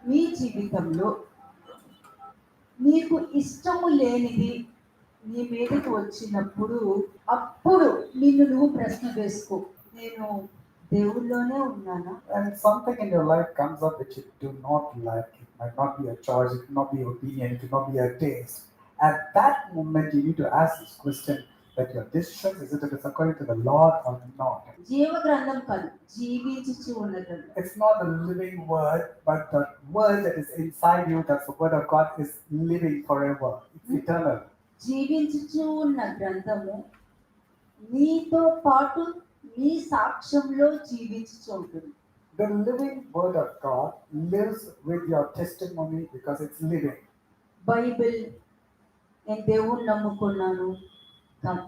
మీ జీవితంలో నీకు ఇష్టము లేనిది నీ మీదకి వచ్చినప్పుడు అప్పుడు నిన్ను నువ్వు ప్రశ్న వేసుకో, నేను దేవుళ్ళలోనే ఉన్నానా? And something in your life comes up which you do not like. It might not be a choice, it cannot be your opinion, it cannot be your taste. At that moment, you need to ask this question that your decision is it according to the Lord or not. జీవ గ్రంథం కాదు, జీవించుచు ఉన్న గ్రంథం. It's not the living word, but the word that is inside you, that's the word of God, is living forever. It's eternal. జీవించుచు ఉన్న గ్రంథము నీతో పాటు నీ సాక్ష్యంలో జీవించుచు ఉంటుంది. The living word of God lives with your testimony because it's living. Bible నేను దేవుణ్ణి నమ్ముకున్నాను కాదు.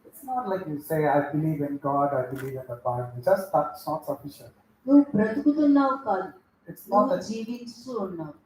It's not like you say, I believe in God, I believe in the Bible. Just that's not sufficient. నువ్వు బ్రతుకుతున్నావు కాదు, It's not నువ్వు that, జీవించుతూ ఉన్నావు.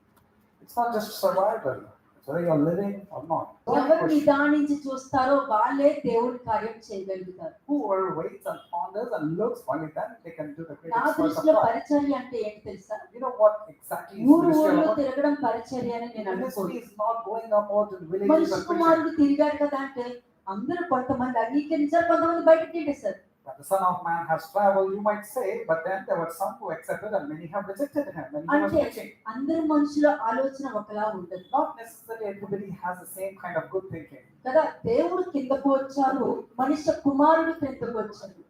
it's not just survival. It's whether you're living or not. Don't ఎవరు question. నిదానించి చూస్తారో వాళ్ళే దేవుని కార్యం చేయగలుగుతారు. Whoever waits and ponders and looks, only then they can do the నా greatest work of దృష్టిలో God. పరిచర్య అంటే ఏంటి తెలుసా? You know what exactly is ఊరు ministry ఊర్లో about? తిరగడం పరిచర్య అని నేను అనుకోను. Ministry is not going about in villages మనిషి and preaching. కుమారుడు తిరిగాడు కదా అంటే అందరూ కొంతమంది అంగీకరించారు, కొంతమంది బయటకు తింటేశారు. That the Son of Man has traveled, you might say, but then there were some who accepted and many have rejected him when he was అంటే preaching. అందరి మనుషుల ఆలోచన ఒకలా ఉండదు Not necessarily everybody has the same kind of good thinking. కదా. దేవుడు కిందకు వచ్చారు, మనిషి కుమారుడు కిందకు వచ్చారు.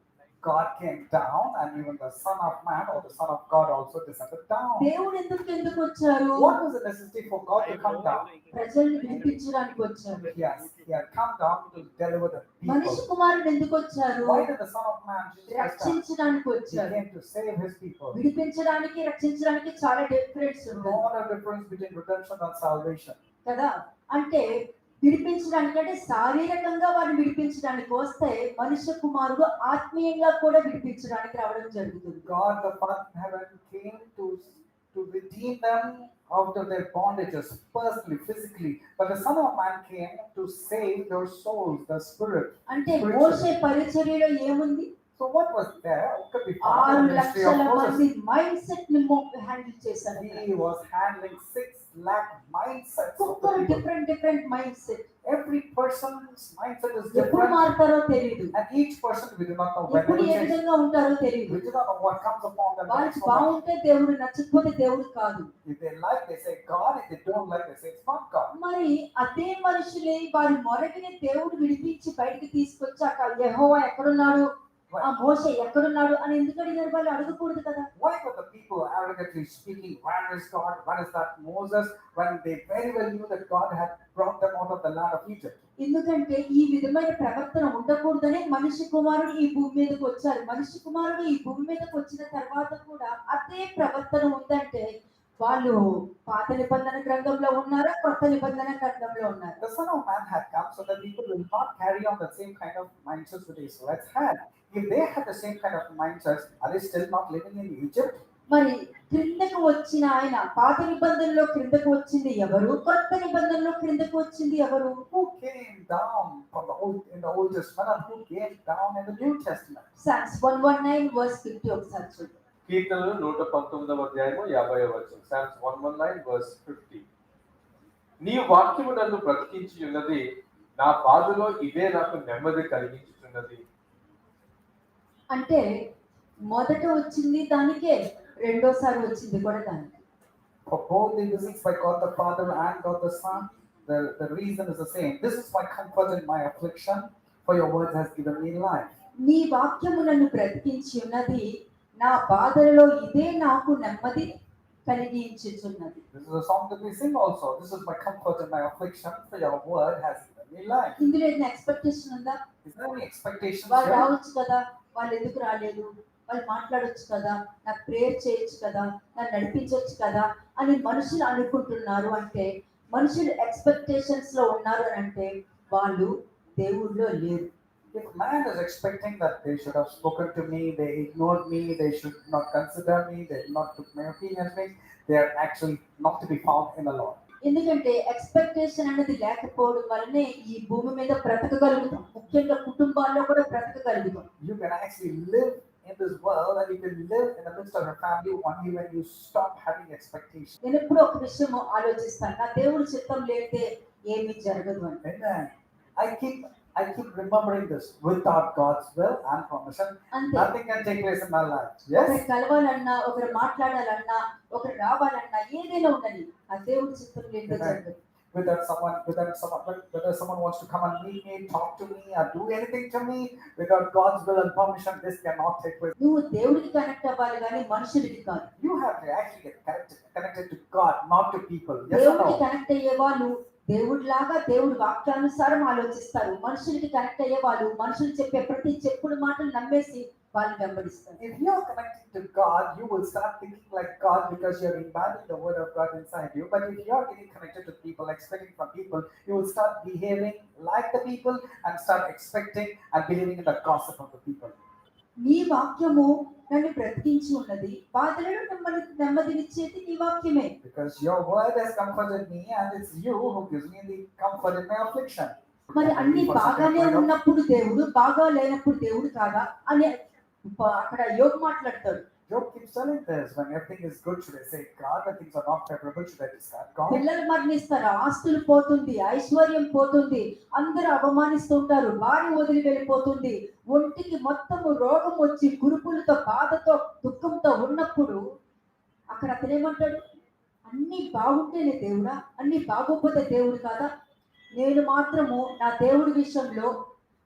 God came down, and even the Son of Man or the Son of God also descended down. దేవుడు ఎందుకు కిందకు వచ్చారు? What was the necessity for God to come down? ప్రజల్ని విడిపించడానికి వచ్చారు. Yes, he had come down to deliver the మనిషి people. కుమారుడు ఎందుకు వచ్చారు? Why did the Son of Man Jesus Christ come? రక్షించడానికి He వచ్చారు. came to save his people. విడిపించడానికి రక్షించడానికి చాలా డిఫరెన్స్ ఉంది What a difference between redemption and salvation. కదా. అంటే విడిపించడానికి అంటే శారీరకంగా వారిని విడిపించడానికి వస్తే, మనుష్య కుమారుడు ఆత్మీయంగా కూడా విడిపించడానికి రావడం జరుగుతుంది. God the Father in heaven came to redeem them out of their bondages personally, physically. But the Son of Man came to save their souls, their spirit. అంటే spiritually. మోషే పరిచర్యలో ఏముంది? So what was there? What could be 6 found in the ministry of లక్షల మంది Moses? Mind set ని handle చేశారు. He was handling 6 lakh mindsets of the ఒక్కొక్కరు people. Different mind set. Every person's mindset is ఎప్పుడు different. మారుతారో తెలియదు, And each person, we do not know when they ఎప్పుడు will A change. విధంగా ఉంటారో తెలియదు. We do not know what comes upon them. the వాళ్ళకి next moment. బాగుంటే దేవుడు, నచ్చకపోతే దేవుడు కాదు. If they like, they say God. If they don't like, they say it's not God. మరి అదే మనుషులే వారి మొరటిని దేవుడు విడిపించి బయటికి తీసుకొచ్చాక యెహోవా ఎక్కడున్నాడు, ఆ మోషే ఎక్కడున్నాడు అని ఎందుకు అడిగారు? వాళ్ళు అడగకూడదు కదా. Why were the people arrogantly speaking, where is God, where is that Moses, when they very well knew that God had brought them out of the land of Egypt? ఎందుకంటే ఈ విధమైన ప్రవర్తన ఉండకూడదనే మనిషి కుమారుడు ఈ భూమి మీదకి వచ్చారు. మనిషి కుమారుడు ఈ భూమి మీదకి వచ్చిన తర్వాత కూడా అదే ప్రవర్తన ఉందంటే వాళ్ళు పాత నిబంధన గ్రంథంలో ఉన్నారా, కొత్త నిబంధన గ్రంథంలో ఉన్నారా? The Son of Man had come so that people will not carry on the same kind of mindsets that the Israelites had. If they had the same kind of mindsets, are they still not living in Egypt? మరి క్రిందకు వచ్చిన ఆయన పాత నిబంధనలో క్రిందకు వచ్చింది ఎవరు, కొత్త నిబంధనలో క్రిందకు వచ్చింది ఎవరు? Who came down from the old in the Old Testament and who came down in the New Testament? Psalms 119 verse 50 ఒకసారి చూడండి. కీర్తనలు 119వ అధ్యాయము 50వ వచనం. Psalms 119 verse 50. నీ వాక్యము నన్ను బ్రతికించి ఉన్నది, నా బాధలో ఇదే నాకు నెమ్మది కలిగించుతున్నది. అంటే మొదట వచ్చింది దానికే, రెండోసారి వచ్చింది కూడా దానికి. For both the visits by God the Father and God the Son, the reason is the same. This is my comfort in my affliction, for your word has given me life. నీ వాక్యము నన్ను బ్రతికించి ఉన్నది, నా బాధలలో ఇదే నాకు నెమ్మది కలిగించుచున్నది. This is a song that we sing also. This is my comfort in my affliction, for your word has given me life. ఇందులో ఏదైనా ఎక్స్పెక్టేషన్ ఉందా? Is there any expectation వాళ్ళు here? రావచ్చు కదా, వాళ్ళు ఎందుకు రాలేదు, వాళ్ళు మాట్లాడొచ్చు కదా, నాకు ప్రేయర్ చేయొచ్చు కదా, నన్ను నడిపించవచ్చు కదా అని మనుషులు అనుకుంటున్నారు. అంటే మనుషులు ఎక్స్పెక్టేషన్స్ లో ఉన్నారు అని అంటే వాళ్ళు దేవుళ్ళో లేరు. If man is expecting that they should have spoken to me, they ignored me, they should not consider me, they did not took my opinions, they are actually not to be found in the Lord. ఎందుకంటే expectation అనేది లేకపోవడం వల్లనే ఈ భూమి మీద బ్రతకగలుగుతాం. ముఖ్యంగా కుటుంబాల్లో కూడా బ్రతకగలుగుతాం. You can actually live in this world and you can live in the midst of your family only when you stop having expectations. నేను ఎప్పుడూ ఒక విషయం ఆలోచిస్తాను, నా దేవుడి చిత్తం లేతే ఏమీ జరగదు అని. Amen. I keep remembering this. Without God's will and permission, అంతే. nothing can take place in my life. ఒకరు Yes? కలవాలన్నా, ఒకరు మాట్లాడాలన్నా, ఒకరు రావాలన్నా, ఏదైనా ఉండని ఆ దేవుడి చిత్తం లేతే Amen. జరగదు. Whether someone wants to come and meet me, talk to me, or do anything to me, without God's will and permission, this cannot take place. నువ్వు దేవుడికి కనెక్ట్ అవ్వాలి కానీ మనుషులకి కాదు. You have to actually get connected to God, not to people. Yes or దేవుడికి no? Connect అయ్యే వాళ్ళు దేవుడిలాగా దేవుడి వాక్యానుసారం ఆలోచిస్తారు. మనుషులకి కనెక్ట్ అయ్యే వాళ్ళు మనుషులు చెప్పే ప్రతి చెప్పుడు మాటలు నమ్మేసి వాళ్ళు వెంబడిస్తారు. If you are connected to God, you will start thinking like God because you are imbibing the word of God inside you. But if you are getting connected to people, expecting from people, you will start behaving like the people and start expecting and believing in the gossip of the people. నీ వాక్యము నన్ను బ్రతికించి ఉన్నది, బాధలను నెమ్మదినిచ్చేది నీ వాక్యమే. Because your word has comforted me and it's you who gives me the comfort in my affliction. మరి అన్ని బాగానే ఉన్నప్పుడు దేవుడు, బాగా లేనప్పుడు దేవుడు కాదా అని అక్కడ యోగు మాట్లాడతాడు. Job keeps telling this. When everything is good, should I say God? When things are not favorable, should I discard God? పిల్లలు మరణిస్తారు, ఆస్తులు పోతుంది, ఐశ్వర్యం పోతుంది, అందరూ అవమానిస్తుంటారు, భార్య వదిలి వెళ్ళిపోతుంది, ఒంటికి మొత్తము రోగం వచ్చి కురుపులతో బాధతో దుఃఖంతో ఉన్నప్పుడు అక్కడ అతనేమంటాడు, అన్ని బాగుంటేనే దేవుడా, అన్ని బాగోపోతే దేవుడు కాదా? నేను మాత్రము నా దేవుడి విషయంలో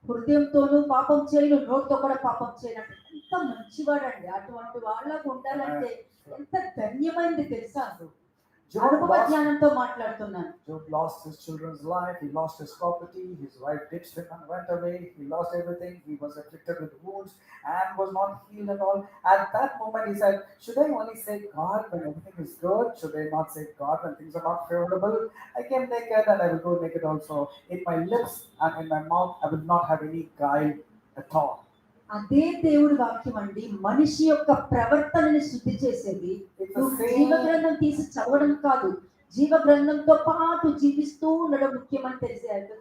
హృదయంతోనూ పాపం చేయను, నోటితో కూడా పాపం చేయను. ఎంత మంచివాడండి. అటువంటి వాళ్ళకు ఉండాలంటే ఎంత ధన్యమైంది తెలుసా? అనుభవ జ్ఞానంతో మాట్లాడుతున్నాను. Job lost his children's life, he lost his property, his wife ditched him and went away, he lost everything, he was afflicted with wounds and was not healed at all. At that moment he said, should I only say God when everything is good? Should I not say God when things are not favorable? I came naked and I will go naked also. In my lips and in my mouth I will not have any guile at all. అదే దేవుడి వాక్యం అండి మనిషి యొక్క ప్రవర్తనని శుద్ధి చేసేది. నువ్వు జీవ గ్రంథం తీసి చదవడం కాదు, జీవ గ్రంథంతో పాటు జీవిస్తూ ఉండడం ముఖ్యమని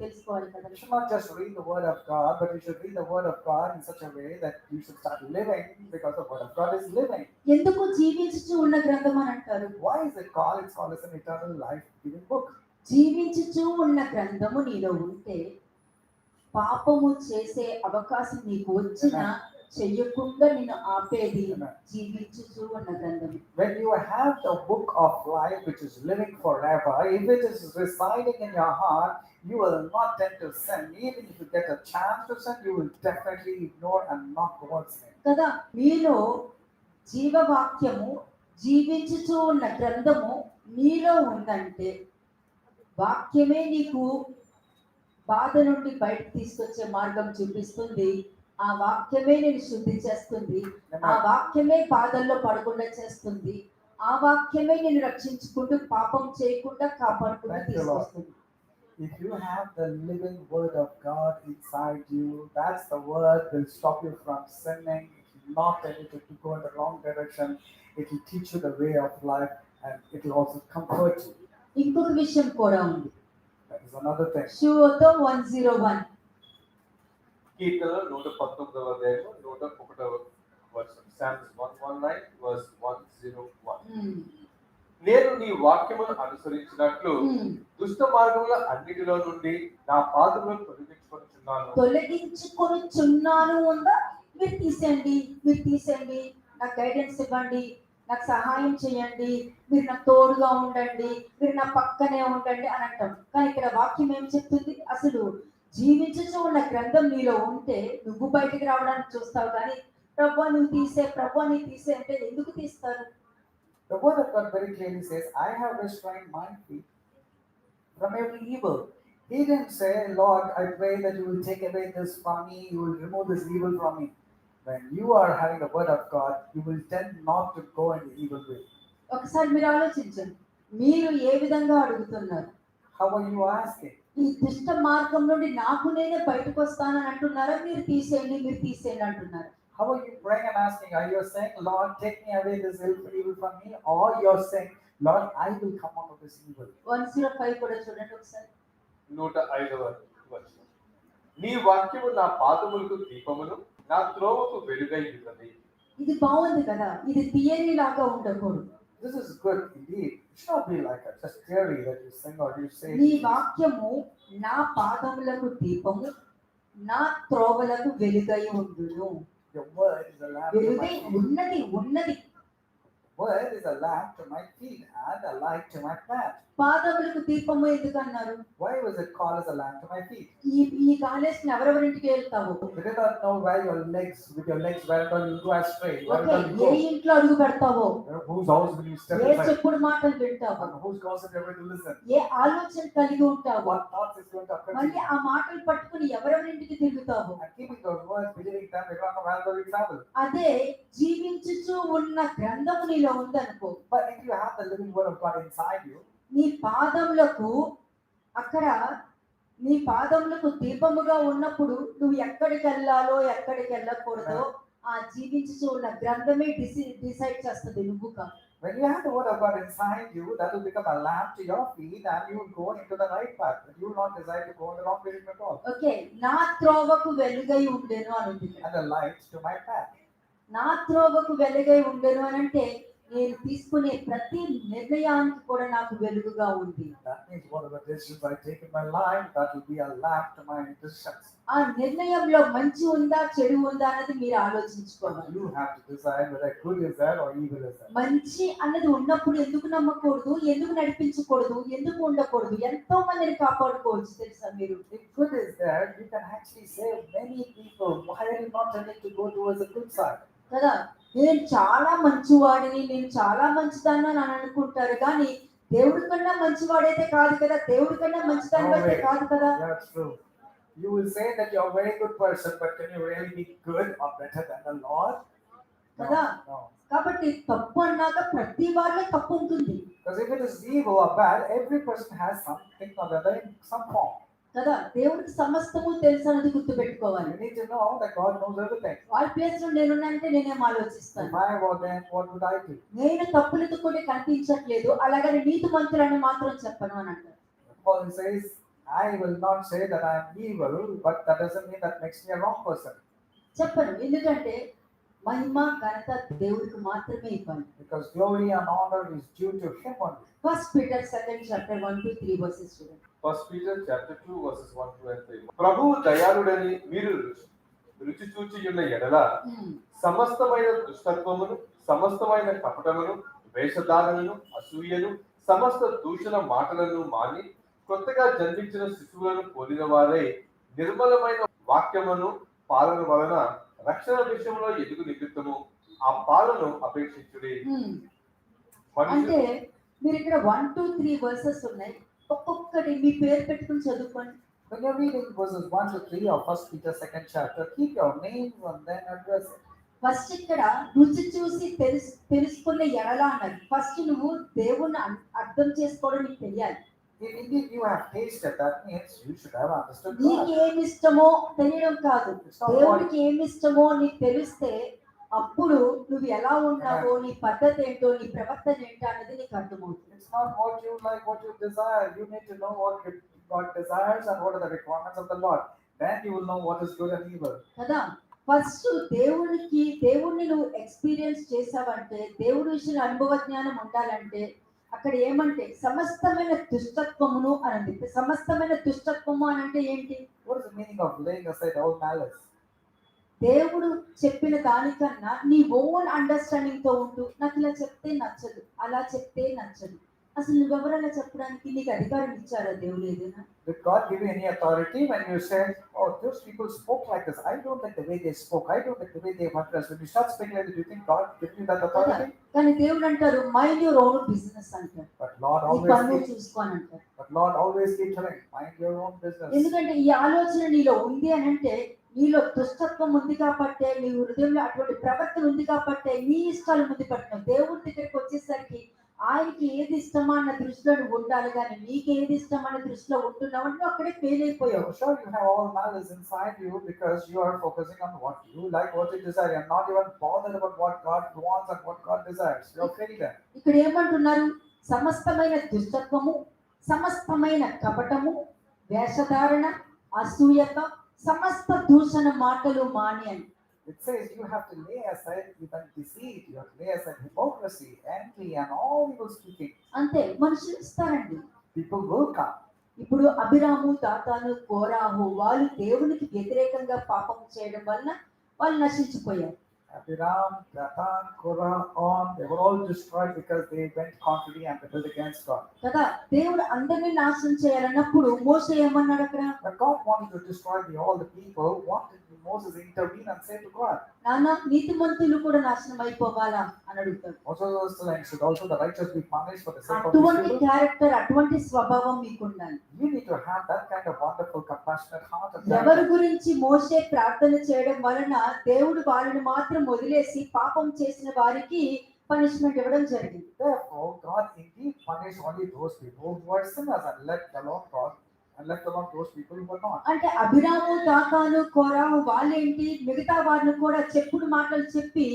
తెలుసుకోవాలి కదా. You should not just read the word of God, but you should read the word of God in such a way that you should start living because the word of God is living. ఎందుకు జీవించుచూ ఉన్న గ్రంథం అని అంటారు? Why is it called? It's called as an eternal life-giving book. జీవించుచూ ఉన్న గ్రంథము నీలో ఉంటే పాపము చేసే అవకాశం నీకు వచ్చినా చెయ్యకుండా నిన్ను ఆపేది జీవించుచూ ఉన్న గ్రంథం. When you have the book of life which is living forever, if it is residing in your heart, you will not tend to sin. Even if you get a chance to sin, you will definitely ignore and not go and sin. కదా, మీలో జీవవాక్యము జీవించుచూ ఉన్న గ్రంథము నీలో ఉందంటే వాక్యమే నీకు బాధ నుండి బయటకు తీసుకొచ్చే మార్గం చూపిస్తుంది. ఆ వాక్యమే నేను శుద్ధి చేస్తుంది, ఆ వాక్యమే బాధల్లో పడకుండా చేస్తుంది, ఆ వాక్యమే నేను రక్షించుకుంటూ పాపం చేయకుండా కాపాడుకుంటూ తీసుకొస్తుంది. If you have the living word of God inside you, that's the word will stop you from sinning. It will not tell you to go in the wrong direction. It will teach you the way of life and it will also comfort you. ఇంకొక విషయం కూడా ఉంది. That is another thing. శుభోతో 101 కీర్తనలు 119వ అధ్యాయము 101వ వచనం. Psalms 119 verse 101. నేను నీ వాక్యమును అనుసరించినట్లు దుష్ట మార్గముల అన్నిటిలో నుండి నా పాదములను తొలగించుకొనుచున్నాను ఉందా? మీరు తీసేయండి, నాకు గైడెన్స్ ఇవ్వండి, నాకు సహాయం చేయండి, మీరు నాకు తోడుగా ఉండండి, మీరు నా పక్కనే ఉండండి అని అంటాం. కానీ ఇక్కడ వాక్యం ఏం చెప్తుంది? అసలు జీవించుచూ ఉన్న గ్రంథం నీలో ఉంటే నువ్వు బయటికి రావడానికి చూస్తావు, కానీ ప్రభువా నువ్వు తీసే అంటే ఎందుకు తీస్తారు? The word of God very clearly says, I have restrained my feet from every evil. He didn't say, Lord, I pray that you will take away this from me, you will remove this evil from me. When you are having the word of God, you will tend not to go in the evil way. ఒకసారి మీరు ఆలోచించండి, మీరు ఏ విధంగా అడుగుతున్నారు? How are you asking? ఈ దుష్ట మార్గం నుండి నాకు నేనే బయటకు వస్తానని అంటున్నారా? మీరు తీసేయండి అంటున్నారు? How are you praying and asking? Are you saying, Lord, take me away this evil from me? Or you're saying, Lord, I will come out of this evil? 105 కూడా చూడండి ఒకసారి. 105వ వచనం. నీ వాక్యము నా పాదములకు దీపమును నా త్రోవకు వెలుగై ఉన్నది. ఇది బాగుంది కదా, ఇది థియరీ లాగా ఉండకూడదు. This is good indeed. It should not be like a just theory that you sing or you say. నీ వాక్యము నా పాదములకు దీపము, నా త్రోవలకు వెలుగై ఉండును. Your word is a lamp to వెలుగై my feet. ఉన్నది. Word is a lamp to my feet and a light to my path. పాదములకు దీపము ఎందుకు అన్నారు? Why was it called as a lamp to my feet? ఈ కాలేజ్కి ఎవరెవరింటికి వెళ్తావు? You did not know where your legs, with your legs, where you go astray, where okay, you A go. ఇంట్లో అడుగు పెడతావో, Whose house will you step A inside? చెప్పుడు మాటలు వింటావు, And whose gossip you're going to listen? ఏ ఆలోచన కలిగి ఉంటావు, What thoughts is going to occur to మళ్ళీ you? ఆ మాటలు పట్టుకుని ఎవరెవరింటికి తిరుగుతావు. And keeping those words, believing them, you don't know where you travel. అదే జీవించుచు ఉన్న గ్రంథము నీలో ఉందనుకో, But if you have the living word of God inside you, నీ పాదములకు అక్కడ నీ పాదములకు దీపముగా ఉన్నప్పుడు నువ్వు ఎక్కడికి వెళ్ళాలో ఎక్కడికి వెళ్ళకూడదో ఆ జీవించుచు ఉన్న గ్రంథమే డిసైడ్ చేస్తుంది, నువ్వు కాదు. when you have the word of God inside you, that will become a lamp to your feet and you will go into the right path. But you will not decide to go in the wrong direction at all. Okay, నా త్రోవకు వెలుగై ఉండెను అని ఉంది. And the light to my path. నా త్రోవకు వెలుగై ఉండెను అని అంటే నేను తీసుకునే ప్రతి నిర్ణయానికి కూడా నాకు వెలుగుగా ఉంది. That means whatever decisions I take in my life, that will be a lamp to my decisions. ఆ నిర్ణయంలో మంచి ఉందా చెడు ఉందా అన్నది మీరు ఆలోచించుకోవాలి. But you have to decide whether good is there or evil is there. మంచి అన్నది ఉన్నప్పుడు ఎందుకు నమ్మకూడదు, ఎందుకు నడిపించకూడదు, ఎందుకు ఉండకూడదు, ఎంతో మందిని కాపాడుకోవచ్చు తెలుసా మీరు. If good is there, you can actually save many people. Why are you not tending to go towards the good side? కదా, నేను చాలా మంచివాడిని, నేను చాలా మంచిదాన్ని అని అనుకుంటారు, కానీ దేవుడి కన్నా మంచివాడైతే కాదు కదా, దేవుడి కన్నా మంచిదాన్ని అయితే కాదు కదా. Yeah, true. You will say that you're a very good person, but can you really be good or better than the Lord? No, కదా, no. కాబట్టి తప్పు అన్నాక ప్రతి వారిలో తప్పు ఉంటుంది Because if it is evil or bad, every person has something or the other in some form. కదా. దేవుడికి సమస్తము తెలుసు అన్నది గుర్తుపెట్టుకోవాలి. You need to know that God knows everything. వాళ్ళ ప్లేస్ లో నేనున్నానంటే నేనేం ఆలోచిస్తాను, If I were there, what would I do? నేను తప్పులతో కూడా కనిపించట్లేదు, అలాగని నీతి మంతులని మాత్రం చెప్పను అని అంటారు. Paul says, I will not say that I am evil, but that doesn't mean that makes me a wrong person. చెప్పను, ఎందుకంటే మహిమ ఘనత దేవుడికి మాత్రమే ఇవ్వాలి. Because glory and honor is due to Him only. First Peter 2nd chapter 1-3 verses చూడండి. 1 Peter chapter 2 verses 1, 2 and 3. ప్రభువు దయాళుడని మీరు రుచి చూచియున్న ఎడల సమస్తమైన దుష్టత్వమును, సమస్తమైన కపటమును, వేషధారణను, అసూయను, సమస్త దూషణ మాటలను మాని కొత్తగా జన్మించిన శిశువులను పోలిన వారై నిర్మలమైన వాక్యమును పాలన వలన రక్షణ విషయంలో ఎదుగు నిమిత్తము ఆ పాలను అపేక్షించుడి. అంటే మీరు ఇక్కడ 1-3 verses ఉన్నాయి, ఒక్కొక్కటి మీ పేరు పెట్టుకుని చదువుకోండి. When you're reading verses 1 to 3 of 1 Peter 2nd chapter, keep your names and then address it. First ఇక్కడ రుచి చూసి తెలుసుకునే ఎడలా అన్నది. ఫస్ట్ నువ్వు దేవుణ్ణి అర్థం చేసుకోవడం నీకు తెలియాలి. If indeed you have tasted, that means you should have understood నీకు God. ఏమి ఇష్టమో తెలియడం కాదు, దేవుడికి ఏమి ఇష్టమో నీకు తెలిస్తే అప్పుడు నువ్వు ఎలా ఉన్నావో, నీ పద్ధతి ఏంటో, నీ ప్రవర్తన ఏంటో అనేది నీకు అర్థమవుతుంది. It's not what you like, what you desire. You need to know what God desires and what are the requirements of the Lord. Then you will know what is good and evil. కదా, first దేవుణ్ణి నువ్వు experience చేసావంటే, దేవుడి విషయంలో అనుభవ జ్ఞానం ఉండాలంటే అక్కడ ఏమంటే సమస్తమైన దుష్టత్వమును అనండి. సమస్తమైన దుష్టత్వము అని అంటే ఏంటి? What is the meaning of laying aside all malice? దేవుడు చెప్పిన దానికన్నా నీ ఓన్ అండర్స్టాండింగ్ తో ఉంటూ నాకు ఇలా చెప్తే నచ్చదు, అలా చెప్తే నచ్చదు. అసలు నువ్వెవరన్నా చెప్పడానికి నీకు అధికారం ఇచ్చారా దేవుడు ఏదైనా? Did God give you any authority when you said, oh, those people spoke like this? I don't like the way they spoke. I don't like the way they addressed. When you start speaking like this, do you think God gave you that authority? కానీ దేవుడు అంటారు mind your own business అంటారు. But Lord నీ పనులు always చూసుకోని అంటారు. keeps telling, mind your own business. ఎందుకంటే ఈ ఆలోచన నీలో ఉంది అని అంటే నీలో దుష్టత్వం ఉంది కాబట్టే, నీ హృదయంలో అటువంటి ప్రవర్తన ఉంది కాబట్టే నీ ఇష్టాలు ముందు పట్టినావు. దేవుడి దగ్గరికి వచ్చేసరికి ఆయనకి ఏది ఇష్టమా అన్న దృష్టిలో నువ్వు ఉండాలి, కానీ నీకు ఏది ఇష్టం అన్న దృష్టిలో ఉంటున్నావు అంటే అక్కడే ఫెయిల్ అయిపోయావు. Sure, you have all malice inside you because you are focusing on what you like, what you desire. You're not even bothered about what God wants and what God desires. You're failing there. ఇక్కడ ఏమంటున్నారు? సమస్తమైన దుష్టత్వము, సమస్తమైన కపటము, వేషధారణ, అసూయత, సమస్త దూషణ మాటలు మాని అని. It says you have to lay aside even deceit, you have to lay aside hypocrisy, envy, and all evil speaking. అంతే, మనుషులు ఇస్తారండి. People will come. ఇప్పుడు అభిరాము, దాతాను, కోరాహు వాళ్ళు దేవునికి వ్యతిరేకంగా పాపం చేయడం వలన వాళ్ళు నశించిపోయారు. Abiram, Dathan, Korah, On, they were all destroyed because they went contrary and rebelled against God. కదా, దేవుడు అందరినీ నాశనం చేయాలన్నప్పుడు మోసే ఏమన్నాడు అక్కడ? When God wanted to destroy all the people, what did Moses intervene and say to God? నాన్న, నీతిమంతులు కూడా నాశనం అయిపోవాలా అని అడుగుతాడు. Moses was saying, should also the righteous be punished for the sake of these అటువంటి people? క్యారెక్టర్, అటువంటి స్వభావం మీకు ఉండాలి. You need to have that kind of wonderful, compassionate heart. And ఎవరి character. గురించి మోసే ప్రార్థన చేయడం వలన దేవుడు వారిని మాత్రం వదిలేసి పాపం చేసిన వారికి పనిష్మెంట్ ఇవ్వడం జరిగింది. Therefore, God indeed punished only those people who were sinners and left alone God and left alone those people who were not. అంటే అభిరాము, దాతాను, కోరాహు వాళ్ళేంటి, మిగతా వారిని కూడా చెప్పుడు మాటలు చెప్పి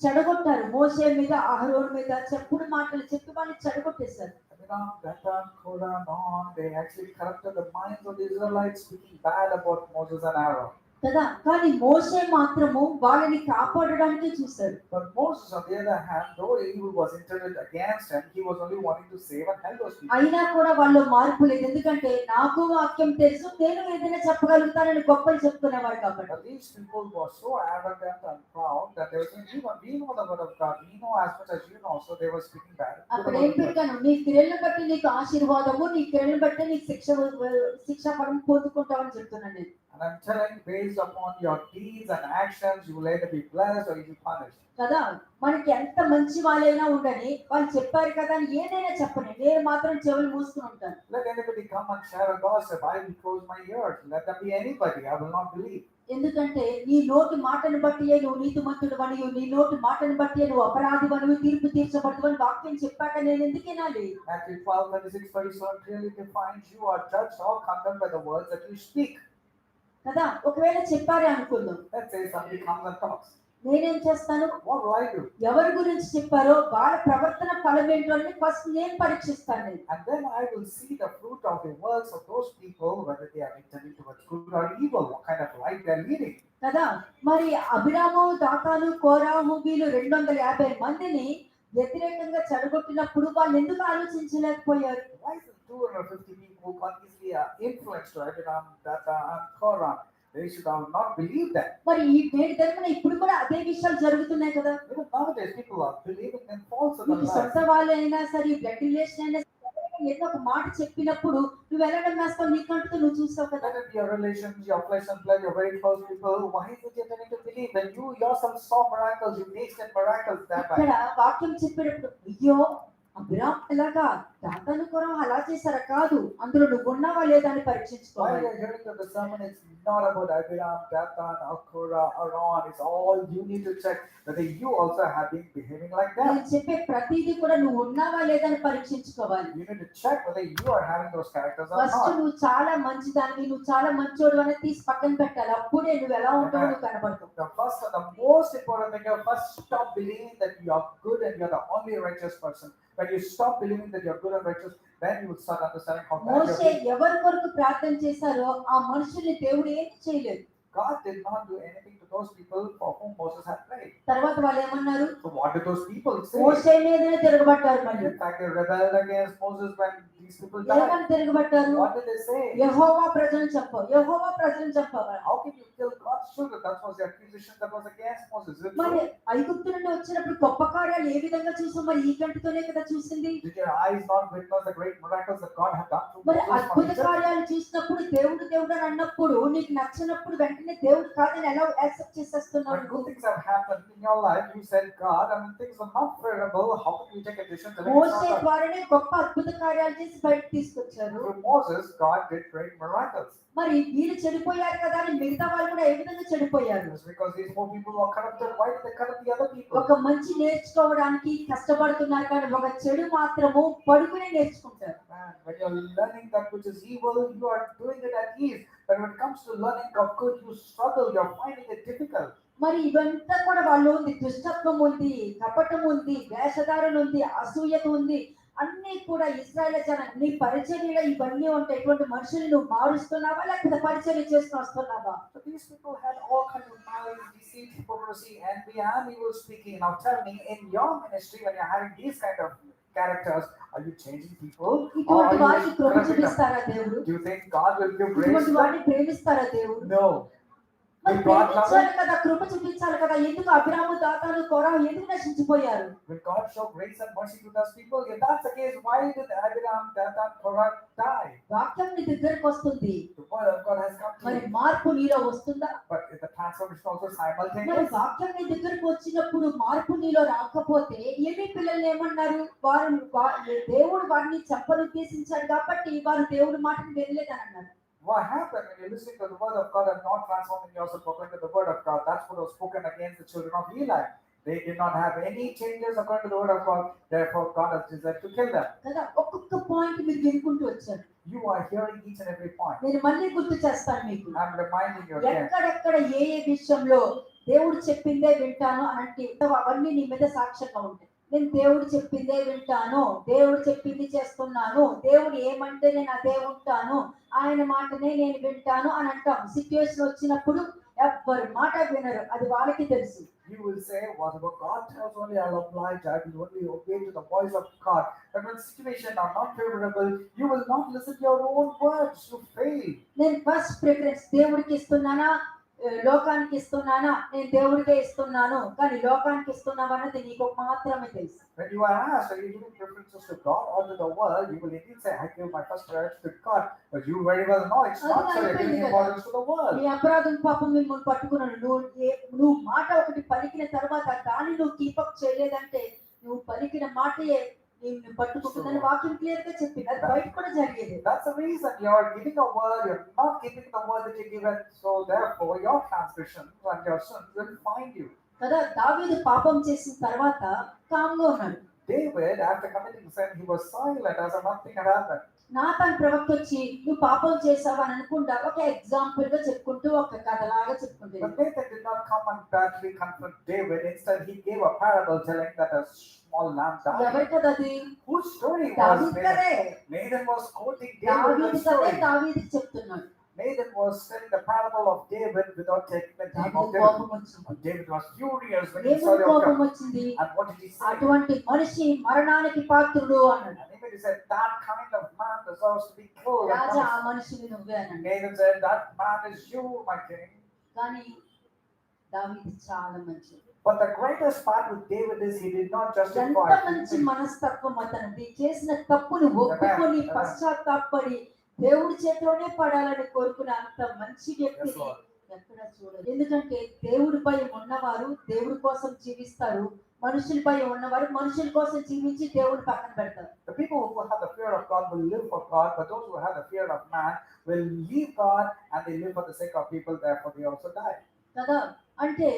చెడగొట్టారు. మోసే మీద, అహరోను మీద చెప్పుడు మాటలు చెప్పి వాళ్ళని చెడగొట్టేశారు. Abiram, Dathan, Korah, and On, they actually corrupted the minds of the Israelites, speaking bad about Moses and Aaron. కదా, కానీ మోసే మాత్రము వాళ్ళని కాపాడడానికి చూశాడు. But Moses, on the other hand, though evil was intended against him, he was only wanting to save and help those people. అయినా కూడా వాళ్ళు మార్పు లేదు. ఎందుకంటే నాకు వాక్యం తెలుసు, నేను ఏదైనా చెప్పగలుగుతానని గొప్పలు చెప్పుకునేవాడు కాబట్టి. But these people were so arrogant and proud that they were saying, we know the word of God, we know as much as you know, so they were speaking bad. అక్కడ ఏం పెట్టాను, నీ క్రియలను బట్టి నీకు ఆశీర్వాదము, నీ క్రియలను బట్టి నీకు శిక్షాపరం పొందుకుంటావని చెప్తున్నాను నేను. And I'm telling, based upon your deeds and actions, you will either be blessed or you will be punished. కదా, మనకి ఎంత మంచి వాళ్ళైనా ఉండని, వాళ్ళు చెప్పారు కదా అని ఏదైనా చెప్పని, నేను మాత్రం చెవులు మూసుకుని ఉంటాను. Let anybody come and share a gossip, I will close my ears. Let them be anybody, I will not believe. ఎందుకంటే నీ నోటి మాటను బట్టి నువ్వు నీతిమంతుడు వనియు, నీ నోటి మాటను బట్టి నువ్వు అపరాధి వనియు, తీర్పు తీర్చబడదు అని వాక్యం చెప్పాక నేను ఎందుకు వినాలి? Matthew 12:36-37 clearly defines you are judged or condemned by the words that you speak. కదా, ఒకవేళ చెప్పారే అనుకుందాం, Let's say somebody comes and talks. నేనేం చేస్తాను? What will I do? ఎవరి గురించి చెప్పారో వాళ్ళ ప్రవర్తన ఫలం ఏంటో అని ఫస్ట్ నేను పరీక్షిస్తాను నేను. And then I will see the fruit of the works of those people, whether they are intending towards good or evil, what kind of life they are leading. కదా, మరి అభిరాము, దాతాను, కోరాహు వీళ్ళు 250 మందిని వ్యతిరేకంగా చెడగొట్టినప్పుడు వాళ్ళు ఎందుకు ఆలోచించలేకపోయారు? Why is it 250 people who got easily influenced to Abiram, Dathan, and Korah? They should have not believed that. మరి ఈ నేటి తరపున ఇప్పుడు కూడా అదే విషయాలు జరుగుతున్నాయి కదా. Even nowadays, people are believing in false నీకు lies. సొంత వాళ్ళైనా సరే, బ్లడ్ రిలేషన్ అయినా సరే, ఏదో ఒక మాట చెప్పినప్పుడు నువ్వు ఎలా నమ్మేస్తావు? నీకంటూ నువ్వు చూస్తావు కదా. Let it be your relations, your flesh and blood, your very close people. Why is it you're tending to believe? When you yourself saw miracles, you tasted miracles that ఇక్కడ way. వాక్యం చెప్పేటప్పుడు అయ్యో అభిరామ్ ఎలాగా, దాతాను, కోరాహు అలా చేశారా? కాదు, అందులో నువ్వు ఉన్నావా లేదా అని While పరీక్షించుకోవాలి. you're hearing the sermon, it's not about Abiram, Dathan, or Korah, or On. It's all you need to check whether you also have been behaving like నేను that. చెప్పే ప్రతిదీ కూడా నువ్వు ఉన్నావా లేదా అని పరీక్షించుకోవాలి. You need to check whether you are having those characters or first not. నువ్వు చాలా మంచిదానివి, నువ్వు చాలా మంచోడు అనేది తీసి పక్కన పెట్టాలి. అప్పుడే నువ్వు ఎలా ఉంటావో నువ్వు కనబడతావు. The first and the most important thing, you first stop believing that you are good and you're the only righteous person. When you stop believing that you're good and righteous, then you will start understanding how bad you're Moshe being. ఎవరి కొరకు ప్రార్థన చేశారో ఆ మనుషుల్ని దేవుడు ఏం చేయలేదు. God did not do anything to those people for whom Moses had prayed. తర్వాత వాళ్ళు ఏమన్నారు? So what did those people say? మోషే మీదనే తిరగబడ్డారు. మళ్ళీ In fact, they rebelled against Moses when these people died. ఏమని తిరగబడ్డారు? What did they say? యెహోవా ప్రజలను చంపావు, యెహోవా ప్రజలను చంపావు. How can you kill God's children? That was the accusation that was against Moses. Is it మరి true? ఐగుప్తు నుండి వచ్చినప్పుడు గొప్ప కార్యాలు ఏ విధంగా చూసాం? మరి ఈ కంటితోనే కదా చూసింది. Did your eyes not witness the great miracles that God had done through మరి Moses for అద్భుత Egypt? కార్యాలు చూసినప్పుడు దేవుడు దేవుడు అని అన్నప్పుడు నీకు నచ్చినప్పుడు వెంటనే దేవుడు కాదని ఎలా accept చేసేస్తున్నావు? When good things have happened in your life, you said God, and when things are not favorable, how can you take a decision to make Moshe it not? ద్వారానే గొప్ప అద్భుత కార్యాలు చేసి బయటకు తీసుకొచ్చారు. Through Moses, God did great miracles. మరి వీళ్ళు చెడిపోయారు కదా అని మిగతా వాళ్ళు కూడా ఏ విధంగా చెడిపోయారు? It's because these poor people were corrupted. Why did they corrupt the other people? ఒక మంచి నేర్చుకోవడానికి కష్టపడుతున్నారు కానీ ఒక చెడు మాత్రము పడుకునే నేర్చుకుంటారు. Man, when you're learning that which is evil, you are doing it at ease. But when it comes to learning of good, you struggle. You're finding it difficult. మరి ఇవంతా కూడా వాళ్ళు ఉంది, దుష్టత్వం ఉంది, కపటం ఉంది, వేషధారణ ఉంది, అసూయత ఉంది, అన్ని కూడా ఇశ్రాయేలు జనం నీ పరిచర్యలో ఇవన్నీ ఉంటాయి. ఇటువంటి మనుషులు నువ్వు మారుస్తున్నావా లేకపోతే పరిచర్య చేసుకుని వస్తున్నావా? So these people had all kinds of malice, deceit, hypocrisy, envy, and evil speaking. Now tell me, in your ministry, when you're having these kind of characters, are you changing people? Or ఇటువంటి are వారికి you Krupa correcting them? చూపిస్తారా దేవుడు? Do you think God will give grace ఇటువంటి to them? వారిని ప్రేమిస్తారా దేవుడు? No. మరి Will God love them? ప్రేమించాలి కదా, కృప చూపించాలి కదా. ఎందుకు అభిరాము, దాతాను, కోరాహు ఎందుకు నశించిపోయారు? Will God show grace and mercy to those people? If that's the case, why did Abraham, Dathan, Korah die? వాక్యం నీ దగ్గరకు వస్తుంది, The word of God has come to మరి you. మార్పు నీలో వస్తుందా? But is the transformation also మరి simultaneous? వాక్యం నీ దగ్గరకు వచ్చినప్పుడు మార్పు నీలో రాకపోతే ఏమీ పిల్లల్ని ఏమన్నారు? దేవుడు వారిని చెప్పనుద్దేశించాడు కాబట్టి వారు దేవుడి మాటను వినలేదని అన్నారు. What happened when you're listening to the word of God and not transforming yourself according to the word of God? That's what was spoken against the children of Eli. They did not have any changes according to the word of God. Therefore, God has decided to kill them. కదా, ఒక్కొక్క point మీరు వినుకుంటూ వచ్చారు. You are hearing each and every point. నేను మళ్ళీ గుర్తు చేస్తాను మీకు. I'm reminding you again. ఎక్కడెక్కడ ఏ విషయంలో దేవుడు చెప్పిందే వింటాను అంటే అవన్నీ నీ మీద సాక్ష్యంగా ఉంటాయి. నేను దేవుడు చెప్పిందే వింటాను, దేవుడు చెప్పింది చేస్తున్నాను, దేవుడు ఏమంటే నేను అదే ఉంటాను, ఆయన మాటనే నేను వింటాను అని అంటాం. సిచ్యువేషన్ వచ్చినప్పుడు ఎవ్వరి మాట వినరు, అది వాళ్ళకి తెలుసు. You will say, whatever God tells only I'll oblige, I will only obey to the voice of God. But when situations are not favorable, you will not listen to your own words, you fail. నేను first preference దేవుడికి ఇస్తున్నానా లోకానికి ఇస్తున్నానా? నేను దేవుడికే ఇస్తున్నాను, కానీ లోకానికి ఇస్తున్నావా అన్నది నీకు మాత్రమే తెలుసు. When you are asked, are you giving preferences to God or to the world, you will indeed say, I give my first priority to God. But you very well know it's not so. You're giving importance to the world. నీ అపరాధం పాపం మిమ్మల్ని పట్టుకున్నాడు. నువ్వు మాట ఒకటి పలికిన తర్వాత దాన్ని నువ్వు కీపప్ చేయలేదంటే నువ్వు పలికిన మాటయే నిన్ను పట్టుకుంటుందని వాక్యం క్లియర్ గా చెప్పింది. అది బయట కూడా జరిగేది. That's the reason you're giving a word, you're not keeping the word that you're given. So therefore, your transgressions and your sins will find you. కదా, దావీదు పాపం చేసిన తర్వాత కామ్గా ఉన్నాడు. David, after committing sin, he was silent as if nothing had happened. Nathan ప్రవక్త వచ్చి నువ్వు పాపం చేసావు అని అనుకుంటా ఒక ఎగ్జాంపుల్ గా చెప్పుకుంటూ ఒక కథలాగా చెప్పుకుంటుంది. But Nathan did not come and badly confront David. Instead, he gave a parable telling that a small lamb died. ఎవరి కదా అది? Whose story was దావీదు కదే. Nathan was quoting దావీదు David's కదే story. దావీదుకి చెప్తున్నాడు. Nathan was telling the parable of David without taking the name of దావీదు కోపం David. వచ్చింది. And David was furious when he saw దేవుడి the కోపం outcome. వచ్చింది. And what did he say? అటువంటి మనిషి మరణానికి పాత్రుడు అన్నాడు. And even he said, that kind of man deserves to be killed. And రాజా, ఆ punished. మనిషిని నువ్వే అన్నాడు. Nathan said, that man is you, my king. కానీ దావీదు చాలా మంచిది. But the greatest part with David is he did not ఎంత justify మంచి anything. మనస్తత్వం అతనిది. చేసిన తప్పును ఒప్పుకొని పశ్చాత్తాపడి దేవుడి చేతిలోనే పడాలని కోరుకునే అంత మంచి వ్యక్తిని Yes, Lord. ఎక్కడ చూడదు. ఎందుకంటే దేవుడి భయం ఉన్నవారు దేవుడి కోసం జీవిస్తారు, మనుషుల భయం ఉన్నవారు మనుషుల కోసం జీవించి దేవుడి పక్కన పెడతారు. The people who have the fear of God will live for God, but those who have the fear of man will leave God and they live for the sake of people, therefore they also die. కదా, అంటే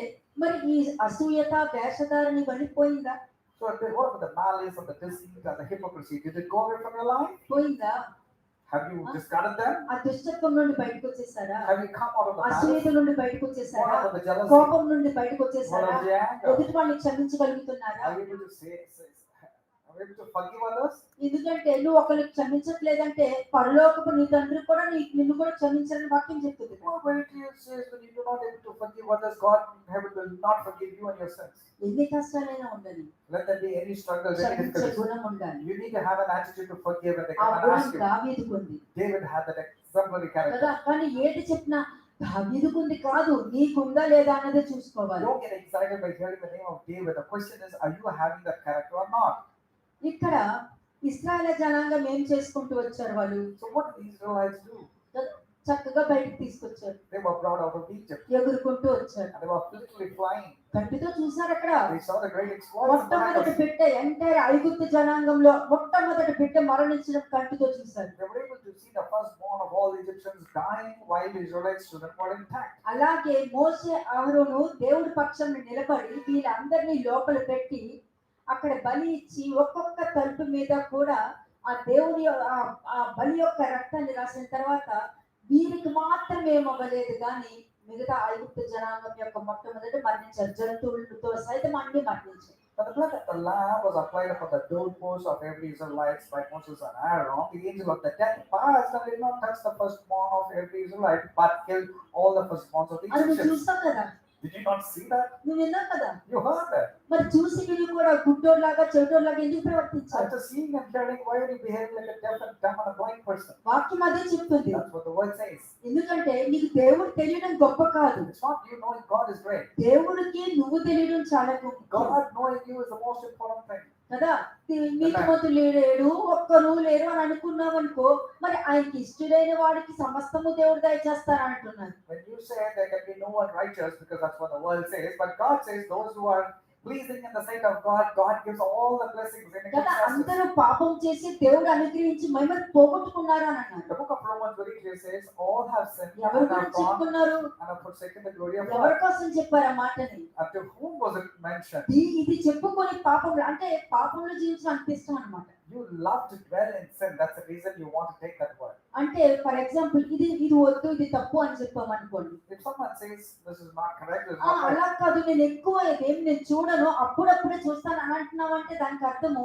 మరి ఈ అసూయత వేషధారణ ఇవన్నీ పోయిందా? So what about the malice and the deceit and the hypocrisy? Did it go away from your life? పోయిందా? Have you discarded them? ఆ దుష్టత్వం నుండి బయటకు వచ్చేసారా? Have you come out of the malice? అసూయత నుండి బయటకు What వచ్చేసారా? about the jealousy? కోపం నుండి బయటకు What వచ్చేసారా? about the anger? ఎదుటి వాళ్ళని క్షమించగలుగుతున్నారా? Are you able to are you able to forgive others? ఎందుకంటే నువ్వు ఒకరికి క్షమించట్లేదంటే పరలోకపు నీ తండ్రి కూడా నిన్ను కూడా క్షమించాలని వాక్యం చెప్తుంది. No, very clear says when you are not able to forgive others, God in heaven will not forgive you and your sins. ఎన్ని కష్టాలైనా ఉండని Let there be any struggles, any క్షమించే difficulties. గుణం ఉండాలి. You need to have an attitude to forgive and they ఆ come and గుణం ask you. దావీదుకుంది David had that exemplary character. కదా, కానీ ఏది చెప్పినా దావీదుకుంది కాదు, నీకుందా లేదా అన్నదే చూసుకోవాలి. Don't get excited by hearing the name of David. The question is, are you having that character or not? ఇక్కడ ఇశ్రాయేలు జనాంగం ఏం చేసుకుంటూ వచ్చారు? వాళ్ళు So what did the Israelites do? చక్కగా బయటకు తీసుకొచ్చారు, They were brought out of Egypt ఎగురుకుంటూ వచ్చారు. and they were literally flying. కంటితో చూసారు అక్కడ. They saw the great exploits. మొట్టమొదటి బిడ్డ ఎంటైర్ ఐగుప్తు జనాంగంలో మొట్టమొదటి బిడ్డ మరణించడం కంటితో చూశారు. They were able to see the firstborn of all Egyptians dying while the Israelites children were intact. అలాగే మోషే అహరోను దేవుడి పక్షం నిలబడి వీళ్ళందరినీ లోపల పెట్టి అక్కడ బలి ఇచ్చి ఒక్కొక్క తలుపు మీద కూడా ఆ దేవుని ఆ బలి యొక్క రక్తాన్ని రాసిన తర్వాత వీరికి మాత్రం ఏమవ్వలేదు, కానీ మిగతా ఐగుప్తు జనాంగం యొక్క మొట్టమొదటి మరణించారు. జంతువులతో సైతం అన్ని మరణించారు. When the blood of the lamb was applied upon the doorpost of every Israelite by Moses and Aaron, the angel of the death passed and did not touch the firstborn of every Israelite, but killed all the firstborns of the అది నువ్వు Egyptians. చూస్తావు కదా, Did you not see that? నువ్వు విన్నావు కదా. You heard that. మరి చూసి నువ్వు కూడా గుడ్డోడ్లాగా చెవిటోడ్లాగా ఎందుకు ప్రవర్తించావు? After seeing and hearing, why are you behaving like a deaf and dumb and a blind person? వాక్యం అదే చెప్తుంది. That's what the word says. ఎందుకంటే నీకు దేవుడు తెలియడం గొప్ప కాదు, It's not you knowing God is great. దేవుడికి నువ్వు తెలియడం చాలా గొప్ప God knowing you is the most important thing. కదా. నీతిమంతులు లేడు, ఒక్కరు లేరు అని అనుకున్నావు అనుకో, మరి ఆయనకి ఇష్టడైన వాడికి సమస్తము దేవుడు దయచేస్తారా అంటున్నారు. When you say there can be no one righteous, because that's what the world says, but God says those who are pleasing in the sight of God, God gives all the blessings in కదా, Ecclesiastes. అందరూ పాపం చేసి దేవుడు అనుగ్రహించి మహిమ పోగొట్టుకున్నారు అని అన్నారు. The book of Romans very clearly says all have sinned ఎవరి and have గురించి gone చెప్పుకున్నారు? and have forsaken the glory of ఎవరి God. కోసం చెప్పారు ఆ మాటని? And to whom was it mentioned? ఇది చెప్పుకొని పాపంలో అంటే పాపంలో జీవించడం అంత ఇష్టం అన్నమాట. You love to dwell in sin. That's the reason you want to take that word. అంటే ఫర్ ఎగ్జాంపుల్ ఇది వద్దు ఇది తప్పు అని చెప్పామనుకోండి, If someone says this is not correct, this is not right, అలా కాదు నేను ఎక్కువ ఏం నేను చూడను అప్పుడప్పుడే చూస్తాను అని అంటున్నావు అంటే దానికి అర్థము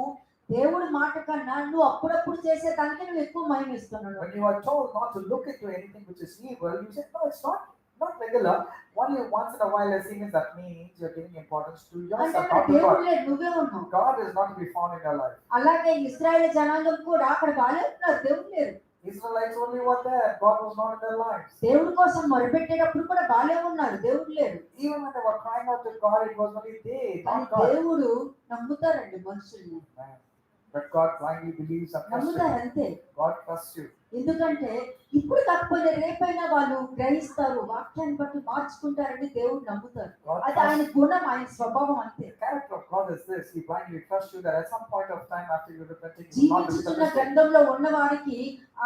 దేవుడి మాట కన్నా నువ్వు అప్పుడప్పుడు చేసే దానికి నువ్వు ఎక్కువ మహిమ ఇస్తున్నావు. when you are told not to look into anything which is evil, you say, no, it's not regular. Only once in a while I see it, that means you're giving importance to అంటే yourself, అక్కడ not to దేవుడు God. లేడు, నువ్వే ఉన్నావు. God is not to be found in your life. అలాగే ఇశ్రాయేలు జనాంగం కూడా అక్కడ బాగానే ఉన్నారు, దేవుడు లేరు. Israelites only were there. God was not in their lives. దేవుడి కోసం మొరపెట్టేటప్పుడు కూడా బాగానే ఉన్నారు, దేవుడు లేరు. Even when they were crying out to God, it was only they, కానీ not God. దేవుడు నమ్ముతారండి మనుషుల్ని, Man. But God blindly believes and trusts నమ్ముతారు you. అంతే. God trusts you. ఎందుకంటే ఇప్పుడు కాకపోతే రేపైనా వాళ్ళు గ్రహిస్తారు, వాక్యాన్ని బట్టి మార్చుకుంటారని దేవుడు నమ్ముతారు. God అది ఆయన trusts. గుణం, ఆయన స్వభావం అంతే. The character of God is this: He blindly trusts you that at some point of time after you repenting, you will not repeat the జీవించుతున్న mistake. గ్రంథంలో ఉన్న వారికి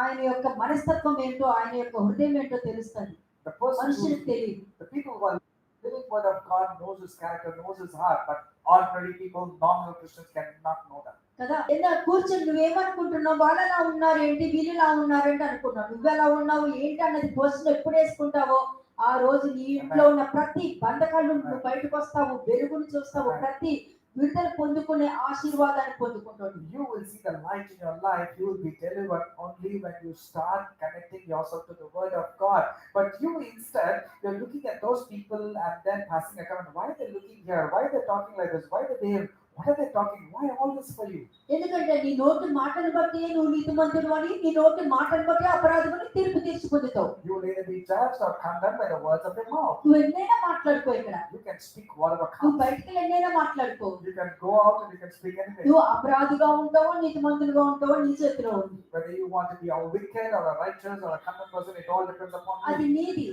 ఆయన యొక్క మనస్తత్వం ఏంటో, ఆయన యొక్క హృదయం ఏంటో తెలుస్తుంది, The person మనుషులకు who, తెలియదు. the people who are living word of God knows His character, knows His heart, but ordinary people, normal Christians cannot know that. కదా, ఏదో కూర్చొని నువ్వేమనుకుంటున్నావు, వాళ్ళు ఎలా ఉన్నారు ఏంటి, వీళ్ళు ఎలా ఉన్నారు ఏంటి అనుకున్నావు. నువ్వెలా ఉన్నావు ఏంటి అన్నది పోస్టులు ఎప్పుడు వేసుకుంటావో ఆ రోజు నీ ఇంట్లో ఉన్న ప్రతి బంధకాలు నువ్వు బయటకు వస్తావు, వెలుగును చూస్తావు, ప్రతి విడుదల పొందుకునే ఆశీర్వాదాన్ని పొందుకుంటావు. You will see the light in your life. You will be delivered only when you start connecting yourself to the Word of God. But you instead, you're looking at those people and then passing a comment. Why are they looking here? Why are they talking like this? Why do they? What are they talking? Why all this for you? ఎందుకంటే నీ నోటి మాటను బట్టి నువ్వు నీతిమంతుడు అని, నీ నోటి మాటను బట్టి అపరాధమని తీర్పు తీర్చి పొందుతావు. You will either be judged or condemned by the words of your mouth. నువ్వు ఎన్నైనా మాట్లాడుకో, ఇక్కడ You can speak whatever నువ్వు comes. బయటికి ఎన్నైనా మాట్లాడుకో. You can go out and you can speak anything. నువ్వు అపరాధిగా ఉంటావో నీతిమంతులుగా ఉంటావో నీ చేతిలో ఉంది. Whether you want to be a wicked or a righteous or a condemned person, it all depends upon అది you. నీది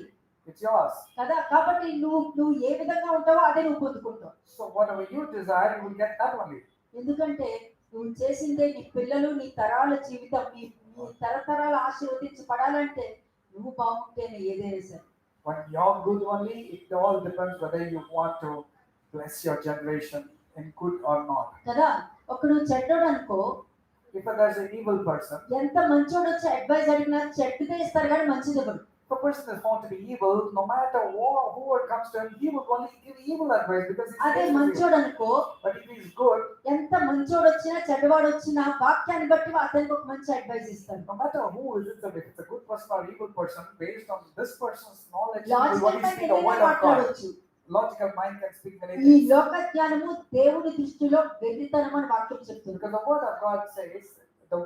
It's yours. కదా, కాబట్టి నువ్వు ఏ విధంగా ఉంటావో అదే నువ్వు పొందుకుంటావు. So whatever you desire, you will get that only. ఎందుకంటే నువ్వు చేసిందే నీ పిల్లలు, నీ తరాల జీవితం, నీ తరతరాలు ఆశీర్వదించబడాలంటే నువ్వు బాగుంటేనే ఏదైనా సరే. When you're good only, it all depends whether you want to bless your generation in good or not. కదా, ఒకడు చెడ్డోడు అనుకో, If there's an evil person, ఎంత మంచోడు వచ్చి అడ్వైస్ అడిగినా చెడ్డదే ఇస్తారు కానీ మంచిది ఇవ్వడు. if a person is found to be evil, no matter who it comes to him, he will only give evil advice because he's అదే evil. మంచోడు అనుకో, But if he's good, ఎంత మంచోడు వచ్చినా చెడ్డవాడు వచ్చినా వాక్యాన్ని బట్టి అతనికి ఒక మంచి అడ్వైస్ ఇస్తాడు. no matter who is it, if it's a good person or evil person, based on this person's knowledge, he will logical only mind speak the ఏదైనా word of God. మాట్లాడవచ్చు. Logical mind can speak many ఈ things. లోక జ్ఞానము దేవుడి దృష్టిలో వెర్రితనం అని వాక్యం చెప్తుంది. Because the word of God says the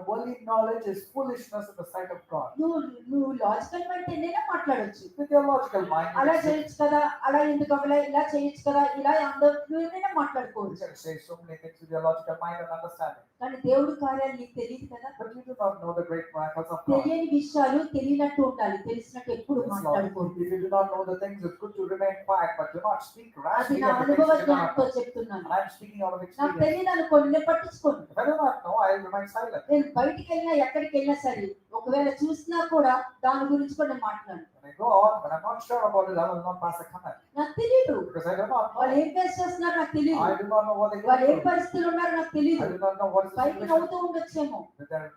worldly knowledge is foolishness in the sight of God. నువ్వు లాజికల్ మైండ్ ఏదైనా మాట్లాడవచ్చు. With your logical mind, అలా you can చేయొచ్చు కదా, అలా ఎందుకు అవ్వలే, ఇలా చేయొచ్చు కదా, ఇలా అందరూ నువ్వు ఏదైనా మాట్లాడుకోవచ్చు. say so many things with your logical mind and understanding. కానీ దేవుడి కార్యాలు నీకు తెలియదు కదా. But you do not know the great miracles of God. తెలియని విషయాలు తెలియనట్టు ఉండాలి, తెలిసినట్టు ఎప్పుడు Yes, Lord. మాట్లాడుకోవాలి. If you do not know the things, it's good to remain quiet, but do not speak అది rashly నా of the things అనుభవ you do not జ్ఞానంతో know. చెప్తున్నాను. And I'm speaking out of నాకు experience. తెలియదు అనుకోండి, నేను పట్టించుకోను. If I do not know, I will remain silent. నేను బయటికి వెళ్ళినా ఎక్కడికి వెళ్ళినా సరే, ఒకవేళ చూసినా కూడా దాని గురించి కూడా నేను మాట్లాడను. When I go out, when I'm not sure about it, I will not pass a comment. నాకు తెలియదు Because I do not వాళ్ళు know. ఏం ఫేస్ చేస్తున్నారు, నాకు తెలియదు I do not know what they వాళ్ళు go ఏం through. పరిస్థితులు ఉన్నారో నాకు తెలియదు. I do not know what is the బయట situation. నవ్వుతూ ఉండొచ్చేమో,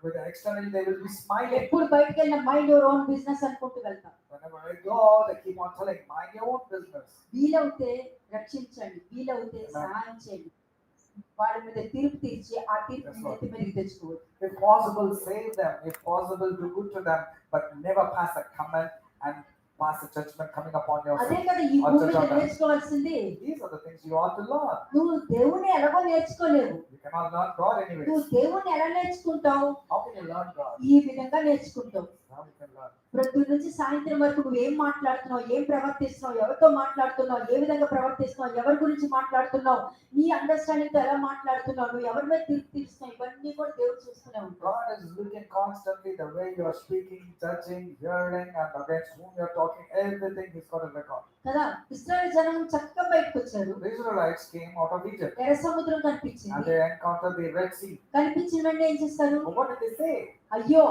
With their externally, they will be smiling. ఎప్పుడు బయటకు వెళ్ళిన మైండ్ యువర్ ఓన్ బిజినెస్ అనుకుంటూ వెళ్తాం. Whenever I go out, they keep on telling, mind your own business. వీలవుతే రక్షించండి, వీలవుతే సహాయం చేయండి. వాళ్ళ మీద తీర్పు తీర్చి ఆ తీర్పు Yes, Lord. నెత్తి మీదకి తెచ్చుకోవచ్చు. If possible, save them. If possible, do good to them. But never pass a comment and pass a judgment coming upon అదే yourself. కదా ఈ or భూమి judge మీద on them. నేర్చుకోవాల్సింది. These are the things you ought to learn. నువ్వు దేవుని ఎలాగో నేర్చుకోలేవు. You cannot learn God నువ్వు anyways. దేవుణ్ణి ఎలా నేర్చుకుంటావు? How can you learn God? ఈ విధంగా నేర్చుకుంటావు. How you can learn? ప్రొద్దున నుంచి సాయంత్రం వరకు నువ్వు ఏం మాట్లాడుతున్నావు, ఏం ప్రవర్తిస్తున్నావు, ఎవరితో మాట్లాడుతున్నావు, ఏ విధంగా ప్రవర్తిస్తున్నావు, ఎవరి గురించి మాట్లాడుతున్నావు, నీ అండర్స్టాండింగ్ తో ఎలా మాట్లాడుతున్నావు, నువ్వు ఎవరి మీద తీర్పు తీరుస్తున్నావు, ఇవన్నీ కూడా దేవుడు చూస్తూనే ఉంటాడు. God is looking constantly the way you are speaking, judging, hearing, and against whom you are talking. Everything He's got a record. కదా ఇశ్రాయేలు జనం చక్కగా బయటకు వచ్చారు. The Israelites came out of Egypt ఎర్ర సముద్రం and కనిపించింది. they encountered the Red Sea. కనిపించిన వెంటనే ఏం చేస్తారు? But what did they say? అయ్యో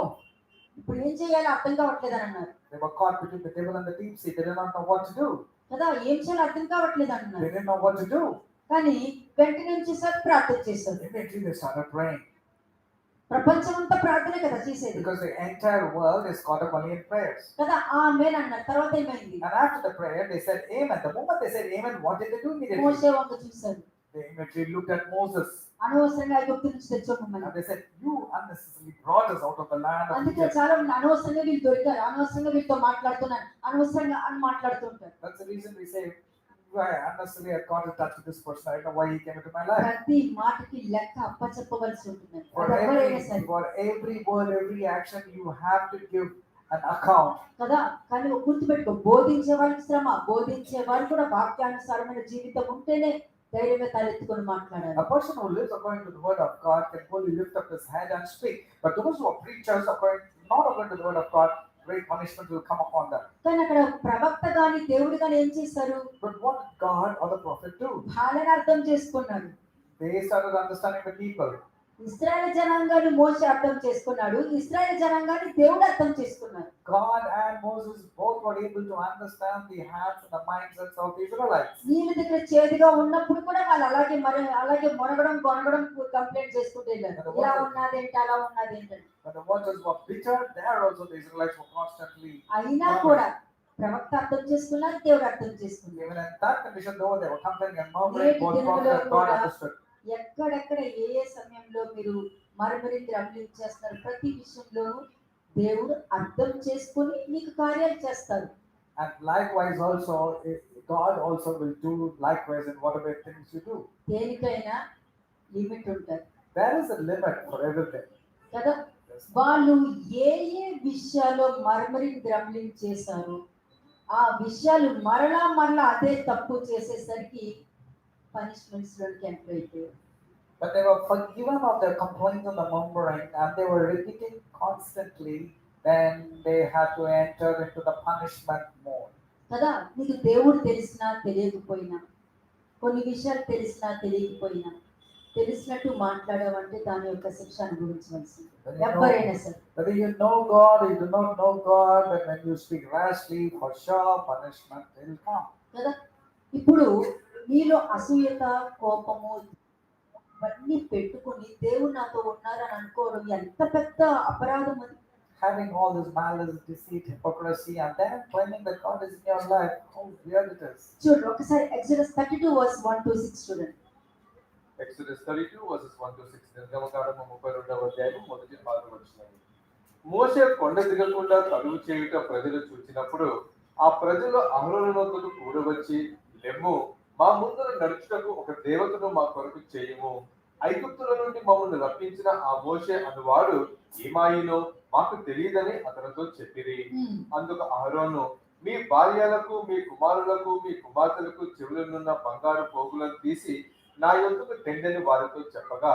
ఇప్పుడు ఏం చేయాలో అర్థం కావట్లేదు అని అన్నారు. They were caught between the devil and the deep sea. They did not know what to do. కదా ఏం చేయాలో అర్థం కావట్లేదు They అన్నారు. didn't know what to do. కానీ వెంటనే ఏం చేశారు? ప్రార్థన చేశారు. Immediately they started praying ప్రపంచం అంతా ప్రార్థనే కదా చేసేది. because the entire world is caught up only in prayers. కదా ఆమేన్ అన్నారు. తర్వాత ఏమైంది? And after the prayer, they said amen. The moment they said amen, what did they do immediately? మోషే వంక చూశారు. They immediately looked at Moses అనవసరంగా ఐగుప్తు నుంచి తెచ్చుకోమని. and they said, "You unnecessarily brought us out of the land of అందుకే Egypt." చాలా మంది అనవసరంగా వీళ్ళు దొరికారు, అనవసరంగా వీళ్ళతో మాట్లాడుతున్నారు, అనవసరంగా అని మాట్లాడుతుంటారు. That's the reason we say, "Why unnecessarily I got in touch with this person? I don't know why he came into my life." ప్రతి మాటకి లెక్క అప్పచెప్పవలసి ఉంటుంది. అది ఎవరైనా సరే For every word, every action, you have to give an account. కదా. కానీ గుర్తుపెట్టుకో, బోధించే వాళ్ళకి శ్రమ, బోధించే వాళ్ళు కూడా వాక్యానుసారమైన జీవితం ఉంటేనే ధైర్యంగా తలెత్తుకొని మాట్లాడాలి. A person who lives according to the word of God can only lift up his head and speak. But those who are preachers not according to the word of God, great punishment will come upon them. కానీ అక్కడ ప్రవక్త గాని దేవుడు గాని ఏం చేశారు? But what did God or the prophet do? వాళ్ళని అర్థం చేసుకున్నాడు. They started understanding the people. Israel జనాంగాన్ని మోషే అర్థం చేసుకున్నాడు, ఇశ్రాయేల్ జనాంగాన్ని దేవుడు అర్థం చేసుకున్నాడు. God and Moses both were able to understand the hearts and the mindsets of the Israelites. నీళ్ళ దగ్గర చేదుగా ఉన్నప్పుడు కూడా వాళ్ళు అలాగే మొనగడం కొనగడం కంప్లైంట్ చేసుకుంటూ వెళ్ళారు. ఇలా ఉన్నదేంటి, అలా ఉన్నదేంటి. When the waters were bitter, there also the Israelites were constantly. అయినా కూడా ప్రవక్త అర్థం చేసుకున్నారు, దేవుడు అర్థం చేసుకున్నారు. Even in that condition, though, they were complaining and murmuring, both prophet and God understood. ఎక్కడెక్కడ ఏ సమయంలో మీరు మరమరించి అమలించేస్తారు, ప్రతి విషయంలోనూ దేవుడు అర్థం చేసుకుని మీకు కార్యాలు చేస్తారు. And likewise also, God also will do likewise in whatever things you do. దేనికైనా లిమిట్ ఉంటుంది There is a limit for everything. కదా. వాళ్ళు ఏ ఏ విషయాల్లో గ్రమ్లింగ్ చేశారు, ఆ విషయాలు మరలా అదే తప్పు చేసేసరికి పనిష్మెంట్స్ లోకి ఎంటర్ అయిపోయారు. But they were forgiven of their complaints and the murmuring, and they were repeating constantly, then they had to enter into the punishment mode. కదా. నీకు దేవుడు తెలిసినా తెలియకపోయినా, కొన్ని విషయాలు తెలిసినా తెలియకపోయినా, తెలిసినట్టు మాట్లాడావంటే దాని యొక్క శిక్ష అనుభవించవలసింది ఎవరైనా సరే. Whether you know God or you do not know God, but when you speak rashly, for sure punishment will come. కదా. ఇప్పుడు నీలో అసూయత, కోపము ఇవన్నీ పెట్టుకుని దేవుడు నాతో ఉన్నారని అనుకోవడం ఎంత పెద్ద అపరాధం అది. Having all this malice, deceit, hypocrisy, and then claiming that God is in your life, how weird it is. చూడండి ఒకసారి Exodus 32 verse 1 to 6 చూడండి. Exodus 32 verses 1 to 6. నిర్గమకాండము 32వ అధ్యాయం మొదటి 4 వచనాలు. మోషే కొండ దిగకుండా తడువు చేయుట ప్రజలు చూచినప్పుడు ఆ ప్రజలు అహరోనునొద్దకు కూడవచ్చి, లెమ్ము, మా ముందర నడుచుటకు ఒక దేవతను మా కొరకు చేయుము. ఐగుప్తుల నుండి మమ్మల్ని రప్పించిన ఆ మోషే అనువాడు ఏమాయినో మాకు తెలియదని అతనితో చెప్పిరి. అందుకు అహరోను, మీ భార్యలకు, మీ కుమారులకు, మీ కుమార్తెలకు చెవులనున్న బంగారు పోగులను తీసి నా యొద్దకు తెండని వారితో చెప్పగా,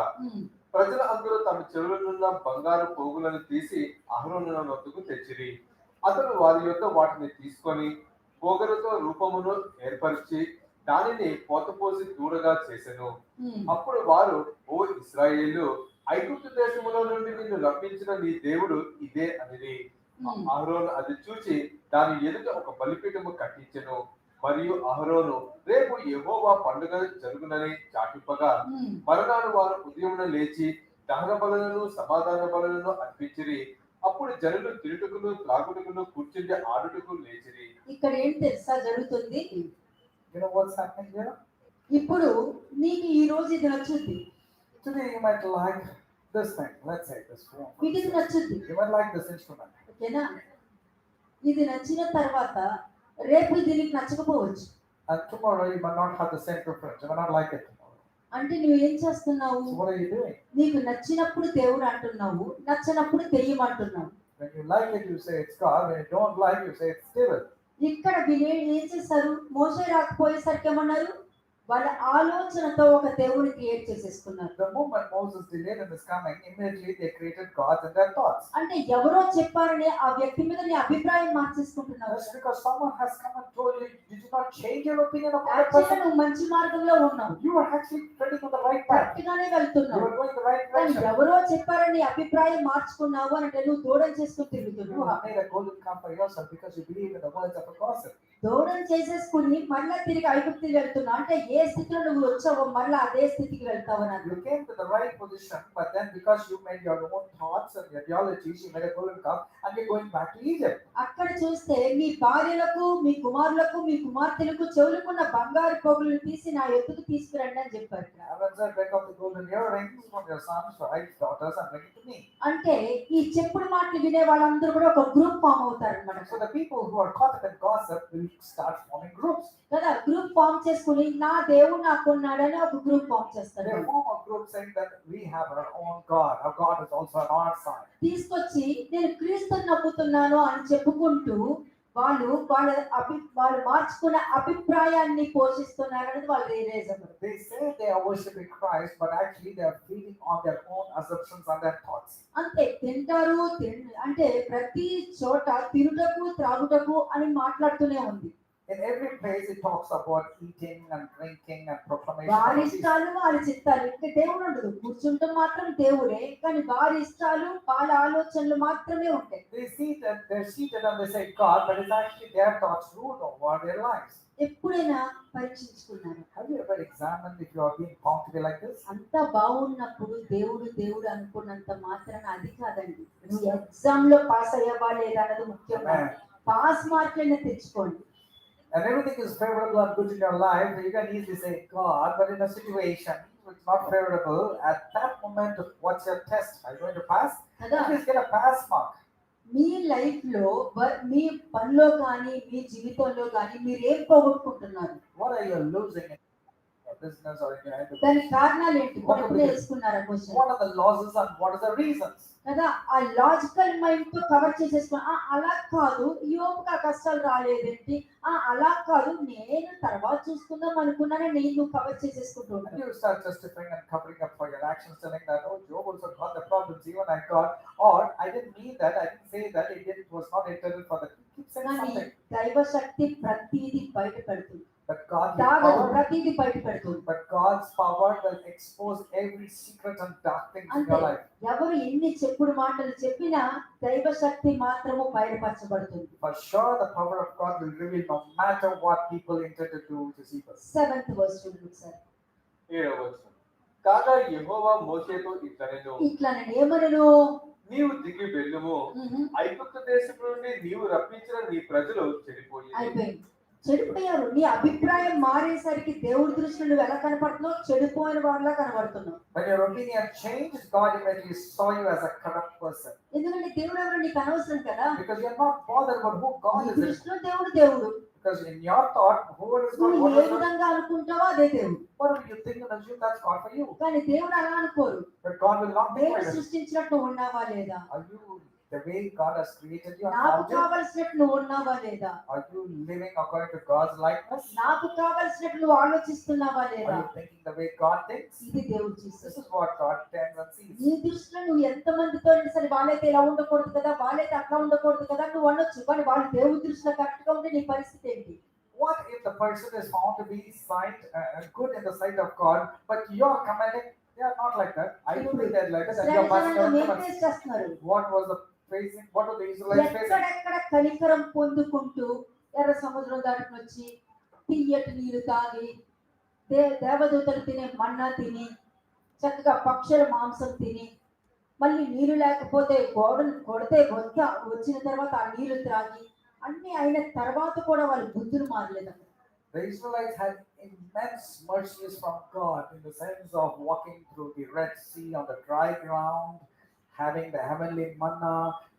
ప్రజలు అందరూ తమ చెవులనున్న బంగారు పోగులను తీసి అహరోను వద్దకు తెచ్చిరి. అతను వారి యొద్ద వాటిని తీసుకొని పోగలతో రూపమును ఏర్పరిచి దానిని పోతపోసి దూడగా చేసెను. అప్పుడు వారు, ఓ ఇశ్రాయేలు, ఐగుప్తు దేశములో నుండి నిన్ను రప్పించిన నీ దేవుడు ఇదే అనిది. అహరోను అది చూచి దాని ఎదుట ఒక బలిపీఠము కట్టించెను. మరియు అహరోను, రేపు యెహోవా పండుగ జరుగునని చాటింపగా, మరునాడు వారు ఉదయమున లేచి దహన బలులను సమాధాన బలులను అర్పించిరి. అప్పుడు జనులు తిరుటకును త్రాగుటకును కూర్చుండి ఆడుటకు లేచిరి. ఇక్కడ ఏం తెలుసా జరుగుతుంది? You know what's happening here? ఇప్పుడు నీకు ఈ రోజు ఇది నచ్చుద్ది, Today you might like this thing. Let's say this phone. for మీకు ఇది instance. నచ్చుద్ది, You might like this instrument. ఓకేనా? ఇది నచ్చిన తర్వాత రేపు ఇది నీకు నచ్చకపోవచ్చు. And tomorrow you might not have the same preference. You might not like it tomorrow. అంటే నువ్వు ఏం చేస్తున్నావు? So what are you doing? నీకు నచ్చినప్పుడు దేవుడు అంటున్నావు, నచ్చనప్పుడు దెయ్యం అంటున్నావు. When you like it, you say it's God. When you don't like it, you say it's devil. ఇక్కడ వీళ్ళు ఏం చేశారు? మోషే రాకపోయేసరికి ఏమన్నారు? వాళ్ళ ఆలోచనతో ఒక దేవుని క్రియేట్ చేసేసుకున్నారు. The moment Moses delayed in his coming, immediately they created gods in their thoughts. అంటే ఎవరో చెప్పారని ఆ వ్యక్తి మీద నీ అభిప్రాయం మార్చేసుకుంటున్నావు. Just because someone has come and told you, did you not change your opinion about that యాక్చువల్గా person? నువ్వు మంచి మార్గంలో ఉన్నావు, You were actually treading on the right path. Correct గానే You వెళ్తున్నావు. were going the right కానీ direction. ఎవరో చెప్పారని అభిప్రాయం మార్చుకున్నావు అంటే నువ్వు దూరం చేసుకుని You తిరుగుతున్నావు. have made a golden calf for yourself because you believe in the words of a gossip. దూరం చేసేసుకుని మళ్ళా తిరిగి ఐగుప్తికి వెళ్తున్నావు. అంటే ఏ స్థితిలో నువ్వు వచ్చావో మళ్ళా అదే స్థితికి వెళ్తావు అని అర్థం. You came to the right position, but then because you made your own thoughts and ideologies, you made a golden calf and you're going back to Egypt. అక్కడ చూస్తే మీ భార్యలకు, మీ కుమారులకు, మీ కుమార్తెలకు చెవులకున్న బంగారు పోగులను తీసి నా ఎద్దుకు తీసుకురండి అని చెప్పారు. Aaron said, break off the golden earrings from your sons, wives, daughters, and bring it to me. అంటే ఈ చెప్పుడు మాటలు వినే వాళ్ళందరూ కూడా ఒక గ్రూప్ ఫామ్ అవుతారు అన్నమాట. So the people who are caught up in gossip will start forming groups. కదా, గ్రూప్ ఫామ్ చేసుకుని నా దేవుడు నాకు ఉన్నాడని ఒక గ్రూప్ ఫామ్ చేస్తారు. They form a group saying that we have our own God. Our God is also on our side. తీసుకొచ్చి నేను క్రీస్తుని నమ్ముతున్నాను అని చెప్పుకుంటూ వాళ్ళు మార్చుకున్న అభిప్రాయాన్ని పోషిస్తున్నారనేది వాళ్ళు రియలైజ్ అవ్వరు. They say they are worshiping Christ, but actually they are feeding on their own assumptions and their thoughts. అంతే, తింటారు అంటే ప్రతి చోట తినుటకు త్రాగుటకు అని మాట్లాడుతూనే ఉంది. In every place it talks about eating and drinking and proclamation. వారి ఇష్టాలు వారి చిత్తాలు, ఇంకా దేవుడు ఉండదు. కూర్చుంటాం మాత్రం దేవుడే, కానీ వారి ఇష్టాలు వాళ్ళ ఆలోచనలు మాత్రమే ఉంటాయి. They see that they're seated and they say God, but it's actually their thoughts rule over their lives. ఎప్పుడైనా పరీక్షించుకున్నారు? Have you ever examined if you are being found to be like this? అంత బాగున్నప్పుడు దేవుడు అనుకున్నంత మాత్రాన అది కాదండి. నువ్వు exam లో పాస్ అయ్యావా లేదా అన్నది ముఖ్యం. పాస్ మార్కులైనా తెచ్చుకోండి. And everything is favorable and good in your life, you can easily say God, but in a situation which is not favorable, at that moment, what's your test? Are you going to pass? కదా, Please get a pass mark. Me life లో మీ పనిలో కానీ మీ జీవితంలో కానీ మీరు ఏం పోగొట్టుకుంటున్నారు? What are you losing in your business or in your enterprise? దానికి కారణాలు ఏంటి? కొడుకునే వేసుకున్నారా question? What are the losses and what are the reasons? కదా, ఆ లాజికల్ మైండ్ తో కవర్ చేసేసుకున్నా అలా కాదు, యోపుకి ఆ కష్టాలు రాలేదేంటి, అలా కాదు నేను తర్వాత చూసుకుందాం అనుకున్నానే నేను కవర్ చేసేసుకుంటూ And ఉంటాను. you start justifying and covering up for your actions, telling that, oh, Job also got the problems, even I got, or I didn't mean that, I didn't say that, it was not intended for that. Keep saying కానీ something. దైవ శక్తి ప్రతిదీ బయట పెడుతుంది. But God, దాగదు, ప్రతిదీ బయట పెడుతుంది. but God's power will expose every secret and dark things in your అంతే, life. ఎవరు ఎన్ని చెప్పుడు మాటలు చెప్పినా దైవ శక్తి మాత్రము బయటపరచబడుతుంది. For sure, the power of God will reveal no matter what people intend to do to deceive us. 7th verse చూడండి sir. 7వ వచనం. కాగా యెహోవా మోషేతో ఇట్లనెను, ఇట్లా నేను ఏమనను, నీవు దిగి వెళ్ళుము, ఐగుప్తు దేశం నుండి నీవు రప్పించిన నీ ప్రజలు చెడిపోయి అయిపోయింది. చెడిపోయారు. నీ అభిప్రాయం మారేసరికి దేవుడి దృష్టిలో నువ్వు ఎలా కనపడుతున్నావు? చెడిపోయిన వాళ్ళ కనబడుతున్నావు. When your opinion changed, God immediately saw you as a corrupt person. ఎందుకంటే దేవుడు ఎవరు నీకు అనవసరం కదా. Because you're not bothered about who God నీ is. దృష్టిలో దేవుడు. Because in your thought, who is God? నువ్వు What ఏ is God? విధంగా అనుకుంటావో అదే దేవుడు. Whatever you think and assume, that's God for you. కానీ దేవుడు అలా అనుకోరు. But God will not be దేవుడు like that. సృష్టించినట్టు నువ్వు ఉన్నావా లేదా? Are you the way God has created you? నాకు కావలసినట్టు నువ్వు ఉన్నావా లేదా? Are you living according to God's likeness? నాకు కావలసినట్టు నువ్వు ఆలోచిస్తున్నావా లేదా? Are you thinking the way God thinks? ఇది దేవుడు This చూస్తుంది. is what God tends and sees. నీ దృష్టిలో నువ్వు ఎంత మందితో సరే వాళ్ళైతే ఇలా ఉండకూడదు కదా, వాళ్ళైతే అట్లా ఉండకూడదు కదా నువ్వు అనొచ్చు. కానీ వాళ్ళు దేవుడి దృష్టిలో కరెక్ట్ గా ఉంటే నీ పరిస్థితి ఏంటి? What if the person is found to be good in the sight of God, but you are commanding they are not like that? I don't think they're like that. And your master face చేస్తున్నారు. what was the facing? What were the Israelites facing? ఎక్కడెక్కడ కనికరం పొందుకుంటూ ఎర్ర సముద్రం దాటుకుని వచ్చి తీయటి నీరు తాగి దేవదూతలు తినే మన్నా తిని చక్కగా పక్షుల మాంసం తిని మళ్ళీ నీరు లేకపోతే గోడలు కొడితే గొంత వచ్చిన తర్వాత ఆ నీళ్లు త్రాగి అన్ని అయిన తర్వాత కూడా వాళ్ళ బుద్ధులు మారలేదు. The Israelites had immense mercies from God in the sense of walking through the Red Sea on the dry ground, having the heavenly manna,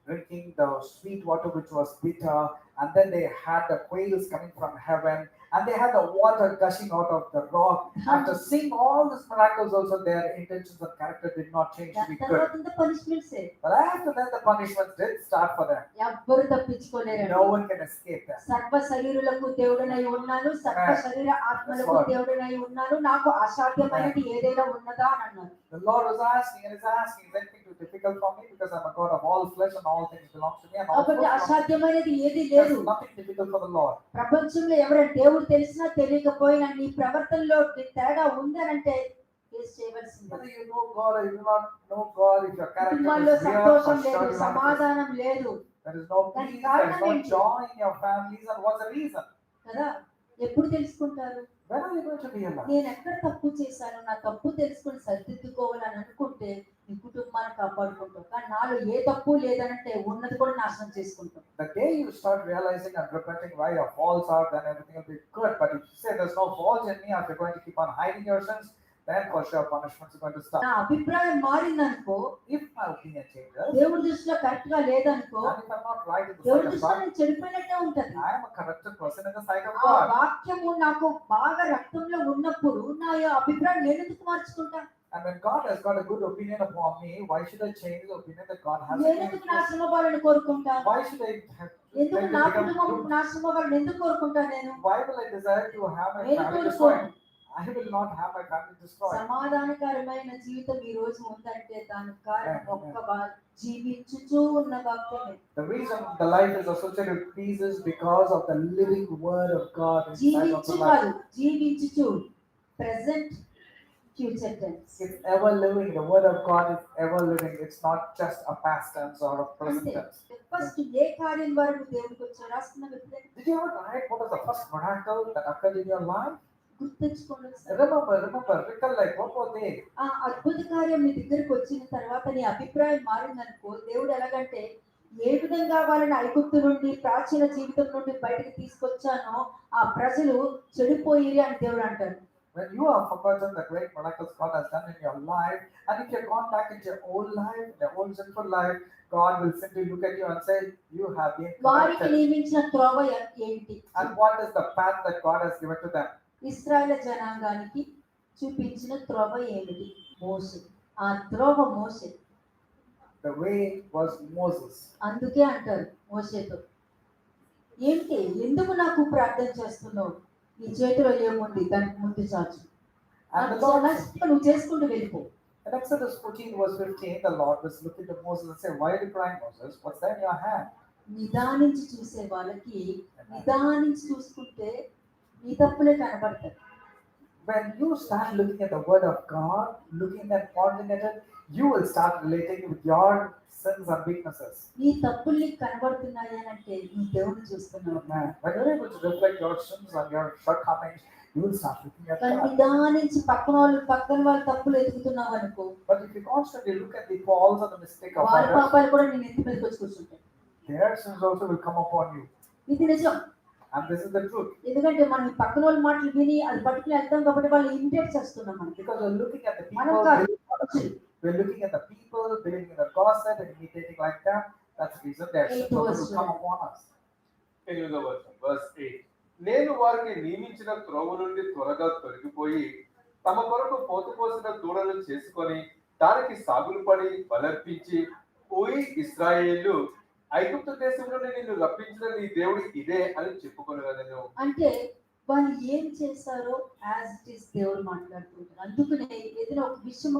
drinking the sweet water which was bitter, and then they had the quails coming from heaven, and they had the water gushing out of the rock. After seeing all these miracles, also their intentions and character did not change to దాని be తర్వాత good. ఇంత punishments But after that, the punishments did start for them. ఎవ్వరు తప్పించుకోలేరండి. No one can escape them. సర్వ శరీరులకు దేవుడనై ఉన్నాను, సర్వ శరీర ఆత్మలకు దేవుడనై ఉన్నాను, నాకు అసాధ్యమైనది ఏదైనా ఉన్నదా అని అన్నారు. The Lord was asking and is asking, is anything too difficult for me? Because I'm a God of all flesh and all things belong to me. And all కాబట్టి flesh belongs to me. అసాధ్యమైనది ఏది లేదు. There's nothing difficult for the Lord. ప్రపంచంలో ఎవరైనా దేవుడు తెలిసినా తెలియకపోయినా నీ ప్రవర్తనలో నీ తేడా ఉందనంటే ఫేస్ చేయవలసిందే. Whether you know God or you do not know God, if your character కుటుంబాల్లో is real or సంతోషం లేదు, sure you want to సమాధానం లేదు there is no దానికి peace, there is కారణం no ఏంటి? joy in your families, and what's the reason? కదా. ఎప్పుడు తెలుసుకుంటారు? When are you going to realize? నేను ఎక్కడ తప్పు చేశాను, నా తప్పు తెలుసుకొని సరిదిద్దుకోవాలని అనుకుంటే నీ కుటుంబాన్ని కాపాడుకుంటావు. కానీ నాలో ఏ తప్పు లేదనంటే ఉన్నది కూడా నాశనం చేసుకుంటాం. The day you start realizing and repenting why your faults are, then everything will be good. But if you say there's no fault in me, or you're going to keep on hiding your sins, then for sure punishments are going to start. నా అభిప్రాయం మారిందనుకో, If my opinion changes, దేవుడి దృష్టిలో correct గా లేదనుకో, and if I'm not right in the దేవుడి sight of దృష్టిలో God, నేను చెడిపోయినట్టే ఉంటది. I am a corrupted person in the sight of ఆ God. వాక్యము నాకు బాగా రక్తంలో ఉన్నప్పుడు నా అభిప్రాయం నేను ఎందుకు మార్చుకుంటా? And when God has got a good opinion upon me, why should I change the opinion that God has నేను upon ఎందుకు me? నాశనం అవ్వాలని కోరుకుంటా? Why should I have ఎందుకు try to నా become కుటుంబం good? నాశనం అవ్వాలని ఎందుకు కోరుకుంటా నేను? Why will I desire to have my నేను family కోరుకోను. destroyed? I will not have my family destroyed. సమాధానకరమైన జీవితం ఈ రోజు ఉందంటే దానికి కారణం జీవించుచూ ఉన్న వాక్యమే. The reason the life is associated with peace is because of the living word of God inside of జీవించు the life. కాదు, జీవించుచు present future tense. It's ever living. The word of God is ever living. It's not just a past tense or a present అంటే tense. First ఏ కార్యం వరకు దేవుడికి వచ్చాడు రాస్తున్న వ్యక్తి Did you ever write what was the first miracle that occurred in your life? గుర్తుంచుకోండి ఒకసారి. Remember, recollect, what were they? ఆ అద్భుత కార్యం నీ దగ్గరికి వచ్చిన తర్వాత నీ అభిప్రాయం మారిందనుకో, దేవుడు ఎలాగంటే ఏ విధంగా వాళ్ళని ఐగుప్తు నుండి ప్రాచీన జీవితం నుండి బయటకు తీసుకొచ్చానో ఆ ప్రజలు చెడిపోయిరి అని దేవుడు అంటాడు. When you have forgotten the great miracles God has done in your life, and if you've gone back into your old life, your old sinful life, God will simply look at you and say, you have been వారికి corrupted. నియమించిన త్రోవ ఏంటి? And what is the path that God has given to them? ఇశ్రాయేలు జనాంగానికి చూపించిన త్రోవ ఏమిటి? మోషే. ఆ త్రోవ మోషే. The way was Moses. అందుకే అంటారు మోషేతో, ఏంటి ఎందుకు నాకు ప్రార్థన చేస్తున్నావు? నీ చేతిలో ఏముంది దానికి ముందు చాచు, And the Lord, నువ్వు చేసుకుంటూ వెళ్ళిపో. in Exodus 14 verse 15, the Lord was looking to Moses and say, why are you crying, Moses? What's that in your hand? నిదానించి చూసే వాళ్ళకి నిదానించి చూసుకుంటే నీ తప్పులే కనబడతాయి. When you start looking at the word of God, looking at pondering at it, you will start relating with your sins and weaknesses. నీ తప్పులు నీకు కనబడుతున్నాయి అని అంటే నువ్వు దేవుడిని చూస్తున్నావు. Amen. When you're able to reflect your sins and your shortcomings, you will start looking at కానీ God. నిదానించి పక్కన వాళ్ళ తప్పులు ఎదుగుతున్నావు అనుకో, But if you constantly look at the faults and the mistake of వాళ్ళ others, పాపాలు కూడా నేను ఎత్తి మీదకి వచ్చి కూర్చుంటాను. their sins also will come upon you. ఇది నిజం. And this is the truth. ఎందుకంటే మనం ఈ పక్కన వాళ్ళ మాటలు విని అది పట్టుకుని వెళ్తాం కాబట్టి వాళ్ళు ఇమిటేట్ చేస్తున్నాం మనం. Because we're looking at the మనం people, కాదు. we're looking at the people, believing in the gossip and imitating like them. That's the reason their sins also will come upon us. 8వ వచనం, verse 8. నేను వారికి నియమించిన త్రోవ నుండి త్వరగా తొలగిపోయి తమ కొరకు పోతుపోసిన దూడలు చేసుకొని దానికి సాగులు పడి బలర్పించి, ఓయి ఇశ్రాయేలు, ఐగుప్తు దేశం నుండి నిన్ను రప్పించిన నీ దేవుడు ఇదే అని చెప్పుకొనగలను. అంటే వాళ్ళు ఏం చేశారో యాజ్ ఇట్ ఈస్ దేవుడు మాట్లాడుతుంటారు. అందుకనే ఏదైనా ఒక విషయం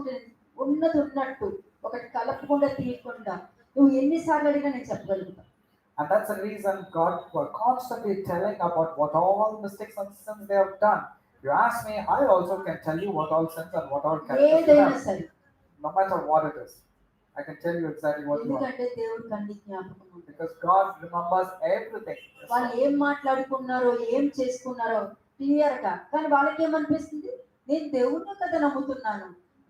ఉన్నది ఉన్నట్టు ఒకటి కలపకుండా తీయకుండా నువ్వు ఎన్నిసార్లు అడిగినా నేను చెప్పగలుగుతాను. And that's the reason God was constantly telling about what all mistakes and sins they have done. You ask me, I also can tell you what all sins and what all characters they ఏదైనా have. సరే, No matter what it is, I can tell you exactly what you are. ఎందుకంటే దేవుడు అన్ని జ్ఞాపకం ఉంది. Because God remembers everything. వాళ్ళు ఏం మాట్లాడుకున్నారో ఏం చేసుకున్నారో క్లియర్ గా. కానీ వాళ్ళకి ఏమనిపిస్తుంది, నేను దేవుడిని కదా నమ్ముతున్నాను,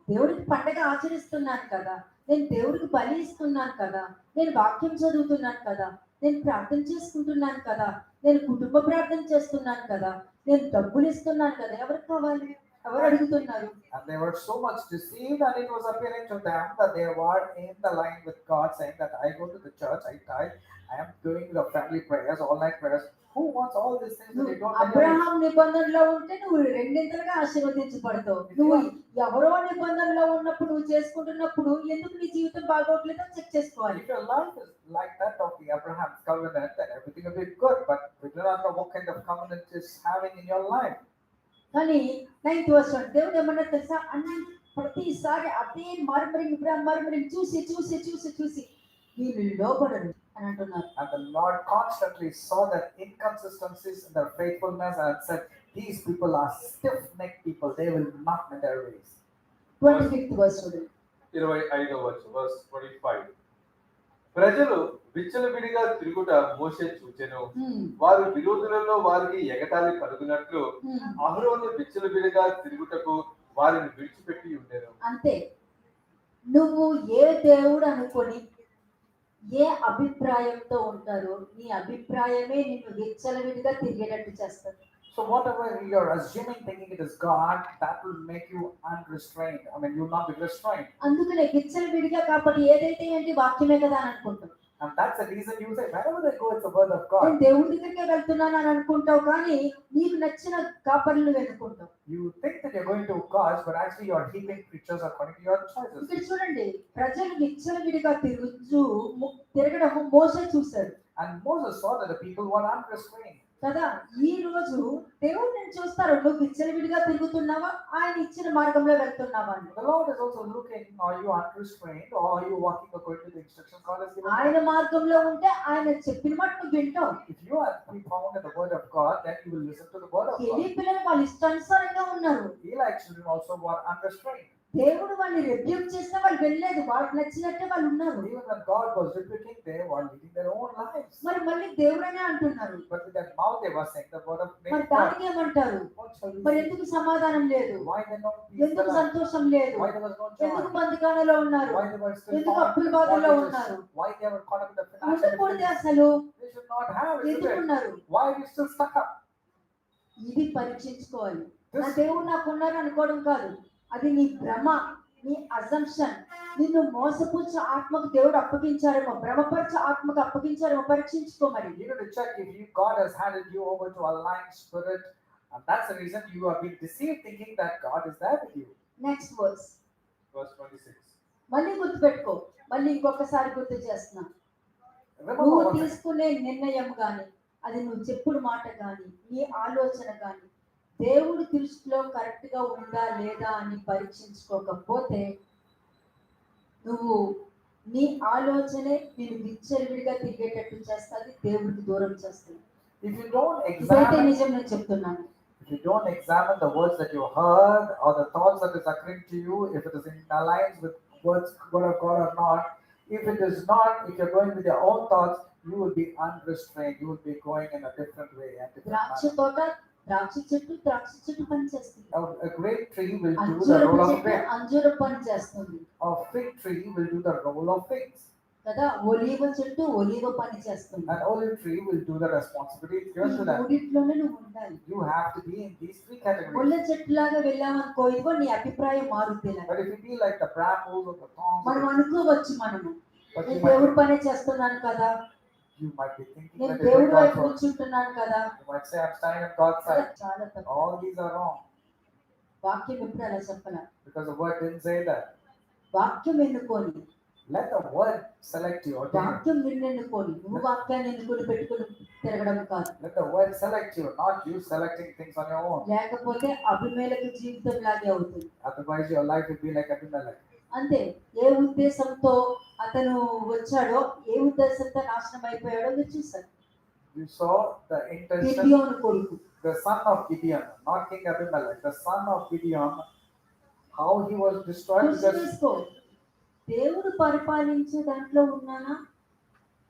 దేవుడికి పండగ ఆచరిస్తున్నాను కదా, నేను దేవుడికి బలి ఇస్తున్నాను కదా, నేను వాక్యం చదువుతున్నాను కదా, నేను ప్రార్థన చేసుకుంటున్నాను కదా, నేను కుటుంబ ప్రార్థన చేస్తున్నాను కదా, నేను డబ్బులు ఇస్తున్నాను కదా, ఎవరికి కావాలి, ఎవరు అడుగుతున్నారు? And they were so much deceived, and it was appearing to them that they were in the line with God, saying that I go to the church, I tithe, I am doing the family prayers, all night prayers. Who wants all these things that they don't know? Abraham నిబంధనలో ఉంటే నువ్వు రెండింతలుగా ఆశీర్వదించబడతావు. నువ్వు ఎవరో నిబంధనలో ఉన్నప్పుడు నువ్వు చేసుకుంటున్నప్పుడు ఎందుకు నీ జీవితం బాగోట్లేదో చెక్ చేసుకోవాలి. If your life is like that of the Abraham's covenant, then everything will be good. But we do not know what kind of covenant is having in your life. కానీ 9th verse దేవుడు ఏమన్నా తెలుసా, అన్ని ప్రతిసారి అదే murmuring చూసి వీళ్ళు లోబడరు అని అంటున్నారు. And the Lord constantly saw that inconsistencies in their faithfulness and said, these people are stiff-necked people. They will not mend their ways. 25th verse చూడండి. 25వ వచనం verse 25. ప్రజలు విచ్చలవిడిగా తిరుగుట మోషే చూచెను. వారు విరోధులలో వారికి ఎగతాళి కలుగునట్లు అహరోను విచ్చలవిడిగా తిరుగుటకు వారిని విడిచిపెట్టి ఉండెను. అంతే, నువ్వు ఏ దేవుడు అనుకొని ఏ అభిప్రాయంతో ఉంటారో నీ అభిప్రాయమే నిన్ను విచ్చలవిడిగా తిరిగేటట్టు చేస్తుంది. So whatever you're assuming, thinking it is God, that will make you unrestrained. I mean, you will not be restrained. అందుకనే విచ్చలవిడిగా కాబట్టి ఏదైతే ఏంటి వాక్యమే కదా అని అనుకుంటాం. And that's the reason you say, wherever they go, it's the word of God. నేను దేవుడి దగ్గరికే వెళ్తున్నాను అని అనుకుంటావు, కానీ నీకు నచ్చిన కాపర్లు వెతుకుంటావు. You think that you're going to cause, but actually you're heaping creatures according to your choices. ఇక్కడ చూడండి, ప్రజలు విచ్చలవిడిగా తిరగడం మోసే చూశాడు. And Moses saw that the people were unrestrained. కదా, ఈ రోజు దేవుడు నేను చూస్తారు, నువ్వు విచ్చలవిడిగా తిరుగుతున్నావా, ఆయన ఇచ్చిన మార్గంలో వెళ్తున్నావా అని. The Lord is also looking, are you unrestrained or are you walking according to the instructions God has given you? ఆయన మార్గంలో ఉంటే ఆయన చెప్పిన మాట నువ్వు వింటావు. If you are to be found in the word of God, then you will listen to the word of Eli God. పిల్లలు వాళ్ళ ఇష్టానుసారంగా ఉన్నారు. Eli children also were unrestrained. దేవుడు వాళ్ళని రెబ్యూక్ చేసినా వాళ్ళు వెళ్ళలేదు, వాళ్ళకి నచ్చినట్టే వాళ్ళు ఉన్నారు. Even when God was rebuking, they were leading their own lives. మరి మళ్ళీ దేవుడనే అంటున్నారు. But with their mouth they were saying the word of మరి God. దానికి ఏమంటారు? What shall we మరి say? ఎందుకు సమాధానం లేదు, Why they not peace? ఎందుకు సంతోషం లేదు, Why there was no ఎందుకు joy? బంధకాలలో ఉన్నారు, Why they were still ఎందుకు found అప్పుల in బాధల్లో bondages? ఉన్నారు, Why they were caught up in the financial ఉండకూడదు difficulties? అసలు, They should not have it. ఎందుకు Today. ఉన్నారు? Why are you still stuck up? ఇది పరీక్షించుకోవాలి. నా This- దేవుడు నాకు ఉన్నారు అనుకోవడం కాదు, అది నీ భ్రమ, నీ అజంప్షన్. నిన్ను మోసపుచ్చ ఆత్మకు దేవుడు అప్పగించారేమో, భ్రమపరచ ఆత్మకు అప్పగించారేమో, పరీక్షించుకో మరి. You need to check if God has handed you over to a lying spirit, and that's the reason you have been deceived, thinking that God is there with you. Next verse verse 26. మళ్ళీ గుర్తుపెట్టుకో, మళ్ళీ ఇంకొకసారి గుర్తు చేస్తున్నా. Remember నువ్వు what తీసుకునే నిర్ణయం గాని, అది నువ్వు చెప్పుడు మాట గాని, నీ ఆలోచన గాని దేవుడి దృష్టిలో కరెక్ట్ గా ఉందా లేదా అని పరీక్షించుకోకపోతే నువ్వు నీ ఆలోచనే నేను విచ్చలవిడిగా తిరిగేటట్టు చేస్తుంది, దేవుడికి దూరం చేస్తుంది. if you don't ఇదైతే examine, నిజం నేను చెప్తున్నాను. if you don't examine the words that you heard or the thoughts that is occurring to you, if it is in alliance with words word of God or not, if it is not, if you're going with your own thoughts, you will be unrestrained. You will be going in a different way and different ద్రాక్ష manner. తోట, ద్రాక్ష చెట్టు పని చేస్తుంది, A great tree will do the role of a fig. అంజూర పని చేస్తుంది A fig tree will do the role of figs. కదా, ఒలీవ చెట్టు ఒలీవ పని చేస్తుంది. An olive tree will do the responsibility given to them. మూడిట్లోనే నువ్వు ఉండాలి. You have to be in these three categories. ముళ్ళ చెట్టులాగా వెళ్ళామనుకో, ఇదిగో నీ అభిప్రాయం మారుద్ది. But if you be like the brambles or the మనం thorns, అనుకోవచ్చు, మనము but నేను you might, దేవుడి పనే చేస్తున్నాను కదా, you might be thinking నేను that you're దేవుడి doing వైపు God's work. కూర్చుంటున్నాను కదా. You might say, I'm standing on God's అలా side. చాలా తప్పు. All these are wrong వాక్యం ఎప్పుడు అలా చెప్పాల. because the word didn't say that. వాక్యం ఎన్నుకొని, Let the word select you. Okay? వాక్యం నిన్ను ఎన్నుకొని, నువ్వు వాక్యాన్ని ఎన్నుకొని పెట్టుకొని తిరగడం కాదు. Let the word select you, not you selecting things on your own. లేకపోతే అభిమేలక జీవితం లాగే అవుతుంది. Otherwise, your life will be like Abimelech. అంతే, ఏ ఉద్దేశంతో అతను వచ్చాడో, ఏ ఉద్దేశంతో నాశనం అయిపోయాడో మీరు చూసారు. You saw the intention, గిద్యోను కొడుకు, the son of Gideon, not King Abimelech, the son of Gideon, how he was destroyed కృషి because చేసుకో. దేవుడు పరిపాలించే దాంట్లో ఉన్నానా,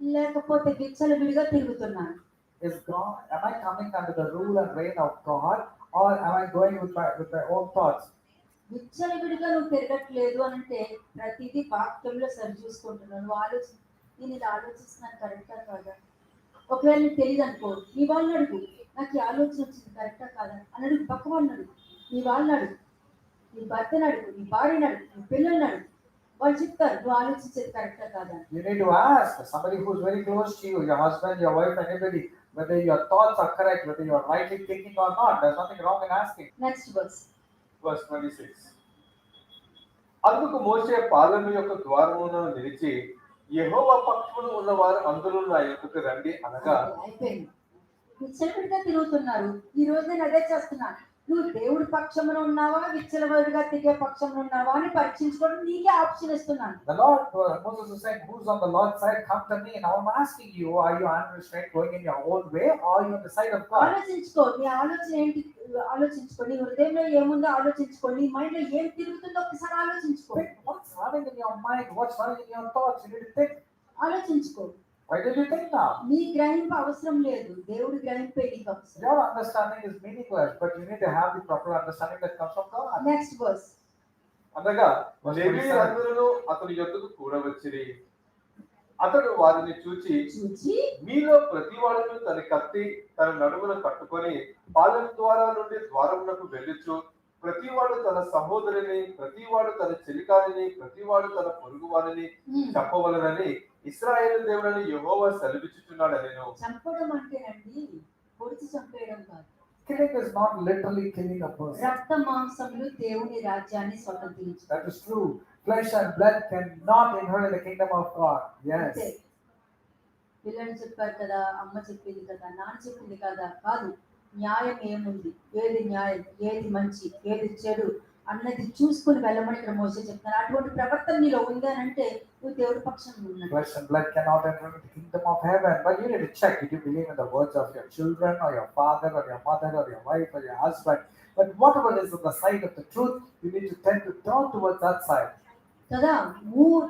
లేకపోతే విచ్చలవిడిగా తిరుగుతున్నాను? is God, am I coming under the rule and reign of God, or am I going with my own thoughts? విచ్చలవిడిగా నువ్వు తిరగట్లేదు అని అంటే ప్రతిదీ వాక్యంలో సరి చూసుకుంటున్నావు. నువ్వు నేను ఇది ఆలోచిస్తున్నాను కరెక్టా కాదా, ఒకవేళ నీకు తెలియదు అనుకో, నీ వాళ్ళని అడుగు, నాకు ఈ ఆలోచన వచ్చింది కరెక్టా కాదా అని అడుగు, పక్క వాళ్ళని అడుగు, నీ వాళ్ళని అడుగు, నీ భర్తను అడుగు, నీ భార్యను అడుగు, నీ పిల్లల్ని అడుగు, వాళ్ళు చెప్తారు నువ్వు ఆలోచించేది కరెక్టా కాదా అని. You need to ask somebody who's very close to you, your husband, your wife, anybody, whether your thoughts are correct, whether you are rightly thinking or not. There's nothing wrong in asking. Next verse. Verse 26. అందుకు మోషే పాలెము యొక్క ద్వారమున నిలిచి యెహోవా పక్షమున ఉన్నవారు అందరూ నా యొద్దకు రండి అనగా, అయిపోయింది. విచ్చలవిడిగా తిరుగుతున్నారు. ఈ రోజు నేను అదే చేస్తున్నాను. నువ్వు దేవుడి పక్షమున ఉన్నావా, విచ్చలవిడిగా తిరిగే పక్షమున ఉన్నావా అని పరీక్షించుకోవడం నీకే ఆప్షన్ ఇస్తున్నాను. The Lord, Moses is saying, who's on the Lord's side, come to me. Now I'm asking you, are you unrestrained, going in your own way, or are you on the side of God? ఆలోచించుకో, నీ ఆలోచన ఏంటి ఆలోచించుకో, నీ హృదయంలో ఏముందో ఆలోచించుకో, నీ మైండ్ లో ఏం తిరుగుతుందో ఒకసారి ఆలోచించుకో. Think what's running in your mind, what's running in your thoughts. You need to think. ఆలోచించుకో. Why did you think now? నీ గ్రహింపు అవసరం లేదు, దేవుడి గ్రహింపే నీకు అవసరం. Your understanding is meaningless, but you need to have the proper understanding that comes from God. Next verse. అనగా Verse లేవీయులందరూ అతని యొద్దకు కూడవచ్చిరి. అతడు వారిని చూచి, చూచి మీలో ప్రతివాడును తన కత్తి తన నడుమున కట్టుకొని పాలెం ద్వారా నుండి ద్వారమునకు వెళ్ళుచు, ప్రతివాడు తన సహోదరుని, ప్రతివాడు తన చెలికానిని, ప్రతివాడు తన పొరుగువారిని చంపవలనని ఇశ్రాయేలు దేవుడని యెహోవా సెలవిచ్చుచున్నాడనెను. చంపడం అంటేనండి పొడిచి చంపేయడం కాదు. Killing is not literally killing a person. రక్త మాంసములు దేవుని రాజ్యాన్ని స్వతంత్రించు. That is true. Flesh and blood cannot inherit the kingdom of God. Yes. అంతే. పిల్లలు చెప్పారు కదా, అమ్మ చెప్పింది కదా, నాన్న చెప్పింది కదా, కాదు. న్యాయం ఏముంది, ఏది న్యాయం, ఏది మంచి, ఏది చెడు అన్నది చూసుకుని వెళ్ళమని ఇక్కడ మోసే చెప్తాను. అటువంటి ప్రవర్తన నీలో ఉందనంటే నువ్వు దేవుడి పక్షంలో ఉన్నావు. Flesh and blood cannot enter the kingdom of heaven. But you need to check. Did you believe in the words of your children or your father or your mother or your wife or your husband? But whatever is on the side of the truth, you need to tend to turn towards that side. కదా,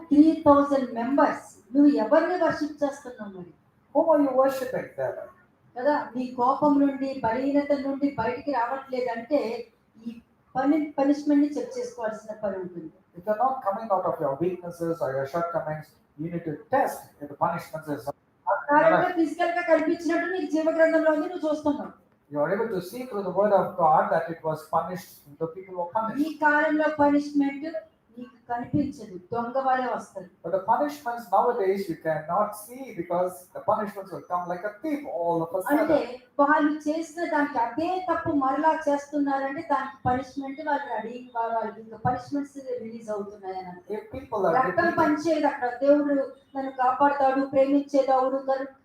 3,000 members, నువ్వు ఎవరిని worship చేస్తున్నావు మరి? Whom are you worshipping there? కదా, నీ కోపం నుండి బలహీనత నుండి బయటికి రావట్లేదంటే ఈ పనిష్మెంట్ ని చెక్ చేసుకోవాల్సిన పని ఉంటుంది. If you're not coming out of your weaknesses or your shortcomings, you need to test if the punishment is. Physical గా కనిపించినట్టు నీకు జీవ గ్రంథంలో ఉంది, నువ్వు చూస్తున్నావు. You are able to see through the word of God that it was punished. The people were ఈ punished. కాలంలో punishment నీకు కనిపించదు, దొంగ వాళ్ళే వస్తారు. But the punishments nowadays you cannot see because the punishments will come like a thief all of a అంటే sudden. వాళ్ళు చేసిన దానికి అదే తప్పు మరలా చేస్తున్నారంటే దానికి పనిష్మెంట్ వాళ్ళు రెడీ, వాళ్ళకి ఇంకా పనిష్మెంట్స్ రిలీజ్ అవుతున్నాయి అని అర్థం. If people are రక్తం repeating, పనిచేయదు అక్కడ. దేవుడు నన్ను కాపాడుతాడు, ప్రేమించే దేవుడు,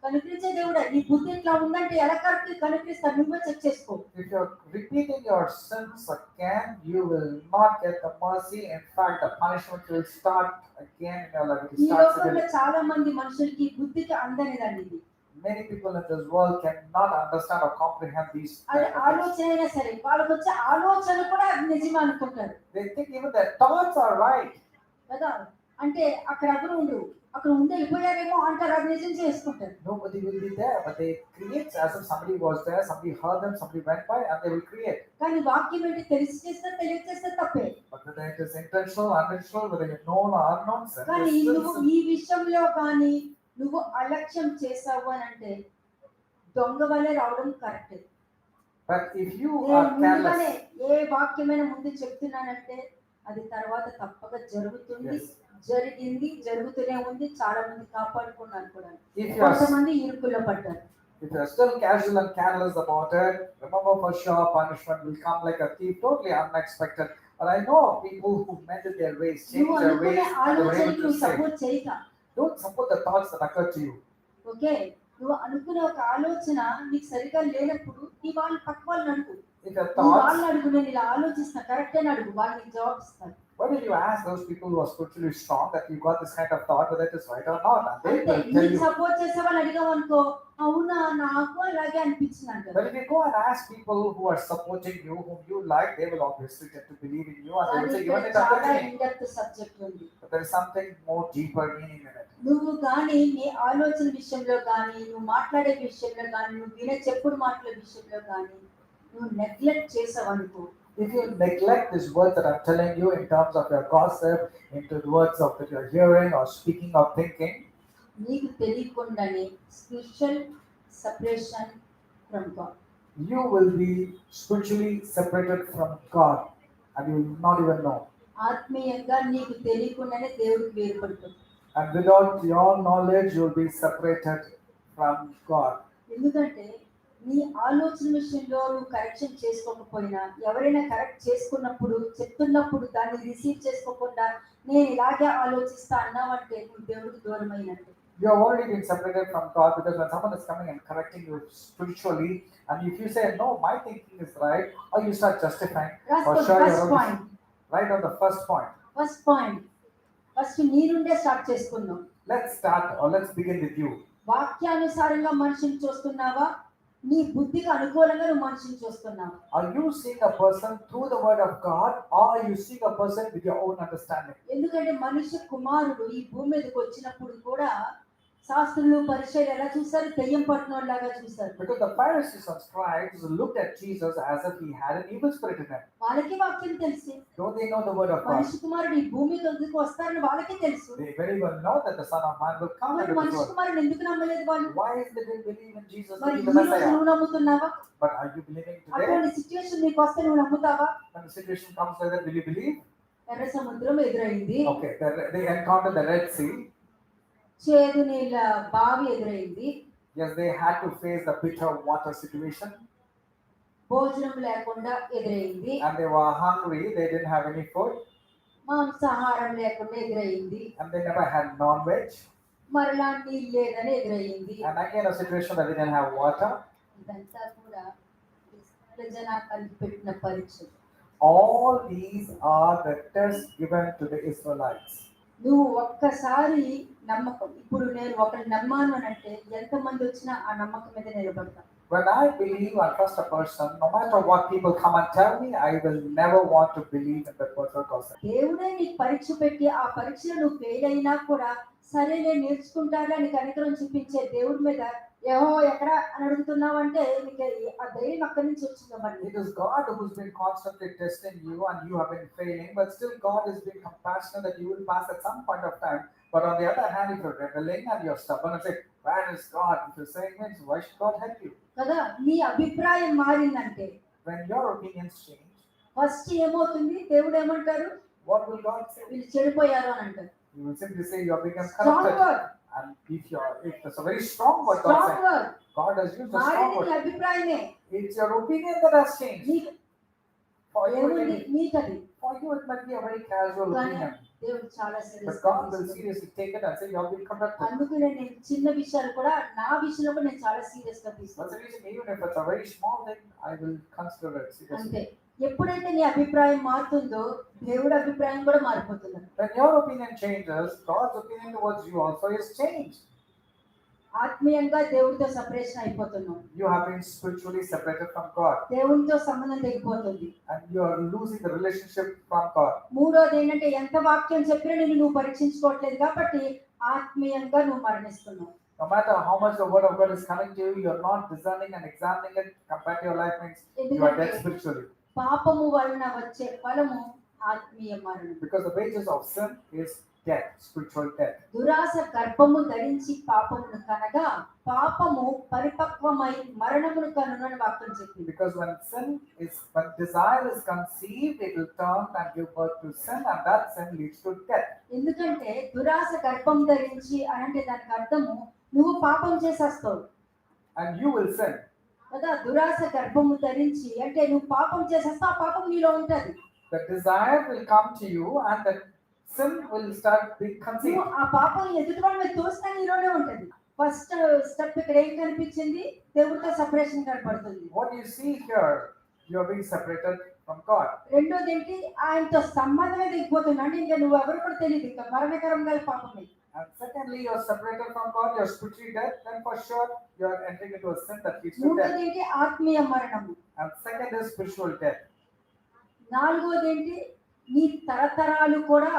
కనిపించే దేవుడు. నీ బుద్ధి ఇట్లా ఉందంటే ఎలా కరెక్ట్ కనిపిస్తాడు, నువ్వే చెక్ చేసుకో. if you're repeating your sins again, you will not get the mercy. In fact, the punishment will start again in your life. It ఈ starts లోకంలో again. చాలా మంది మనుషులకి బుద్ధికి అందనిదండి ఇది. Many people in this world cannot understand or comprehend these అది things. ఆలోచన అయినా సరే వాళ్ళకి వచ్చే ఆలోచన కూడా అది నిజం అనుకుంటారు They think even their thoughts are right. కదా. అంటే అక్కడ ఎవరు ఉండరు, అక్కడ ఉండి వెళ్ళిపోయారేమో అంటారు, అది నిజం చేసుకుంటారు. Nobody will be there, but they create as if somebody was there, somebody heard them, somebody went by, and they will create. కానీ వాక్యం ఏంటి, తెలిసి చేస్తే తెలియచేస్తే తప్పే. But whether it is intentional, unintentional, whether you known or unknown, sin కానీ is still నువ్వు sin. ఈ విషయంలో కానీ నువ్వు అలక్ష్యం చేసావు అని అంటే దొంగ వల్లే రావడం కరెక్ట్. But if you నేను are ముందుగానే careless, ఏ వాక్యమైన ముందు చెప్తున్నానంటే అది తర్వాత తప్పక జరుగుతుంది, Yes. జరిగింది, జరుగుతూనే ఉంది. చాలా మంది కాపాడుకున్నారు కూడా, if you are కొంతమంది ఇరుకుల్లో పడ్డారు. if you are still casual and careless about it, remember for sure punishment will come like a thief, totally unexpected. But I know people who mended their ways, నువ్వు changed their అనుకునే ways, and they were ఆలోచనకు able to నువ్వు save. Support చేయక, Don't support the thoughts that occur to you. Okay, నువ్వు అనుకునే ఒక ఆలోచన నీకు సరిగా లేనప్పుడు నీ వాళ్ళు పక్క వాళ్ళని అడుగు, If your నీ thoughts, వాళ్ళని అడుగు, నేను ఇలా ఆలోచిస్తున్నా కరెక్ట్ అని అడుగు, వాళ్ళు నీకు జవాబు ఇస్తారు. why did you ask those people who are spiritually strong that you got this kind of thought, whether it is right or not? And they అంటే will tell నీకు you. సపోర్ట్ చేసే వాళ్ళు అడిగావు అనుకో, అవునా నాకు అలాగే అనిపించింది అంటారు. But if you go and ask people who are supporting you, whom you like, they will obviously get to believe in you, and they కానీ will say, ఇక్కడ even it చాలా happened to me. In depth subject ఉంది. But there is something more deeper meaning in it. నువ్వు కానీ నీ ఆలోచన విషయంలో కానీ, నువ్వు మాట్లాడే విషయంలో కానీ, నువ్వు వినే చెప్పుడు మాటల విషయంలో కానీ నువ్వు నెగ్లెక్ట్ చేసావు అనుకో, If you neglect this word that I'm telling you in terms of your gossip, into the words of that you're hearing or speaking or thinking, నీకు తెలియకుండానే separation from God. You will be spiritually separated from God and you will not even know. ఆత్మీయంగా నీకు తెలియకుండానే దేవుడికి వేరుపడుతుంది. And without your knowledge, you will be separated from God. ఎందుకంటే నీ ఆలోచన విషయంలో నువ్వు కరెక్షన్ చేసుకోకపోయినా, ఎవరైనా కరెక్ట్ చేసుకున్నప్పుడు చెప్తున్నప్పుడు దాన్ని రిసీవ్ చేసుకోకుండా నేను ఇలాగే ఆలోచిస్తా అన్నావంటే నువ్వు దేవుడికి దూరమైనట్టు. You have already been separated from God because when someone is coming and correcting you spiritually, and if you say, no, my thinking is right, or you start justifying, for sure first you're point right on the first point. First నీ నుండే start చేసుకుందాం. Let's start or let's begin with you. వాక్యానుసారంగా మనిషిని చూస్తున్నావా, నీ బుద్ధికి అనుకూలంగా నువ్వు మనిషిని చూస్తున్నావా? Are you seeing a person through the word of God, or are you seeing a person with your own understanding? ఎందుకంటే మనిషి కుమారుడు ఈ భూమి మీదకి వచ్చినప్పుడు కూడా శాస్త్రులు పరిచయం ఎలా చూసారు? దెయ్యం పట్టినోళ్ళలాగా చూసారు. Because the Pharisees and scribes looked at Jesus as if he had an evil spirit in him. వాళ్ళకి వాక్యం తెలుసు. Don't they know the word of God? మనిషి కుమారుడు ఈ భూమి మీదకి వస్తారని వాళ్ళకి తెలుసు. They very well know that the Son of Man will come మరి into this మనిషి world. కుమారుడు ఎందుకు నమ్మలేదు వాళ్ళు? Why is they didn't believe in Jesus to మరి be ఈ the రోజు Messiah? నువ్వు నమ్ముతున్నావా? But are you believing today? అటువంటి సిచ్యువేషన్ నీకు వస్తే నువ్వు నమ్ముతావా? When the situation comes like that, will you believe? ఎర్ర సముద్రం ఎదురైంది, Okay, they encountered the Red Sea. చేదు నీళ్ళ బావి ఎదురైంది, Yes, they had to face the bitter water situation, భోజనం లేకుండా ఎదురైంది, and they were hungry. They didn't have any food, మాంసాహారం లేకుండా ఎదురైంది, and they never had non-veg. మరలా నీళ్ళు లేదని ఎదురైంది. And again, a situation that they didn't have water. ఇదంతా కూడా ఇస్రాయేలు జనాంగానికి పెట్టిన పరీక్ష. All these are the tests given to the Israelites. నువ్వు ఒక్కసారి నమ్మకం, ఇప్పుడు నేను ఒకరిని నమ్మాను అని అంటే ఎంతమంది వచ్చినా ఆ నమ్మకం మీద నిలబడతాను. When I believe and trust a person, no matter what people come and tell me, I will never want to believe in that person. దేవుడే నీకు పరీక్ష పెట్టి ఆ పరీక్షలో నువ్వు ఫెయిల్ అయినా కూడా సరేలే నేర్చుకుంటారా అని కనికరం చూపించే దేవుడి మీద ఏహో ఎక్కడ అని అడుగుతున్నావు అంటే నీకు ఆ ధైర్యం అక్కడి నుంచి వచ్చిందమ్మని. It is God who's been constantly testing you and you have been failing, but still God is being compassionate that you will pass at some point of time. But on the other hand, if you're rebelling and you're stubborn and say, where is God? If you're saying means, why should God help you? కదా, నీ అభిప్రాయం మారిందంటే When your opinions change, first ఏమవుతుంది? దేవుడు ఏమంటారు? what will God say? వీళ్ళు చెడిపోయారు అని అంటారు. He will simply say you have become strong corrupted. Word, And if it's a very strong word God strong said, word. God has used a strong మారింది నీ word. అభిప్రాయమే. It's your opinion that has changed. నీకు For you, ఏముంది నీకది? it might be a very casual కానీ opinion. దేవుడు చాలా But serious. God will seriously take it and say you have been corrupted. అందుకు నేను చిన్న విషయాలు కూడా నా విషయంలో కూడా నేను చాలా సీరియస్ గా That's తీసుకుంటాను. the reason even if it's a very small thing, I will consider it seriously. అంతే. ఎప్పుడైతే నీ అభిప్రాయం మారుతుందో దేవుడి అభిప్రాయం కూడా మారిపోతుంది. When your opinion changes, God's opinion towards you also is changed. ఆత్మీయంగా దేవుడితో సెపరేషన్ అయిపోతున్నాం. You have been spiritually separated from God దేవునితో సంబంధం తెగిపోతుంది. and you are losing the relationship from God. మూడోది ఏంటంటే ఎంత వాక్యం చెప్పినా నిన్ను నువ్వు పరీక్షించుకోవట్లేదు కాబట్టి ఆత్మీయంగా నువ్వు మరణిస్తున్నావు. No matter how much the word of God is coming to you, you are not discerning and examining it compared to your life means you are dead spiritually. పాపము వలన వచ్చే ఫలము ఆత్మీయ మరణం. Because the wages of sin is death, spiritual death. దురాశ గర్భము ధరించి పాపమును కనగా పాపము పరిపక్వమై మరణమును కనునని వాక్యం చెప్పింది. Because when desire is conceived, it will turn and give birth to sin, and that sin leads to death. ఎందుకంటే దురాశ గర్భం ధరించి అంటే దానికి అర్థము నువ్వు పాపం చేసేస్తావు And you will sin. కదా. దురాశ గర్భము ధరించి అంటే నువ్వు పాపం చేసేస్తావు, ఆ పాపం నీలో ఉంటది. The desire will come to you, and the sin will start being నువ్వు conceived. ఆ పాపం ఎదుటి వాళ్ళ మీద తోసినా నీలోనే ఉంటది. ఫస్ట్ స్టెప్ ఇక్కడ ఏం కనిపించింది? దేవుడితో సెపరేషన్ కనపడుతుంది. What you see here, you are being separated from God. రెండోది ఏంటి? ఆయనతో సంబంధమే దిగిపోతుంది. అంటే ఇంకా నువ్వు ఎవరు కూడా తెలియదు, ఇంకా మరణకరంగా పాపమే. And secondly, you are separated from God, you are spiritually dead, then for sure you are entering into a sin that leads to మూడోది death. ఏంటి? ఆత్మీయ మరణము. And second is spiritual death. నాలుగోది ఏంటి? నీ తరతరాలు కూడా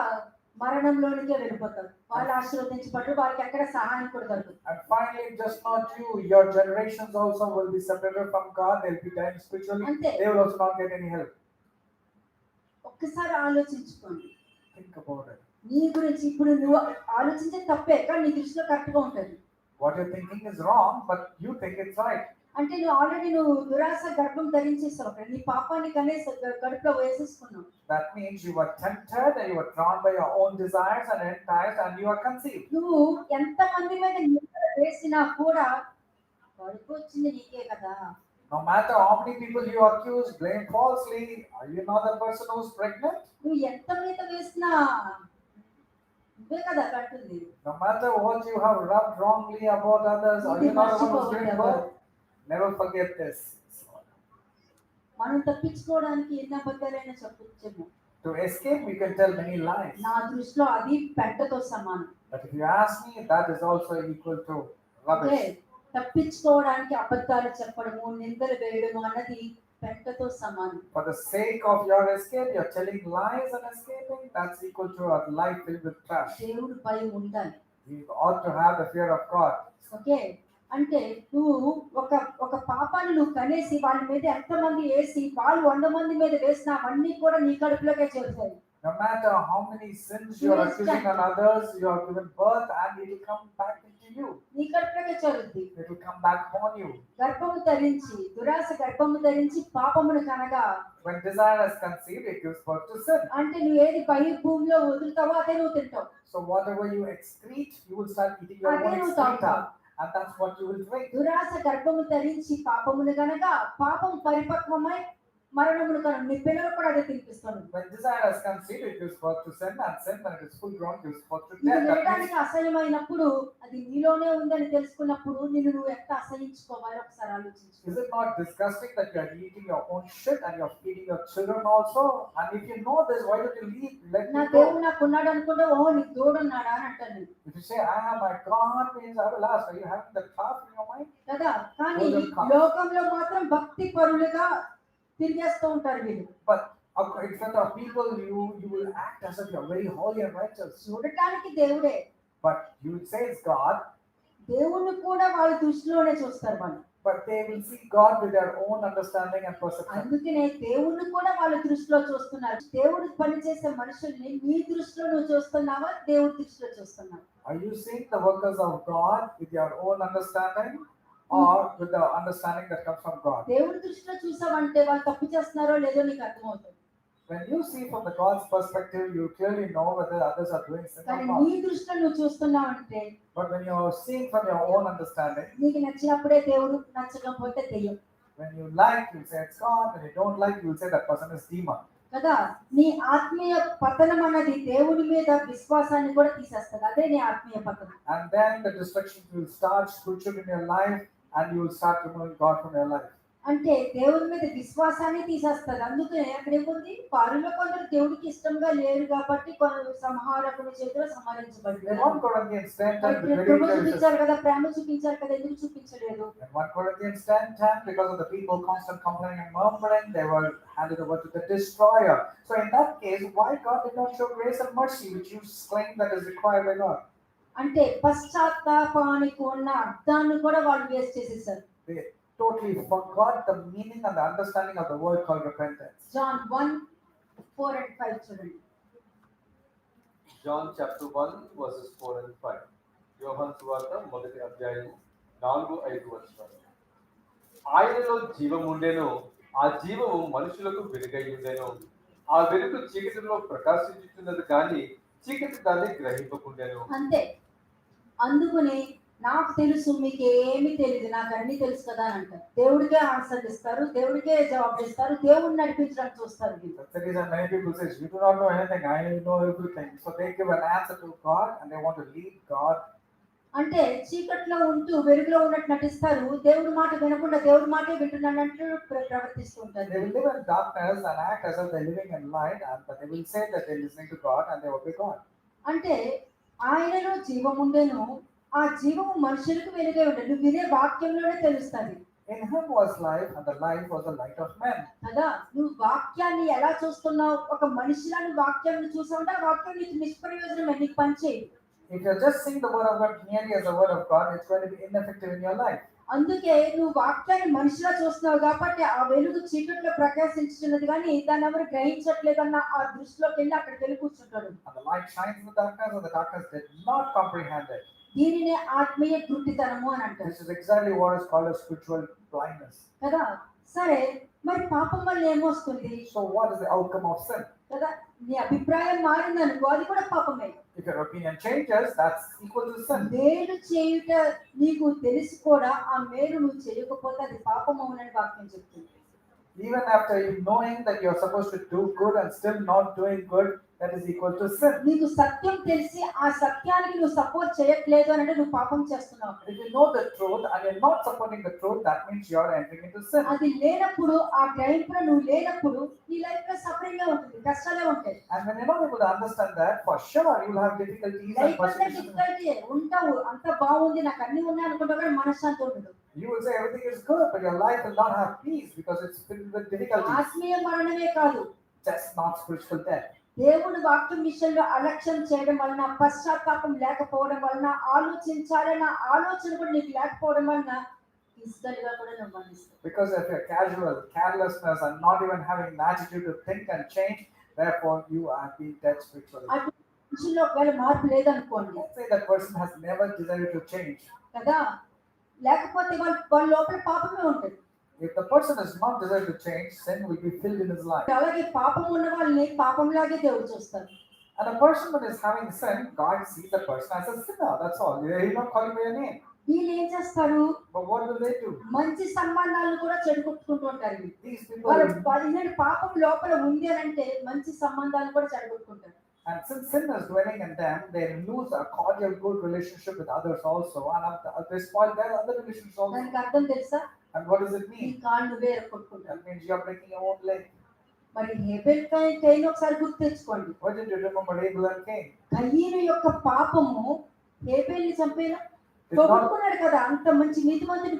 మరణంలోనికే వెళ్ళిపోతారు. వాళ్ళు ఆశీర్వదించబడ్డారు, వాళ్ళకి ఎక్కడ సహాయం కూడా దొరకదు. And finally, just not you, your generations also will be separated from God, they'll be dying spiritually, అంతే. they will also not get any help. ఒక్కసారి ఆలోచించుకోండి Think about it. నీ గురించి. ఇప్పుడు నువ్వు ఆలోచించే తప్పే, కానీ నీ దృష్టిలో కరెక్ట్ గా ఉంటుంది. What you're thinking is wrong, but you think it's right. అంటే నువ్వు దురాశ గర్భం ధరించేసావు అక్కడ నీ పాపాన్ని కనేసి కడుపులో వేసేసుకున్నావు. That means you were tempted and you were drawn by your own desires and enticed and you are conceived. నువ్వు ఎంత మంది మీద నిందలు వేసినా కూడా కడుపు వచ్చింది నీకే కదా. No matter how many people you accuse, blame falsely, are you not the person who's pregnant? నువ్వు ఎంత మీద వేసినా నువ్వే కదా కట్టుంది. No matter what you have rubbed wrongly about others, are you not the one who's doing birth? Never forget this. మనం తప్పించుకోవడానికి ఎన్ని అబద్ధాలైనా చెప్పొచ్చేమో. To escape, we can tell many lies. నా దృష్టిలో అది పెంటతో సమానం. But if you ask me, that is also equal to అంటే rubbish. తప్పించుకోవడానికి అబద్ధాలు చెప్పడము నిందలు వేయడము అన్నది పెంటతో సమానం. For the sake of your escape, you're telling lies and escaping. That's equal to a life filled with trash. దేవుడు భయం ఉండాలి. You ought to have the fear of God. Okay, అంటే నువ్వు ఒక పాపాన్ని నువ్వు కనేసి వాళ్ళ మీద ఎంతమంది వేసి వాళ్ళు 100 మంది మీద వేసినా అవన్నీ కూడా నీ కడుపులోకే చేరుతాయి. No matter how many sins you are accusing on others, you have given birth and it will come back into you. నీ కడుపులోకే చేరుద్ది. It will come back upon you. గర్భము ధరించి దురాశ గర్భము ధరించి పాపమును కనగా. When desire is conceived, it gives birth to sin. అంటే నువ్వు ఏది భూమిలో వదులుతావో అదే నువ్వు తింటావు. So whatever you excrete, you will start eating your own excreta. And that's what you will drink. దురాశ గర్భము ధరించి పాపమును గనగా పాపం పరిపక్వమై మరణమును కను. నీ పిల్లలు కూడా అదే తినిపిస్తాను. When desire is conceived, it gives birth to sin, and sin, when it is full grown, gives birth to ఇది death. That వినడానికి means అసహ్యమైనప్పుడు అది నీలోనే ఉందని తెలుసుకున్నప్పుడు నువ్వు ఎంత అసహించుకోవాలో ఒకసారి ఆలోచించు. is it not disgusting that you are eating your own shit and you are feeding your children also? And if you know this, why don't you leave? Let నా me దేవుడు go. నాకు ఉన్నాడు అనుకుంటే ఓ నీకు తోడున్నాడా అని అంటాను. If you say, I am my God, means I will ask, are you having that thought in your mind? కదా, కానీ లోకంలో మాత్రం భక్తి పరులుగా తిరిగేస్తూ ఉంటారు వీళ్ళు. But in front of people, you will act as if you are very holy and righteous. చూడటానికి దేవుడే, But you will say it's God, దేవుణ్ణి కూడా వాళ్ళ దృష్టిలోనే చూస్తారు వాళ్ళు. but they will see God with their own understanding and perception. అందుకనే దేవుణ్ణి కూడా వాళ్ళ దృష్టిలో చూస్తున్నారు. దేవుడు పనిచేసే మనుషుల్ని నీ దృష్టిలో నువ్వు చూస్తున్నావా, దేవుడి దృష్టిలో చూస్తున్నావా? Are you seeing the workers of God with your own understanding or with the understanding that comes from God? దేవుడి దృష్టిలో చూసావంటే వాళ్ళు తప్పు చేస్తున్నారో లేదో నీకు అర్థమవుతుంది. When you see from the God's perspective, you clearly know whether others are doing sin or కానీ not. నీ దృష్టిలో నువ్వు చూస్తున్నావంటే But when you are seeing from your own understanding, నీకు నచ్చినప్పుడే దేవుడు, నచ్చకపోతే దెయ్యం. when you like, you say it's God. When you don't like, you will say that person is demon. కదా, నీ ఆత్మీయ పతనం అన్నది దేవుడి మీద విశ్వాసాన్ని కూడా తీసేస్తుంది. అదే నీ ఆత్మీయ పతనం. And then the destruction will start spiritual in your life, and you will start removing God from your life. అంటే దేవుడి మీద విశ్వాసాన్ని తీసేస్తుంది. అందుకనే అక్కడ ఏముంది, వారిలో కొందరు దేవుడికి ఇష్టంగా లేరు కాబట్టి కొందరు సంహారకుని చేతిలో In సంహరించబడ్డారు. 1 Corinthians 10:10, the very Prema clear says, చూపించారు కదా, ప్రేమ చూపించారు కదా, ఎందుకు చూపించలేదు? in 1 Corinthians 10:10, because of the people constant complaining and murmuring, they were handed over to the destroyer. So in that case, why God did not show grace and mercy, which you claim that is required by God? అంటే పశ్చాత్తాపానికి ఉన్న అర్థాన్ని కూడా వాళ్ళు waste చేసేసారు. They totally forgot the meaning and the understanding of the word called repentance. John 1:4-5 చూడండి. John chapter 1 verses 4 and 5. యోహాను సువార్త మొదటి అధ్యాయం 4-5 వచనాలు. ఆయనలో జీవము ఉండెను, ఆ జీవము మనుషులకు వెలుగై ఉండెను. ఆ వెలుగు చీకటిలో ప్రకాశించుచున్నది కానీ చీకటి దాన్ని గ్రహింపకుండెను. అంతే. అందుకని నాకు తెలుసు, మీకు ఏమీ తెలియదు, నాకు అన్ని తెలుసు కదా అని అంటారు. దేవుడికే ఆన్సర్ ఇస్తారు, దేవుడికే జవాబు ఇస్తారు, దేవుడిని నడిపించడానికి చూస్తారు వీళ్ళు. That's the reason many people say, you do not know anything, I know everything. So they give an answer to God and they want to lead God. అంటే చీకట్లో ఉంటూ వెలుగులో ఉన్నట్టు నటిస్తారు, దేవుడి మాట వినకుండా దేవుడి మాటే వింటున్నానంటూ ప్రవర్తిస్తూ They ఉంటారు. will live in darkness and act as if they're living in light, but they will say that they're listening to God and they obey God. అంటే ఆయనలో జీవముండెను, ఆ జీవము మనుషులకు వెలుగే ఉండేది. నువ్వు వినే వాక్యంలోనే తెలుస్తుంది In him was life, and the life was the light of men. కదా. నువ్వు వాక్యాన్ని ఎలా చూస్తున్నావు? ఒక మనిషిలా నువ్వు వాక్యాన్ని చూసావంటే ఆ వాక్యం నీకు నిష్ప్రయోజనమే, నీకు పనిచేయదు. If you're just seeing the word of God merely as the word of God, it's going to be ineffective in your life. అందుకే నువ్వు వాక్యాన్ని మనిషిలా చూస్తున్నావు కాబట్టి ఆ వెలుగు చీకట్లో ప్రకాశించుతున్నది కానీ దాన్ని ఎవరు గ్రహించట్లేదన్న ఆ దృష్టిలోకి వెళ్ళి అక్కడికి వెళ్ళి కూర్చుంటాడు. And the light shines in the darkness, and the darkness did not comprehend it. దీనినే ఆత్మీయ గుడ్డితనము అని అంటారు This is exactly what is called as spiritual blindness. కదా. సరే, మరి పాపం వల్ల ఏమొస్తుంది So what is the outcome of sin? కదా? నీ అభిప్రాయం మారిందనుకో, అది కూడా పాపమే. If your opinion changes, that's equal to sin. మేలు చేయుట నీకు తెలిసి కూడా ఆ మేలు నువ్వు చేయకపోతే అది పాపమవునని వాక్యం చెప్తుంది. Even after you knowing that you're supposed to do good and still not doing good, that is equal to sin. నీకు సత్యం తెలిసి ఆ సత్యానికి నువ్వు సపోర్ట్ చేయట్లేదు అని అంటే నువ్వు పాపం చేస్తున్నావు. If you know the truth and you're not supporting the truth, that means you're entering into sin. అది లేనప్పుడు, ఆ గ్రహింపులో నువ్వు లేనప్పుడు నీ లైఫ్ లో సఫరింగ్ ఉంటుంది, కష్టాలే ఉంటాయి. And when you're not able to understand that, for sure you'll have difficulties and life అంతా persecution. డిఫికల్టీ ఉంటావు, అంత బాగుంది, నాకు అన్ని ఉన్నాయి అనుకుంటావు కానీ మనశ్శాంతి ఉండదు. You will say everything is good, but your life will not have peace because it's filled with difficulties. ఆత్మీయ మరణమే కాదు, Just not spiritual death. దేవుడు వాక్యం విషయంలో అలక్ష్యం చేయడం వలన, పశ్చాత్తాపం లేకపోవడం వలన, ఆలోచించాలన్న ఆలోచన కూడా నీకు లేకపోవడం వలన ఫిజికల్ గా కూడా నువ్వు మరణిస్తావు. Because if you're casual, carelessness, and not even having an attitude to think and change, therefore you are being dead spiritually. అటు మనుషుల్లో ఒకవేళ మార్పు లేదనుకోండి Let's say that person has never decided to change. కదా, లేకపోతే వాళ్ళ లోపల పాపమే ఉంటుంది. If the person is not decided to change, sin will be filled in his life. అలాగే పాపం ఉన్న వాళ్ళని పాపంలాగే దేవుడు చూస్తాడు. And a person that is having sin, God sees that person as a sinner. That's all. He's not calling by your name. వీళ్ళు ఏం చేస్తారు, But what do they do? మంచి సంబంధాలను కూడా చెడగొట్టుకుంటూ ఉంటారు. వీళ్ళు. These వాళ్ళ people, ఇలాంటి పాపం లోపల ఉంది అని అంటే మంచి సంబంధాలు కూడా చెడగొట్టుకుంటారు. and since sin is dwelling in them, they lose a cordial, good relationship with others also, and they spoil their other relationships also. దానికి అర్థం తెలుసా, And what does it నీ mean? కాళ్ళు నువ్వే ఎరగొట్టుకుంటారు. That means you're breaking your own leg. మరి హేబెల్ కయీను ఒకసారి గుర్తు తెచ్చుకోండి. Why did you remember Abel and Cain? కయీను యొక్క పాపము హేబెల్ని చంపేలా Did not, పోగొట్టుకున్నాడు కదా, అంత మంచి నీతిమంతుని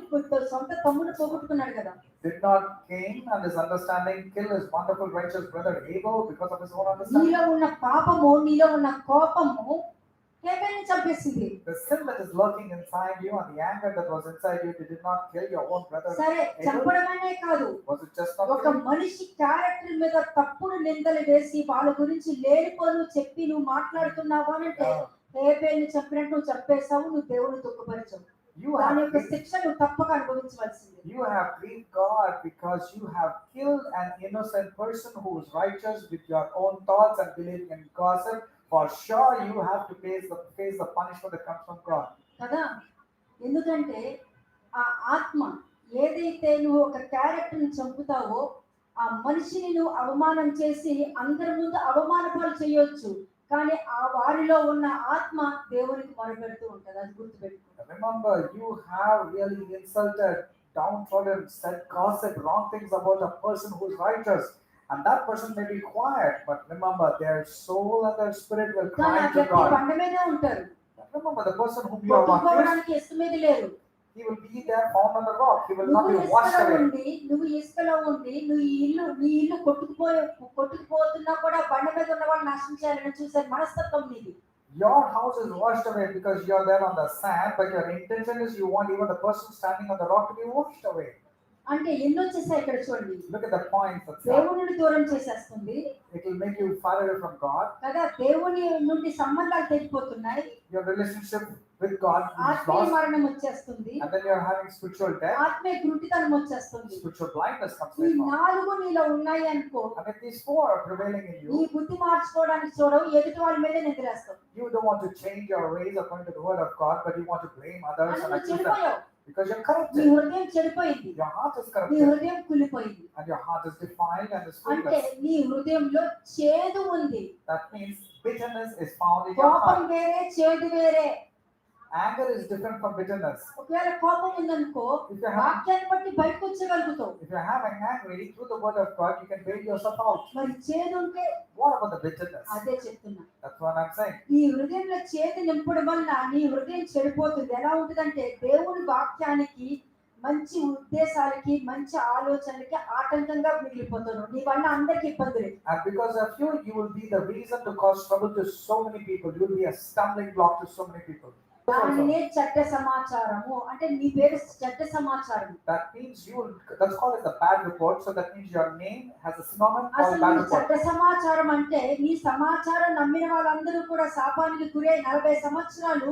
సొంత తమ్ముడు పోగొట్టుకున్నాడు కదా. did not Cain and his understanding kill his wonderful righteous brother Abel because of his own understanding? నీలో ఉన్న పాపము, నీలో ఉన్న కోపము హేబెల్ని చంపేసింది. The sin that is lurking inside you and the anger that was inside you, did not kill your own brother సరే, Abel? చంపడమనే కాదు, Was it just not ఒక killing? మనిషి క్యారెక్టర్ మీద తప్పుడు నిందలు వేసి వాళ్ళ గురించి లేనిపోను చెప్పి నువ్వు మాట్లాడుతున్నావు అని అంటే హేబెల్ని చంపినట్టు నువ్వు చంపేశావు, నువ్వు దేవుని దుఃఖపరిచావు. You దాని have యొక్క grieved, శిక్ష నువ్వు తప్పక అనుభవించవలసింది. you have grieved God because you have killed an innocent person who is righteous with your own thoughts and believing in gossip. For sure, you have to face the punishment that comes from God. కదా, ఎందుకంటే ఆ ఆత్మ ఏదైతే నువ్వు ఒక క్యారెక్టర్ని చంపుతావో ఆ మనిషిని నువ్వు అవమానం చేసి అందరి ముందు అవమానపాలు చేయొచ్చు, కానీ ఆ వారిలో ఉన్న ఆత్మ దేవునికి మొరపెడుతూ ఉంటుంది. అది గుర్తుపెట్టుకో. Remember, you have really insulted, downtrodden, said gossip, wrong things about a person who is righteous. And that person may be quiet, but remember, their soul and their spirit will కానీ ఆ cry to వ్యక్తి God. బండ మీదే ఉంటారు, But remember, the person whom you are accused, కొట్టుకోవడానికి ఇసుక మీద లేరు. he will be there found on the rock. He will not నువ్వు be washed ఇసుకలో away. ఉండి, నువ్వు ఇసుకలో ఉండి, నీ ఇల్లు కొట్టుకుపోతున్నా కూడా బండ మీద ఉన్న వాళ్ళు నాశనం చేయాలని చూసే మనస్తత్వం నీది. Your house is washed away because you are there on the sand, but your intention is you want even the person standing on the rock to be washed away. అంటే ఎన్ని వచ్చేసాయి ఇక్కడ చూడండి. Look at the points. దేవుని దూరం చేసేస్తుంది It will make you far away from God. కదా, దేవుని నుండి సంబంధాలు తెగిపోతున్నాయి, Your relationship with God is ఆత్మీయ lost, మరణం వచ్చేస్తుంది, and then you are having spiritual death. ఆత్మీయ గుడ్డితనం వచ్చేస్తుంది. Spiritual blindness comes ఈ later on. 4 నీలో ఉన్నాయి అనుకో, And if these four are prevailing in నీ you, బుద్ధి మార్చుకోవడానికి చూడవు, ఎదుటి వాళ్ళ మీద నిద్రేస్తావు. you don't want to change your ways according to the word of God, but you want to blame others అని and నువ్వు accuse them చెడిపోయావు, because you're నీ corrupted. హృదయం చెడిపోయింది, Your heart is నీ corrupted, హృదయం కులిపోయింది. and your heart is defiled and is అంటే fruitless. నీ హృదయంలో చేదు ఉంది. That means bitterness is found in your కోపం heart. వేరే, చేదు వేరే. Anger is different from bitterness. ఒకవేళ కోపం ఉందనుకో, If you have, వాక్యాన్ని బట్టి బయటకు వచ్చగలుగుతావు. if you have an angry through the word of God, you can bail yourself out. మరి చేదు ఉంటే What about the bitterness? అదే చెప్తున్నా. That's what I'm saying. ఈ హృదయంలో చేతి నింపడం వల్ల నీ హృదయం చెడిపోతుంది. ఎలా ఉంటుందంటే దేవుని వాక్యానికి, మంచి ఉద్దేశాలకి, మంచి ఆలోచనలకి ఆటంకంగా మిగిలిపోతాను. నీ వల్ల అందరికి ఇబ్బందులే. And because of you, you will be the reason to cause trouble to so many people. You will be a stumbling block to so many people. దానినే చెడ్డ సమాచారము అంటే నీ పేరు చెడ్డ సమాచారం. That means you will, that's called as the bad report. So that means your name has a synonym called అసలు bad నీ report. చెడ్డ సమాచారం అంటే నీ సమాచారం నమ్మిన వాళ్ళందరూ కూడా శాపానికి గురై 40 సంవత్సరాలు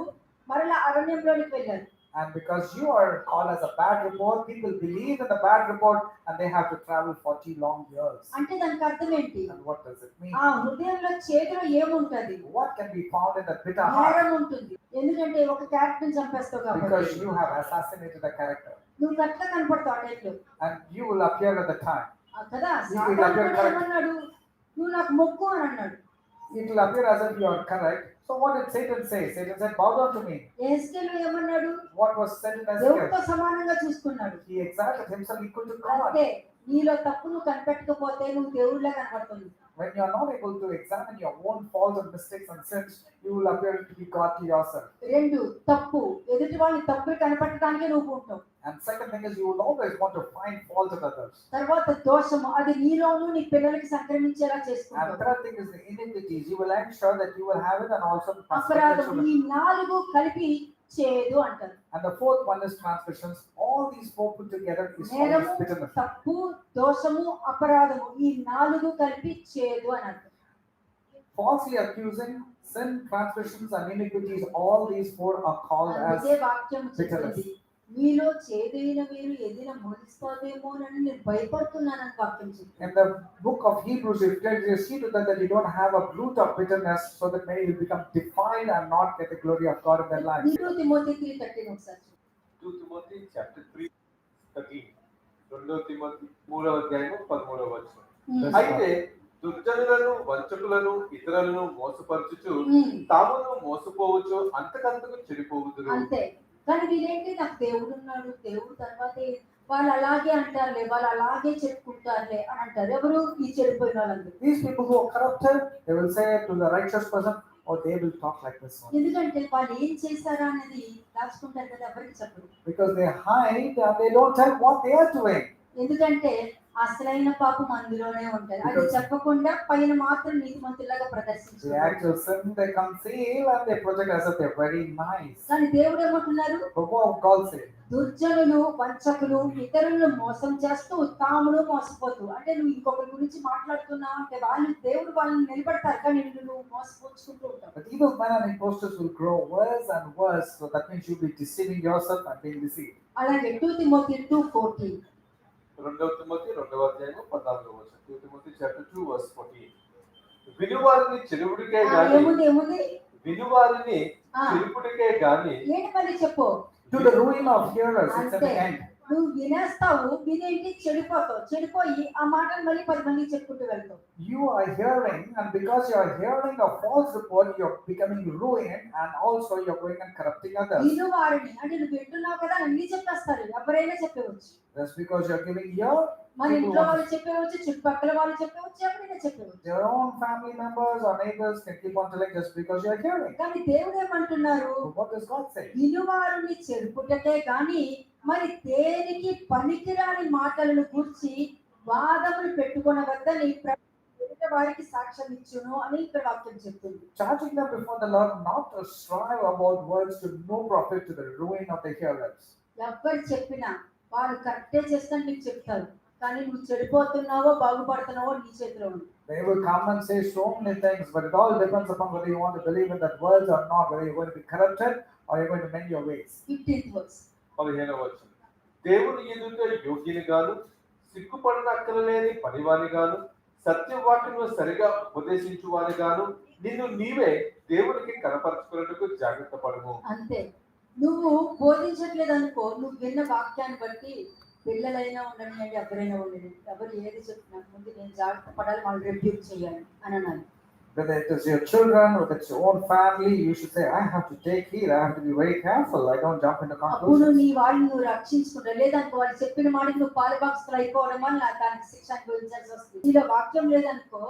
మరలా అరణ్యంలోనికి వెళ్ళారు. And because you are called as a bad report, people believe in the bad report and they have to travel 40 long years. అంటే దానికి అర్థం ఏంటి? And what does it mean? ఆ హృదయంలో చేదులో ఏముంటది? What can be found in the bitter heart? నేరం ఉంటుంది. ఎందుకంటే ఒక క్యారెక్టర్ చంపేస్తావు Because కాబట్టి. you have assassinated a character. నువ్వు అట్లా కనపడతావు ఆ టైంలో. And you will appear at the time. కదా You will appear సాతాను correct. ఏమన్నాడు? నువ్వు నాకు మొక్కు అని అన్నాడు. It will appear as if you are correct. So what did Satan say? Satan said, bow down to me. Ezekiel ఏమన్నాడు? What was said in దేవుడితో Ezekiel? సమానంగా చూసుకున్నాడు. He exalted himself equal to God. అంతే, నీలో తప్పు నువ్వు కనిపెట్టకపోతే నువ్వు దేవుడిలా కనపడుతుంది. When you are not able to examine your own faults and mistakes and sins, you will appear to be God to yourself. రెండు, తప్పు ఎదుటి వాళ్ళ తప్పులు కనపడటానికే నువ్వు ఉంటావు. And second thing is you will always want to find fault in others. తర్వాత దోషము, అది నీలోను నీ పిల్లలకి సంక్రమించేలా And చేసుకుంటావు. third thing is the iniquities. You will ensure that you will have it and also pass it to అపరాధం, children. ఈ నాలుగు కలిపి చేదు అంటారు. And the fourth one is transgressions. All these four put together is నేరము, always bitterness. తప్పు, దోషము, అపరాధము, ఈ నాలుగు కలిపి చేదు అని అర్థం. Falsely accusing, sin, transgressions, and iniquities, all these four are called as అందుకే వాక్యం bitterness. చెప్పింది, మీలో చేదైన మీరు ఏదైనా మొలుస్తాదేమోనని నేను భయపడుతున్నానని వాక్యం చెప్పింది. In the book of Hebrews, it tells you, see to that you don't have a root of bitterness, so that many will become defiled and not get the glory of God in their lives. నీలో Timothy 3:13 ఒకసారి చూడు. 2 Timothy chapter 3:13. 2 Timothy 3వ అధ్యాయం 13వ వచనం. అయితే దుర్జనులను, వంచకులను, ఇతరులను మోసపరచుచు తామును మోసపోవచ్చు, అంతకంతకు చెడిపోవుదురు. అంతే. కానీ వీళ్ళేంటి, నాకు దేవుడు ఉన్నాడు, దేవుడు తర్వాతే వాళ్ళు అలాగే అంటారులే, వాళ్ళు అలాగే చెప్పుకుంటారులే అని అంటారు. ఎవరు? ఈ చెడిపోయిన వాళ్ళందరూ. These people who are corrupted, they will say to the righteous person, or they will talk like this one. ఎందుకంటే వాళ్ళు ఏం చేశారా అనేది దాచుకుంటారు కదా, ఎవరికి చెప్పరు. Because they hide and they don't tell what they are doing. ఎందుకంటే అసలైన పాపం అందులోనే ఉంటది. అది చెప్పకుండా పైన మాత్రం నీతిమంతులాగా The ప్రదర్శించారు. actual sin, they conceal and they project as if they're very nice. కానీ దేవుడు ఏమంటున్నారు? But what God says? దుర్జనులు, వంచకులు, ఇతరులను మోసం చేస్తూ తామును మోసపోతూ. అంటే నువ్వు ఇంకొకరి గురించి మాట్లాడుతున్నావు అంటే దేవుడు వాళ్ళని నిలబెడతారు, కానీ నువ్వు మోసపోచుకుంటూ ఉంటావు. But evil men and impostors will grow worse and worse, so that means you'll be deceiving yourself and being deceived. అలాగే 2 తిమోతి 2:14. 2 తిమోతి 2వ అధ్యాయం 14వ వచనం. 2 తిమోతి chapter 2 verse 14. వినువారిని చెడుపుడికే గాని ఏముంది వినువారిని చెడుపుడికే గాని ఏంటి మళ్ళీ చెప్పు. To the ruin of hearers, it's at the end. నువ్వు వినేస్తావు, వినేంటి చెడిపోతావు, చెడిపోయి ఆ మాటలు మళ్ళీ 10 మందికి చెప్పుకుంటూ వెళ్తావు. You are hearing, and because you are hearing a false report, you're becoming ruined, and also you're going and corrupting others. విను వారిని అంటే నువ్వు వింటున్నావు కదా అన్ని చెప్పేస్తారు, ఎవరైనా చెప్పవచ్చు. That's because you're giving ear. మన People ఇంట్లో want వాళ్ళు చెప్పవచ్చు, చుట్టుపక్కల వాళ్ళు చెప్పవచ్చు, ఎవరైనా చెప్పవచ్చు. their own family members or neighbors can keep on telling just because you're hearing. కానీ దేవుడు ఏమంటున్నారు? But what does God say? వినువారిని చెరుపుటకే గాని మరి దేనికి పనికిరాని మాటలను గురించి వాదములు పెట్టుకొనవద్దని వారికి సాక్ష్యం ఇచ్చును అని ఇక్కడ వాక్యం చెప్తుంది. Charging them before the Lord not to strive about words to no profit to the ruin of the hearers. ఎవ్వరు చెప్పినా వాళ్ళు కరెక్టే చేస్తాను నీకు చెప్తారు, కానీ నువ్వు చెడిపోతున్నావో బాగుపడుతున్నావో నీ చేతిలో ఉంది. They will come and say so many things, but it all depends upon whether you want to believe in that words or not, whether you're going to be corrupted or you're going to mend your ways. 15th verse. 15వ వచనం. దేవుని ఎదుట యోగ్యుని గాను, సిగ్గుపడనక్కరలేని పనివాని గాను, సత్యవాక్యమును సరిగా ఉపదేశించువాని గాను, నిన్ను నీవే దేవునికి కనపరచుకున్నట్టుకు జాగ్రత్త పడుము. అంతే. నువ్వు బోధించట్లేదు అనుకో, నువ్వు విన్న వాక్యాన్ని బట్టి పిల్లలైనా ఉండనియండి, ఎవరైనా ఉండని, ఎవరు ఏది చెప్పినా ముందు నేను జాగ్రత్త పడాలి, వాళ్ళు రివ్యూ చేయాలి అని అన్నాను. Whether it is your children or it's your own family, you should say, I have to take heed, I have to be very careful, I don't jump into అప్పుడు conclusions. నీ వాళ్ళని నువ్వు రక్షించుకుంటావు. లేదనుకో వాళ్ళు చెప్పిన మాటకి నువ్వు పాలుభాగస్తులు అయిపోవడం వల్ల దానికి శిక్ష అనుభవించాల్సి వస్తుంది. నీలో వాక్యం లేదనుకో,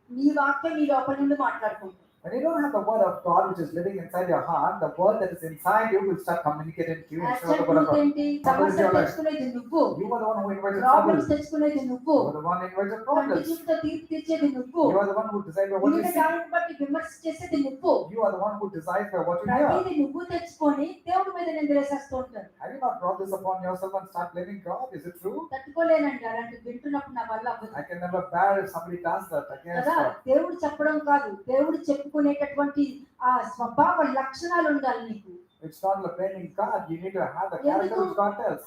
నీ వాక్యం నీ లోపల నుండి మాట్లాడుకుంటావు. When you don't have the word of God which is living inside your heart, the word that is inside you will start communicating to you instead of the word of God. ఏంటి? సమస్య తెచ్చుకునేది నువ్వు, You are the one who invited problems trouble. తెచ్చుకునేది నువ్వు, You are the one who invited కంటి problems. చూపుతో తీర్పు తీర్చేది నువ్వు, You are the one who decides by what you విన్న see. దానిని బట్టి విమర్శ చేసేది నువ్వు. You are the one who decides by what you hear. ప్రతిదీ నువ్వు తెచ్చుకొని దేవుడి మీద నిందలేసేస్తూ ఉంటారు. Have you not brought this upon yourself and start blaming God? Is it true? తట్టుకోలేనండి అలాంటి వింటున్నప్పుడు నా వల్ల అవ్వదు I can never bear if somebody does that against కదా. God. దేవుడు చెప్పడం కాదు, దేవుడు చెప్పుకునేటటువంటి ఆ స్వభావ లక్షణాలు ఉండాలి నీకు. It's not a playing card. You need to have the character ఎందుకు? which God tells.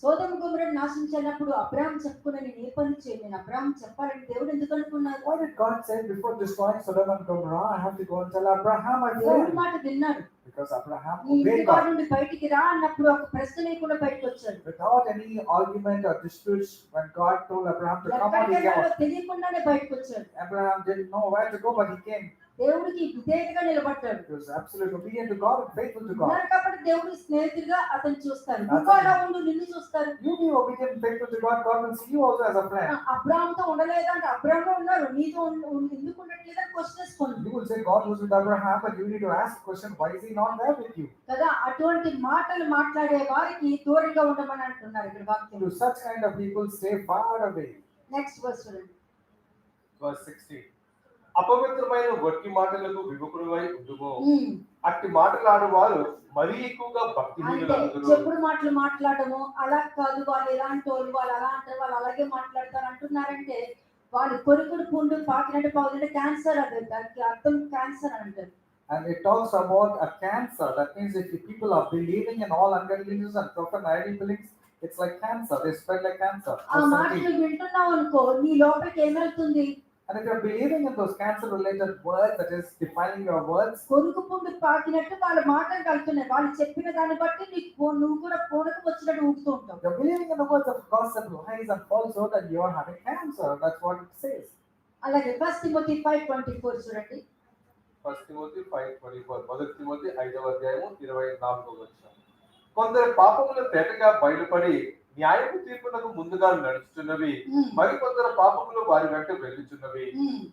సోదమ గొమొర్రాను నాశించినప్పుడు అబ్రాహాం చెప్పుకున్న నేను ఏ పని చేయను, నేను అబ్రాహాం చెప్పాలని దేవుడు ఎందుకు అనుకున్నారు? Why did God say before destroying Sodom and Gomorrah, I have to go and tell Abraham my దేవుడి friend? మాట విన్నాడు. Because Abraham నీ ఇంటి obeyed వారి God. నుండి బయటికి రా అన్నప్పుడు ఒక ప్రశ్న లేకుండా బయటకు వచ్చాడు. Without any argument or disputes, when God told Abraham to come out, ఎక్కడికి he came వెళ్ళాలో out. తెలియకుండానే బయటకు వచ్చాడు. Abraham didn't know where to go, but he came. దేవుడికి విధేయతగా నిలబడ్డాడు. He was absolutely obedient to God and faithful to God. ఉన్నారు కాబట్టి దేవుడి స్నేహితుడిగా అతను చూస్తారు. That's నువ్వు అలా it. ఉండు, నిన్ను చూస్తారు. You be obedient and faithful to God, God will see you also as a friend. అబ్రాహాంతో ఉండలేదంటే అబ్రాహాంలో ఉన్నారు, నీతో ఎందుకు ఉండట్లేదని క్వశ్చన్ వేసుకోండి You will say God was with Abraham, but you need to ask the question, why is he not there with you? కదా. అటువంటి మాటలు మాట్లాడే వారికి దూరంగా ఉండమని అంటున్నారు ఇక్కడ వాక్యం. To such kind of people, stay far away. Next verse చూడండి. Verse 16. అపవిత్రమైన వట్టి మాటలకు విముఖుడివై ఉండుము. అట్టి మాటలాడు వారు మరీ ఎక్కువగా అంటే భక్తిహీనులందరూ. చెప్పుడు మాటలు మాట్లాడము అలా కాదు, వాళ్ళు ఎలాంటి వాళ్ళు, వాళ్ళు అలా అంటారు, వాళ్ళు అలాగే మాట్లాడతారు అంటున్నారంటే వాళ్ళు కొరుకుడు పుండు పాకినట్టు పావులంటే క్యాన్సర్, అది దానికి అర్థం క్యాన్సర్ అంటారు. And it talks about a cancer. That means if the people are believing in all ungodliness and profane idol beliefs, it's like cancer. They spread like cancer. ఆ మాటలు వింటున్నావు అనుకో, నీ లోపలికి ఏమవుతుంది? And if you're believing in those cancer-related words, that is defiling your words, కొరుకు పుండు పాకినట్టు వాళ్ళ మాటలు కలుగుతున్నాయి. వాళ్ళు చెప్పిన దాన్ని బట్టి నువ్వు కూడా పూనకు వచ్చినట్టు ఊగుతూ ఉంటావు. you're believing in the words of gossip, lies, and falsehood, and you're having cancer. That's what it says. అలాగే 1 తిమోతి 5:24 చూడండి. 1 తిమోతి 5:24. 1 తిమోతి 5వ అధ్యాయము 24వ వచనం. కొందరు పాపముల తేటగా బయలుపడి న్యాయపు తీర్పునకు ముందుగా నడుచుచున్నవి, మరి కొందరు పాపములు వారి వెంట వెళ్ళుచున్నవి.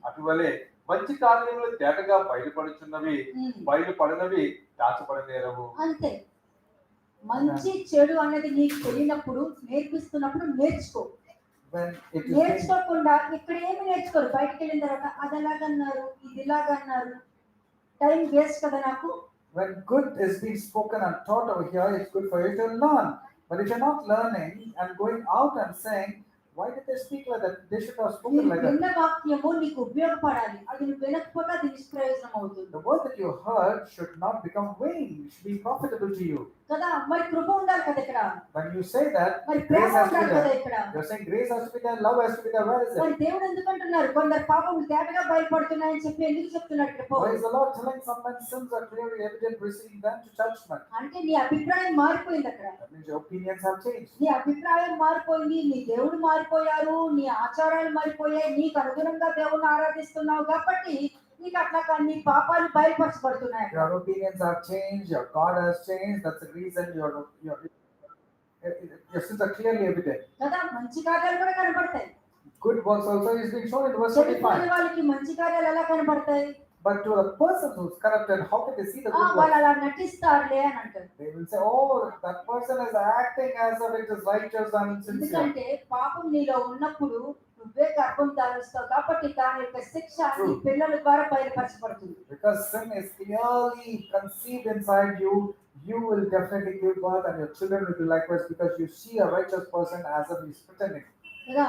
అటువలే మంచి కార్యములు తేటగా బయలుపడుచున్నవి, బయలుపడినవి దాచబడనేరవు. అంతే. మంచి చెడు అనేది నీకు తెలియనప్పుడు, నేర్పిస్తున్నప్పుడు నేర్చుకో. When it is being, నేర్చుకోకుండా ఇక్కడ ఏమి నేర్చుకోరు. బయటకు వెళ్ళిన తర్వాత అది ఎలాగన్నారు, ఇది ఇలాగన్నారు, టైం వేస్ట్ కదా నాకు. when good is being spoken and taught over here, it's good for you to learn. But if you're not learning and going out and saying, why did they speak like that? They should have spoken నీకు like that. విన్న వాక్యము నీకు ఉపయోగపడాలి. అది నువ్వు వినకపోతే అది నిష్ప్రయోజనం అవుతుంది The word that you heard should not become vain. It should be profitable to you. కదా. మరి కృప ఉండాలి కదా ఇక్కడ. When you say that, మరి ప్రేమ grace has to ఉండాలి be కదా there. ఇక్కడ. You're saying grace has to be there, love has to be there. Where is it? మరి దేవుడు ఎందుకు అంటున్నారు కొందరు పాపములు తేటగా బయలుపడుతున్నాయని చెప్పి ఎందుకు చెప్తున్నాడు ఇక్కడ Why Paul? is the Lord telling some men's sins are clearly evident, preceding them to judgment? అంటే నీ అభిప్రాయం మారిపోయింది అక్కడ. That means your opinions have changed. నీ అభిప్రాయం మారిపోయింది, నీ దేవుడు మారిపోయారు, నీ ఆచారాలు మారిపోయాయి, నీకు అనుగుణంగా దేవుణ్ణి ఆరాధిస్తున్నావు కాబట్టి నీకు అట్లా నీ పాపాలు బయలుపరచబడుతున్నాయి. Your opinions have changed, your God has changed. That's the reason your sins are clearly evident. కదా. మంచి కార్యాలు కూడా కనబడతాయి. Good works also is being shown in verse చెడిపోయిన 25. వాళ్ళకి మంచి కార్యాలు ఎలా కనబడతాయి? But to a person who's corrupted, how can they see the good వాళ్ళు works? అలా నటిస్తారులే అని అంటారు. They will say, oh, that person is acting as if it is righteous and sincere. ఎందుకంటే పాపం నీలో ఉన్నప్పుడు నువ్వే గర్భం ధారిస్తావు కాబట్టి దాని యొక్క శిక్ష నీ పిల్లల ద్వారా బయలుపరచబడుతుంది. Because sin is clearly conceived inside you, you will definitely give birth and your children will be likewise, because you see a righteous person as if he's pretending. కదా.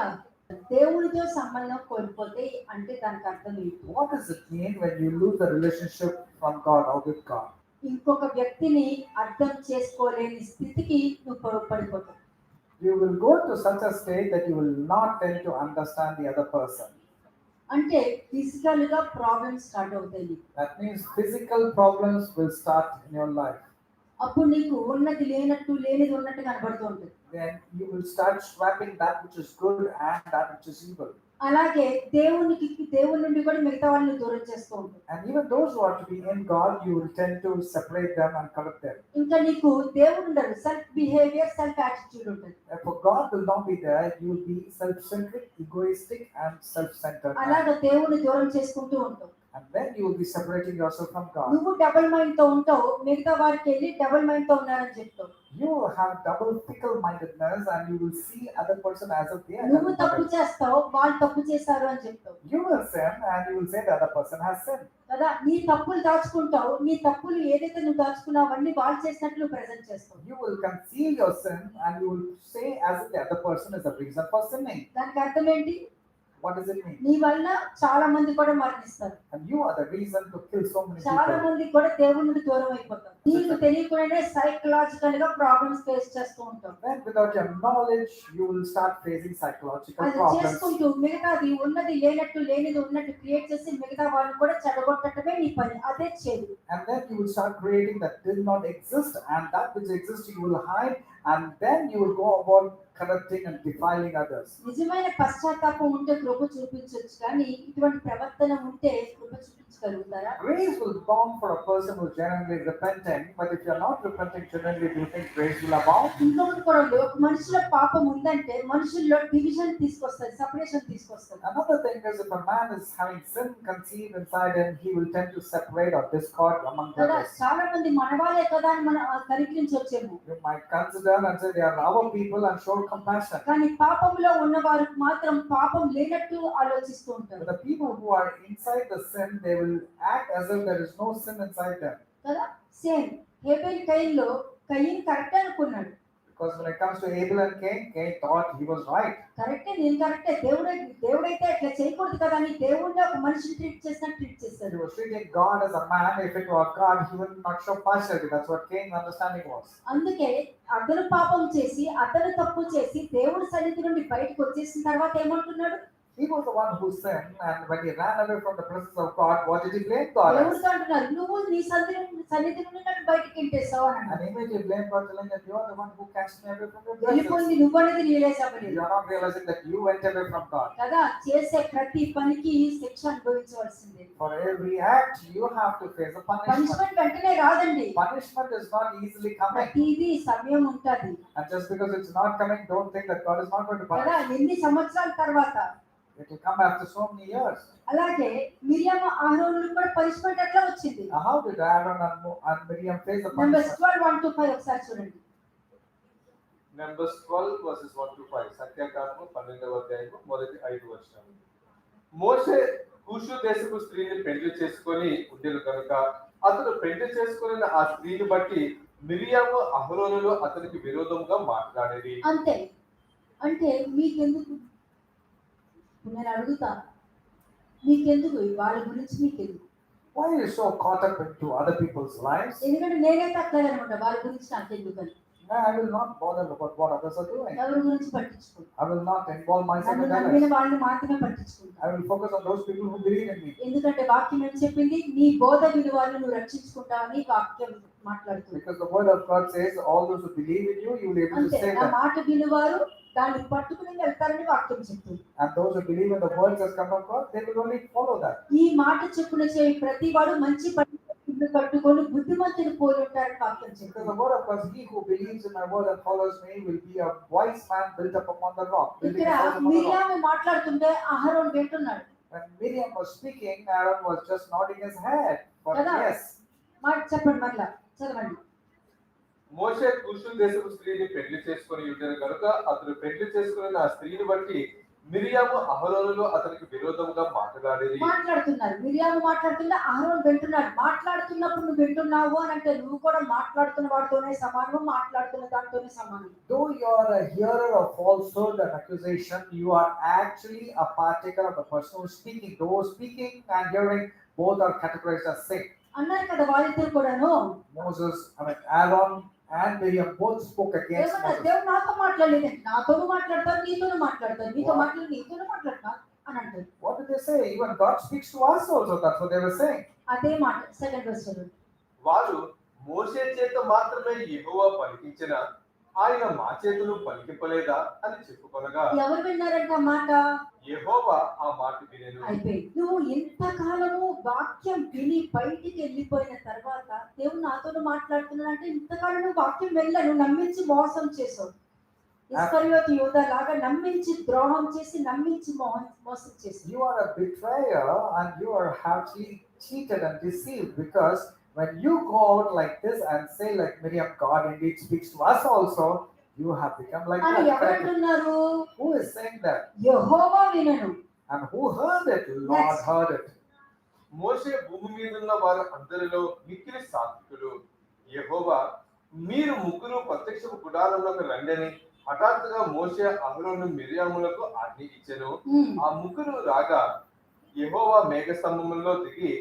దేవుడితో సంబంధం కోల్పోతే అంటే దానికి అర్థం ఏంటి? What does it mean when you lose the relationship from God or with God? ఇంకొక వ్యక్తిని అర్థం చేసుకోలేని స్థితికి నువ్వు పడిపోతావు. You will go to such a state that you will not tend to understand the other person. అంటే physical గా problems start అవుతాయి నీకు. That means physical problems will start in your life. అప్పుడు నీకు ఉన్నది లేనట్టు, లేనిది ఉన్నట్టు కనబడుతూ ఉంటుంది. Then you will start swapping that which is good and that which is evil. అలాగే దేవుని నుండి కూడా మిగతా వాళ్ళని దూరం చేస్తూ ఉంటుంది. And even those who are to be in God, you will tend to separate them and correct them. ఇంకా నీకు దేవుడు ఉండడు, సెల్ఫ్ బిహేవియర్, సెల్ఫ్ యాటిట్యూడ్ ఉంటుంది. Therefore, God will not be there. You will be self-centric, egoistic, and self-centered. అలాగే దేవుని దూరం చేసుకుంటూ ఉంటావు. And then you will be separating yourself from God. నువ్వు డబుల్ మైండ్ తో ఉంటావు, మిగతా వారికి వెళ్ళి డబుల్ మైండ్ తో ఉన్నారని చెప్తావు. You will have double fickle-mindedness, and you will see other person as if they are నువ్వు తప్పు double-minded. చేస్తావు, వాళ్ళు తప్పు చేశారు అని చెప్తావు. You will sin, and you will say the other person has sinned. కదా. నీ తప్పులు దాచుకుంటావు, నీ తప్పులు ఏదైతే నువ్వు దాచుకున్నావు అన్ని వాళ్ళు చేసినట్లు నువ్వు ప్రెజెంట్ చేస్తావు. You will conceal your sin, and you will say as if the other person is the reason for sinning. దానికి అర్థం ఏంటి? What does it mean? నీ వల్ల చాలా మంది కూడా మరణిస్తారు. And you are the reason to kill so many చాలా people. మంది కూడా దేవుడి నుండి దూరం అయిపోతారు. నీకు తెలియకుండానే సైకలాజికల్ గా ప్రాబ్లమ్స్ ఫేస్ చేస్తూ ఉంటాం. Then without your knowledge, you will start facing psychological అది problems. చేసుకుంటూ మిగతాది ఉన్నది లేనట్టు లేనిది ఉన్నట్టు క్రియేట్ చేసి మిగతా వాళ్ళని కూడా చెడగొట్టడమే నీ పని. అదే చేదు. And then you will start creating that did not exist, and that which exists you will hide, and then you will go about corrupting and defiling others. నిజమైన పశ్చాత్తాపం ఉంటే కృప చూపించవచ్చు, కానీ ఇటువంటి ప్రవర్తన ఉంటే కృప చూపించగలుగుతారా? Grace will abound for a person who is genuinely repenting, but if you are not repenting genuinely, do you think grace will abound? ఇంకొకటి కూడా ఉంది. ఒక మనిషిలో పాపం ఉందంటే మనుషుల్లో డివిజన్ తీసుకొస్తుంది, సపరేషన్ తీసుకొస్తుంది. Another thing is, if a man is having sin conceived inside him, he will tend to separate or discord among కదా, brothers. చాలా మంది మనవాళ్ళే కదా అని మనం కనికరించవచ్చేమో, You might consider and say they are our people and show compassion. కానీ పాపంలో ఉన్న వారికి మాత్రం పాపం లేనట్టు ఆలోచిస్తూ ఉంటారు. But the people who are inside the sin, they will act as if there is no sin inside them. కదా, సేమ్ హేబెల్ కయీన్లో కయీన్ కరెక్ట్ అనుకున్నాడు. Because when it comes to Abel and Cain, Cain thought he was right. కరెక్టే, నేను కరెక్టే, దేవుడైతే అట్లా చేయకూడదు కదా అని దేవుడిని ఒక మనిషిని ట్రీట్ చేసినట్టు ట్రీట్ He చేస్తాడు. was treating God as a man. If it were God, he would not show partiality. That's what Cain's understanding was. అందుకే అతను పాపం చేసి అతను తప్పు చేసి దేవుడి సన్నిధి నుండి బయటకు వచ్చేసిన తర్వాత ఏమంటున్నాడు? He was the one who sinned, and when he ran away from the presence of God, what did he blame God as? దేవుడితో అంటున్నారు, నువ్వు నీ సన్నిధి నుండి నన్ను బయటకి ఎంటేసావు అని And అన్నాడు. immediately blamed God, telling that you are the one who cast me away from your presence. వెళ్ళిపోయింది నువ్వు అనేది రియలైజ్ అవ్వలేదు You are not realizing that you went away from God. కదా. చేసే ప్రతి పనికి శిక్ష అనుభవించవలసిందే. For every act, you have to face a punishment. Punishment వెంటనే రాదండి, Punishment is not easily coming. ప్రతిదీ సమయం ఉంటది And just because it's not coming, don't think that God is not going to కదా. punish. ఎన్ని సంవత్సరాల తర్వాత. It will come after so many years. అలాగే మిరియామ ఆరోనులకు కూడా పనిష్మెంట్ ఎట్లా వచ్చింది? How did Aaron and Miriam face the numbers punishment? 12:1-5 ఒకసారి చూడండి. Numbers 12 verses 1-5. సంఖ్యాకాండము 12వ అధ్యాయము మొదటి 5 వచనాలు. మోషే కూషు దేశపు స్త్రీని పెళ్లి చేసుకొని ఉండెను కనుక అతడు పెళ్లి చేసుకున్న ఆ స్త్రీని బట్టి మిరియాము అహరోనులు అతనికి విరోధంగా మాట్లాడేది. అంతే. అంటే మీకెందుకు, నేను అడుగుతా, మీకెందుకు వాళ్ళ గురించి మీకెందుకు? Why are you so caught up into other people's lives? ఎందుకంటే నేనైతే అట్లాగే అనమాట, వాళ్ళ గురించి నాకు ఎందుకని. No, I will not bother about what others are doing. ఎవరి గురించి పట్టించుకుంటా, I will not involve myself నన్ను in నమ్మిన others. వాళ్ళని మాత్రమే పట్టించుకుంటా. I will focus on those people who believe in me. ఎందుకంటే వాక్యం ఏం చెప్పింది? నీ బోధ విలువలను నువ్వు రక్షించుకుంటావని వాక్యం మాట్లాడుతుంది. Because the word of God says, all those who believe in you, you will be able to అంతే, save నా them. మాట విలువారు దాన్ని పట్టుకుని వెళ్తారని వాక్యం చెప్తుంది. And those who believe in the words that come from God, they will only follow that. ఈ మాట చెప్పున చేయి ప్రతి వాడు మంచి పని కట్టుకొని బుద్ధిమంతుని పోలి ఉంటారని వాక్యం Because చెప్తుంది. the word of God, he who believes in my word and follows me will be a wise man built up upon the rock. Building ఇక్కడ a house upon the rock. Miriam మాట్లాడుతుంటే అహరోను వింటున్నాడు When Miriam was speaking, Aaron was just nodding his head. But కదా. yes, మాట చెప్పండి, మరలా చదవండి. మోషే కూషు దేశపు స్త్రీని పెళ్లి చేసుకొని ఉండెను కనుక అతడు పెళ్లి చేసుకున్న ఆ స్త్రీని బట్టి మిరియాము అహరోనులు అతనికి విరోధంగా మాట్లాడేది. మాట్లాడుతున్నారు, మిరియాము మాట్లాడుతుంటే అహరోను వింటున్నాడు. మాట్లాడుతున్నప్పుడు నువ్వు వింటున్నావు అని అంటే నువ్వు కూడా మాట్లాడుతున్న వాడితోనే సమానం, మాట్లాడుతున్న దాంతోనే సమానం. though you are a hearer of falsehood and accusation, you are actually a partaker of the person who is speaking. Those speaking and hearing both are categorized as sin. అన్నారు కదా వాళ్ళిద్దరు కూడాను. Aaron and Miriam both spoke against ఏమన్నా Moses. దేవుడు నాతో మాట్లాడలేదు, నాతోనూ మాట్లాడతారు, నీతోనూ మాట్లాడతారు, నీతో మాట్లాడి నీతోనూ మాట్లాడతా అని అంటారు. What did they say? Even God speaks to us also. That's what they were saying. అదే మాట సెకండ్ వర్స్ చదువు. వారు మోషే చేత మాత్రమే యెహోవా పలికించిన ఆయన మా చేతులు పలికింపలేదా అని చెప్పుకొనగా ఎవరు విన్నారంట ఆ మాట? యెహోవా ఆ మాట వినెను. అయిపోయింది. నువ్వు ఇంతకాలము వాక్యం విని బయటికి వెళ్ళిపోయిన తర్వాత దేవుడు నాతో మాట్లాడుతున్నాడు అంటే ఇంతకాలం నువ్వు వాక్యం వెళ్ళను నమ్మించి మోసం చేసావు. ఇస్కరియోతు యూదా లాగా నమ్మించి ద్రోహం చేసి నమ్మించి మోసం చేసి. You are a betrayer and you are actually cheated and deceived, because when you go out like this and say like Miriam, God indeed speaks to us also, you have become like అని that. ఎవరంటున్నారు? Who is saying that? యెహోవా వినను. And who heard it? Lord Next. heard it. మోషే భూమి మీద ఉన్న వారు అందరిలో మిక్కిలి సాత్వికులు. యెహోవా మీరు ముగ్గురు ప్రత్యక్ష గుడారంలోకి రండని హఠాత్తుగా మోషే అహరోను మిరియాములకు ఆజ్ఞ ఇచ్చెను. ఉమ్, ఆ ముగ్గురు రాగా యెహోవా మేఘ స్తంభములో దిగి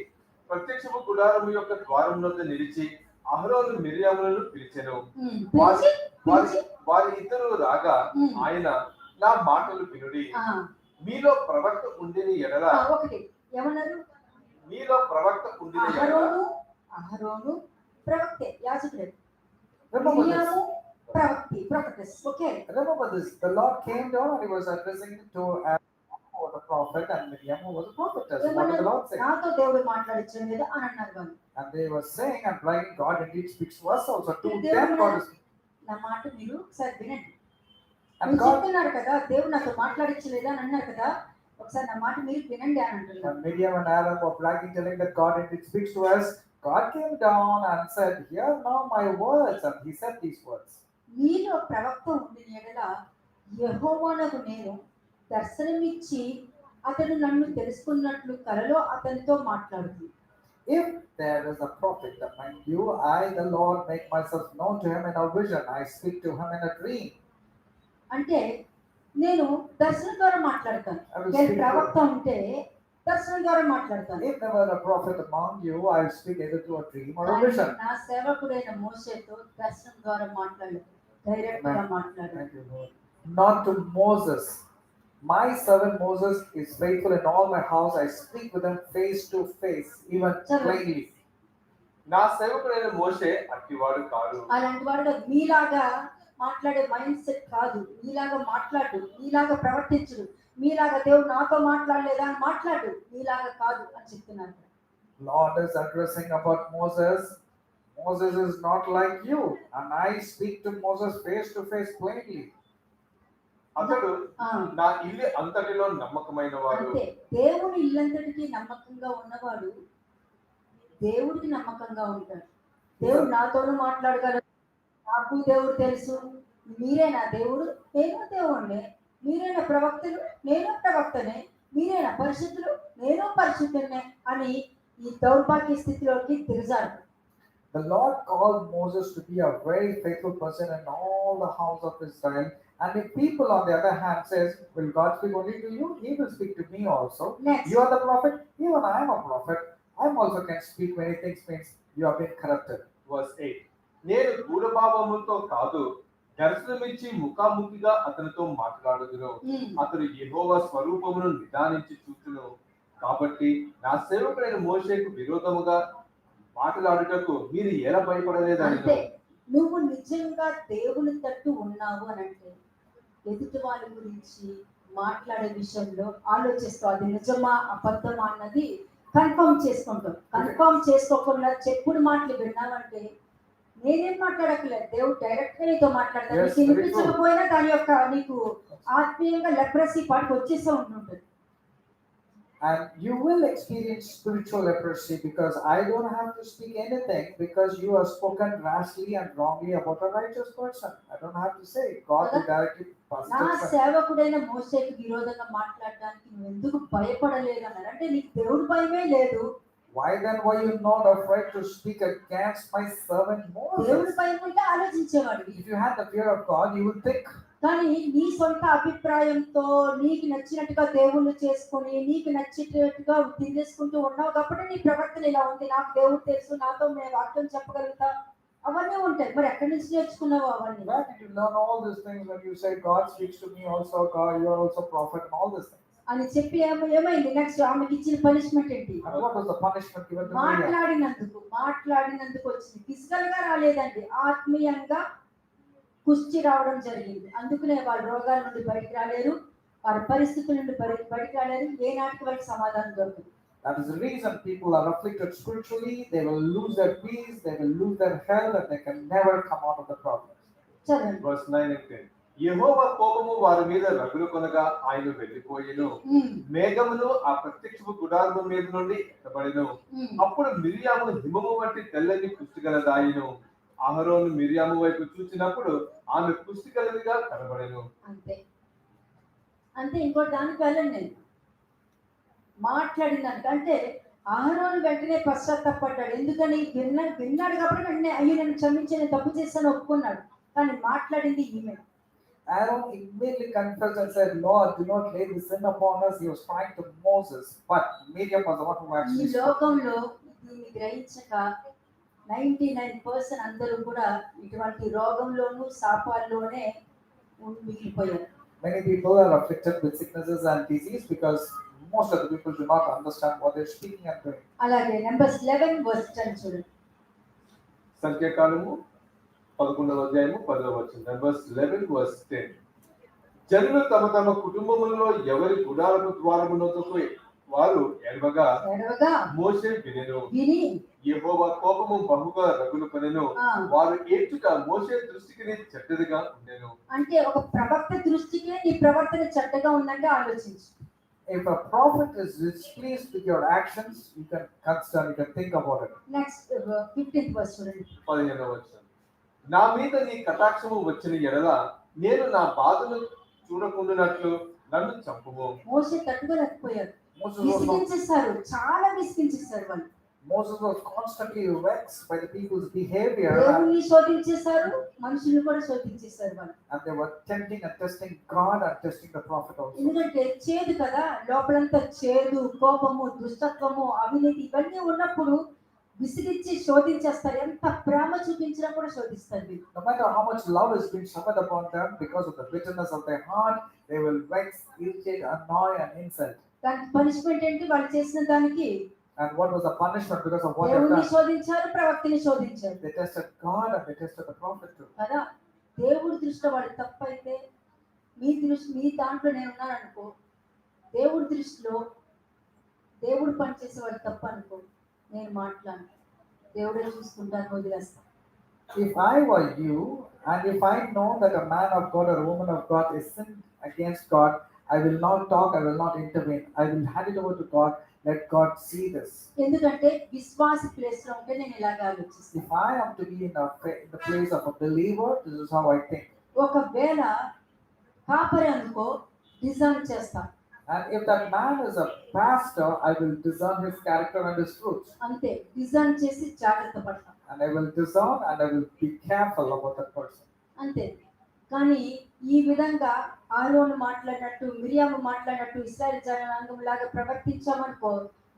ప్రత్యక్షపు గుడారము యొక్క ద్వారం వద్ద నిలిచి అహరోను మిరియాములను పిలిచెను. ఉమ్. వారి పిలిచి వారి పిలిచి వారి ఇద్దరు రాగా ఉమ్, ఆయన నా మాటలు వినుడి, ఆ, మీలో ప్రవక్త ఉండిన ఎడల ఒకటి ఏమన్నారు? మీలో ప్రవక్త ఉండిన ఎడల అహరోను అహరోను ప్రవక్తే, యాజకుడే. Remember this. మిరియాము prophetess. Okay. Remember this. The Lord came down and he was addressing to Aaron, who was a prophet, and Miriam, who was a prophetess. What did ఏమన్నారు? the Lord say? నాతో దేవుడు మాట్లాడించడం లేదు అని అన్నారు వాళ్ళు. And they were saying, and like God indeed speaks to us also. To దేవుడు them, God is. నా మాట మీరు ఒకసారి వినండి. And మీరు God, చెప్తున్నారు కదా దేవుడు నాతో మాట్లాడించలేదు అని అన్నారు కదా, ఒకసారి నా మాట మీరు వినండి అని అంటున్నారు. when Miriam and Aaron were bragging, telling that God indeed speaks to us, God came down and said, "Hear now my words," and He said these words. మీలో ప్రవక్త ఉండిన ఎడల యెహోవానగు నేను దర్శనమిచ్చి అతడు నన్ను తెలుసుకున్నట్లు కలలో అతనితో మాట్లాడుతుంది. If there is a prophet among you, I, the Lord, make myself known to him in a vision. I speak to him in a dream. అంటే నేను దర్శనం ద్వారా మాట్లాడతాను. నేను ప్రవక్త ఉంటే దర్శనం ద్వారా మాట్లాడతాను. If there were a prophet among you, I speak either through a dream or a కానీ vision. నా సేవకుడైన మోషేతో దర్శనం ద్వారా మాట్లాడలేదు, డైరెక్ట్ గా మాట్లాడాను. Thank you, Lord. Not to Moses. My servant Moses is faithful in all my house. I speak with him face to face, even plainly. నా సేవకుడైన మోషే అట్టివాడు కాడు. అలాంటి వాడు మీలాగా మాట్లాడే మైండ్ సెట్ కాదు. మీలాగా మాట్లాడు, మీలాగా ప్రవర్తించడు, మీలాగా దేవుడు నాతో మాట్లాడలేదా అని మాట్లాడు, మీలాగా కాదు అని చెప్తున్నారు. Lord is addressing about Moses. Moses is not like you, and I speak to Moses face to face plainly. అతడు ఆ, నా ఇల్లు అంతటిలో నమ్మకమైన వాడు. అంతే. దేవుని ఇల్లంతటికి నమ్మకంగా ఉన్నవాడు దేవుడికి నమ్మకంగా ఉంటాడు. దేవుడు నాతోనూ మాట్లాడగలడు, నాకు దేవుడు తెలుసు, మీరే నా దేవుడు, నేను దేవుణ్ణి, మీరే నా ప్రవక్తలు, నేను ప్రవక్తనే, మీరే నా పరిశుద్ధులు, నేను పరిశుద్ధున్నే అని ఈ దౌర్భాగ్య స్థితిలోకి దిగజారు. The Lord called Moses to be a very faithful person in all the house of Israel. And if people on the other hand says, "Will God speak only to you? He will speak to me also. Next. You are the prophet, even I am a prophet. I also can speak many things," means you have been corrupted. Verse 8. నేను గూఢభావముతో కాదు, దర్శనమిచ్చి ముఖాముఖిగా అతనితో మాట్లాడుదును. అతడు యెహోవా స్వరూపమును నిదానించి చూచును. కాబట్టి నా సేవకుడైన మోషేకు విరోధముగా మాట్లాడుటకు మీరు ఎలా భయపడలేదని. అంతే. నువ్వు నిజంగా దేవుని తట్టు ఉన్నావు అని అంటే ఎదుటి వాళ్ళ గురించి మాట్లాడే విషయంలో ఆలోచిస్తావు, అది నిజమా అబద్ధమా అన్నది కన్ఫర్మ్ చేసుకుంటావు. కన్ఫర్మ్ చేసుకోకుండా చెప్పుడు మాటలు విన్నావంటే నేనేం మాట్లాడక్కలేదు, దేవుడు డైరెక్ట్ గా నీతో మాట్లాడతాడు. Yes, నీకు very వినిపించకపోయినా దాని యొక్క నీకు ఆత్మీయంగా లెప్రసీ పాటికి వచ్చేస్తూ ఉంటుంది. And you will experience spiritual leprosy because I don't have to speak anything because you have spoken rashly and wrongly about a righteous person. I don't have to say it. God will directly pass నా judgment. సేవకుడైన మోషేకి విరోధంగా మాట్లాడడానికి నువ్వు ఎందుకు భయపడలేదు అన్నారు. అంటే నీకు దేవుడి భయమే లేదు. Why then were you not afraid to speak against my servant దేవుడి Moses? భయం ఉంటే ఆలోచించేవాడు. If you had the fear of God, you would think. కానీ నీ సొంత అభిప్రాయంతో నీకు నచ్చినట్టుగా దేవుళ్ళు చేసుకొని నీకు నచ్చినట్టుగా తిరిగేసుకుంటూ ఉన్నావు కాబట్టి నీ ప్రవర్తన ఇలా ఉంది. నాకు దేవుడు తెలుసు, నాతో నేను వాక్యం చెప్పగలుగుతా, అవన్నీ ఉంటాయి. మరి ఎక్కడి నుంచి నేర్చుకున్నావు అవన్నీ? Where did you learn all these things when you say God speaks to me also, God, you are also prophet and all these things? అని చెప్పి ఏమైంది నెక్స్ట్ ఆమెకి ఇచ్చిన పనిష్మెంట్ ఏంటి? And what was the punishment given to Miriam? మాట్లాడినందుకు వచ్చింది. Physical గా రాలేదండి, ఆత్మీయంగా కుష్టి రావడం జరిగింది. అందుకనే వాళ్ళ రోగాల నుండి బయటికి రాలేరు, వారి పరిస్థితుల నుండి బయటికి రాలేరు. ఏనాటికి వాళ్ళకి సమాధానం దొరకదు. That is the reason people are afflicted spiritually. They will lose their peace, they will lose their health, and they can never come out of the problem. చదవండి. Verse 9 and 10. యెహోవా కోపము వారి మీద రగులు కొనగా ఆయన వెళ్ళిపోయెను. మేఘమును ఆ ప్రత్యక్షపు గుడారము మీద నుండి ఎత్తబడెను. అప్పుడు మిరియాము హిమము వంటి తెల్లని పుష్టిగలదాయెను. అహరోను మిరియాము వైపు చూసినప్పుడు ఆమె పుష్టిగలదిగా కనబడెను. అంతే అంతే. ఇంకో దానికి వెళ్ళండి. నేను మాట్లాడినాను అంటే అహరోను వెంటనే పశ్చాత్తాపడ్డాడు. ఎందుకని విన్నాడు కాబట్టి వెంటనే అయ్యో నన్ను క్షమించి నేను తప్పు చేస్తాను ఒప్పుకున్నాడు. కానీ మాట్లాడింది ఈమె. Aaron immediately confessed and said, Lord, do not lay this sin upon us. He was crying to Moses. But Miriam was the one who ఈ actually spoke. లోకంలో దీన్ని గ్రహించక 99% అందరూ కూడా ఇటువంటి రోగంలోనూ శాపాల్లోనే మిగిలిపోయారు. Many people are afflicted with sicknesses and disease because most of the people do not understand what they're speaking and doing. అలాగే Numbers 11 verse 10 చూడండి. సంఖ్యాకాలము 11వ అధ్యాయము 10వ వచనం. Numbers 11 verse 10. జనులు తమ తమ కుటుంబములలో ఎవరి గుడారపు ద్వారమునొద్దకు వారు ఎడవగా మోషే వినెను. విని యెహోవా కోపము బహుగా రగులుకొనెను. వారు ఏడ్చుట మోషే దృష్టికి చెడ్డదిగా ఉండెను. అంటే ఒక ప్రవక్త దృష్టికి నీ ప్రవర్తన చెడ్డగా ఉందంటే ఆలోచించు. If a prophet is displeased with your actions, you can consider, you can think about it. Next 15th verse చూడండి. 15వ వచనం. నా మీద నీ కటాక్షము వచ్చిన ఎడల నేను నా బాధను చూడకుండానట్లు నన్ను చంపుము. మోషే తట్టుకోలేకపోయారు. Moses was, విసిగించేశారు, చాలా విసిగించేశారు వాళ్ళు. Moses was constantly vexed by the people's behavior, దేవుణ్ణి శోధించేశారు, మనుషుల్ని కూడా శోధించేశారు వాళ్ళు. and they were tempting and testing God and testing the prophet also. ఎందుకంటే చేదు కదా, లోపలంతా చేదు, కోపము, దుష్టత్వము, అవినీతి ఇవన్నీ ఉన్నప్పుడు విసిగించి శోధించేస్తారు. ఎంత ప్రేమ చూపించినా కూడా శోధిస్తారు వీళ్ళు. No matter how much love is being showered upon them, because of the bitterness of their heart, they will vex, irritate, annoy, and insult. దానికి పనిష్మెంట్ ఏంటి? వాళ్ళు చేసిన దానికి And what was the punishment because of what they have దేవుణ్ణి done? శోధించారు, ప్రవక్తని శోధించారు They tested God and they tested the prophet too. కదా. దేవుడి దృష్టిలో వాడు తప్పైతే మీ దాంట్లో నేను ఉన్నాను అనుకో, దేవుడి దృష్టిలో దేవుడు పనిచేసే వాడు తప్ప అనుకో, నేను మాట్లాడను, దేవుడే చూసుకుంటాను, వదిలేస్తాను. If I were you, and if I know that a man of God or a woman of God is sinned against God, I will not talk, I will not intervene. I will hand it over to God. Let God see this. ఎందుకంటే విశ్వాస place లో ఉంటే నేను ఇలాగ ఆలోచిస్తాను. If I am to be in the place of a believer, this is how I think. ఒకవేళ కాపరి అనుకో, డిజైన్ చేస్తాను. And if that man is a pastor, I will discern his character and his fruits. అంతే, design చేసి జాగ్రత్త పడతాను. And I will discern and I will be careful about that person. అంతే. కానీ ఈ విధంగా ఆరోను మాట్లాడినట్టు, మిరియాము మాట్లాడినట్టు ఇశ్రాయేలు జనాంగం లాగా ప్రవర్తించామనుకో,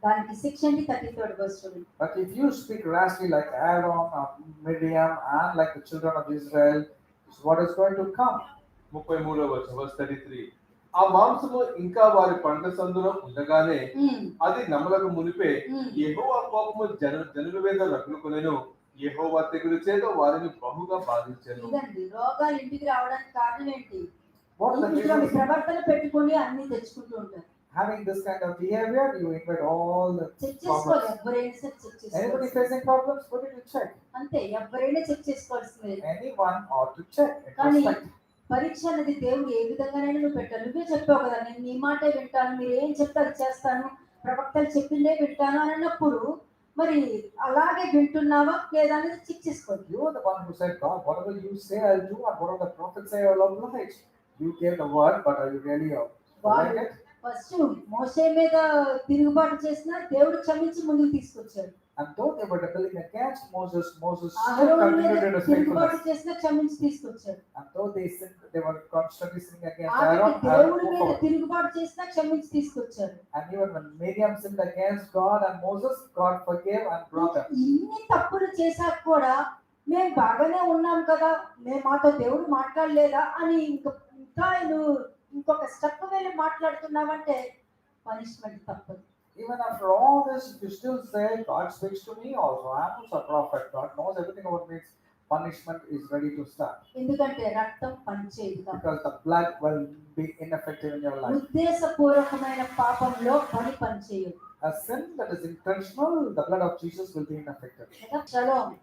దానికి శిక్ష ఏంటి? 33rd verse చూడండి. But if you speak rashly like Aaron or Miriam and like the children of Israel, this is what is going to come. 33వ వచనం verse 33. ఆ మాంసము ఇంకా వారి పంట సందులో ఉండగానే అది నమలకు మునిపే యెహోవా కోపము జనుల మీద రగులుకొనెను. యెహోవా తెగులు చేత వారిని బహుగా బాధించెను. ఇదండి రోగాలు ఇంటికి రావడానికి కారణం ఏంటి? What is the ఇంట్లో reason? ప్రవర్తన పెట్టుకొని అన్ని తెచ్చుకుంటూ ఉంటారు. Having this kind of behavior, you invite all the check చేసుకోవాలి, problems. ఎవరైనా సరే చెక్ Anybody చేసుకోవాలి. facing problems, put it in check. అంతే, ఎవరైనా చెక్ చేసుకోవాల్సిందే. Anyone ought to check. కానీ Introspect. పరీక్ష అనేది దేవుడు ఏ విధంగానైనా నువ్వు పెట్టాలి. నువ్వే చెప్పావు కదా, నేను నీ మాటే వింటాను, మీరు ఏం చెప్తే అది చేస్తాను, ప్రవక్తలు చెప్పిందే వింటాను అని అన్నప్పుడు మరి అలాగే వింటున్నావా లేదా అనేది చెక్ చేసుకోవాలి. You are the one who said, God, whatever you say, I'll do, and whatever the prophets say, I'll oblige. You gave the word, but are you really following it? First మోషే మీద తిరుగుబాటు చేసిన దేవుడు క్షమించి ముందుకు తీసుకొచ్చాడు. And though they were rebelling against Moses, Moses still అహరోను మీద continued in his తిరుగుబాటు faithfulness. చేసిన క్షమించి తీసుకొచ్చాడు. And though they sinned, they were constantly sinning against ఆమె Aaron. దేవుడి Aaron మీద forward. తిరుగుబాటు చేసిన క్షమించి తీసుకొచ్చాడు. And even when Miriam sinned against God and Moses, God forgave and brought them. ఇన్ని తప్పులు చేశాక కూడా మేము బాగానే ఉన్నాం కదా, మేము మాతో దేవుడు మాట్లాడలేదా అని ఇంకా నువ్వు ఇంకొక స్టెప్ వెళ్ళి మాట్లాడుతున్నావంటే పనిష్మెంట్ తప్పదు. Even after all this, you still say, God speaks to me also. I am also a prophet. God knows everything about me. Punishment is ready to start. ఎందుకంటే రక్తం పనిచేయదు కాబట్టి. Because the blood will be ineffective in your life. ఉద్దేశపూర్వకమైన పాపంలో పనిచేయదు. A sin that is intentional, the blood of Jesus will be ineffective. Shalom.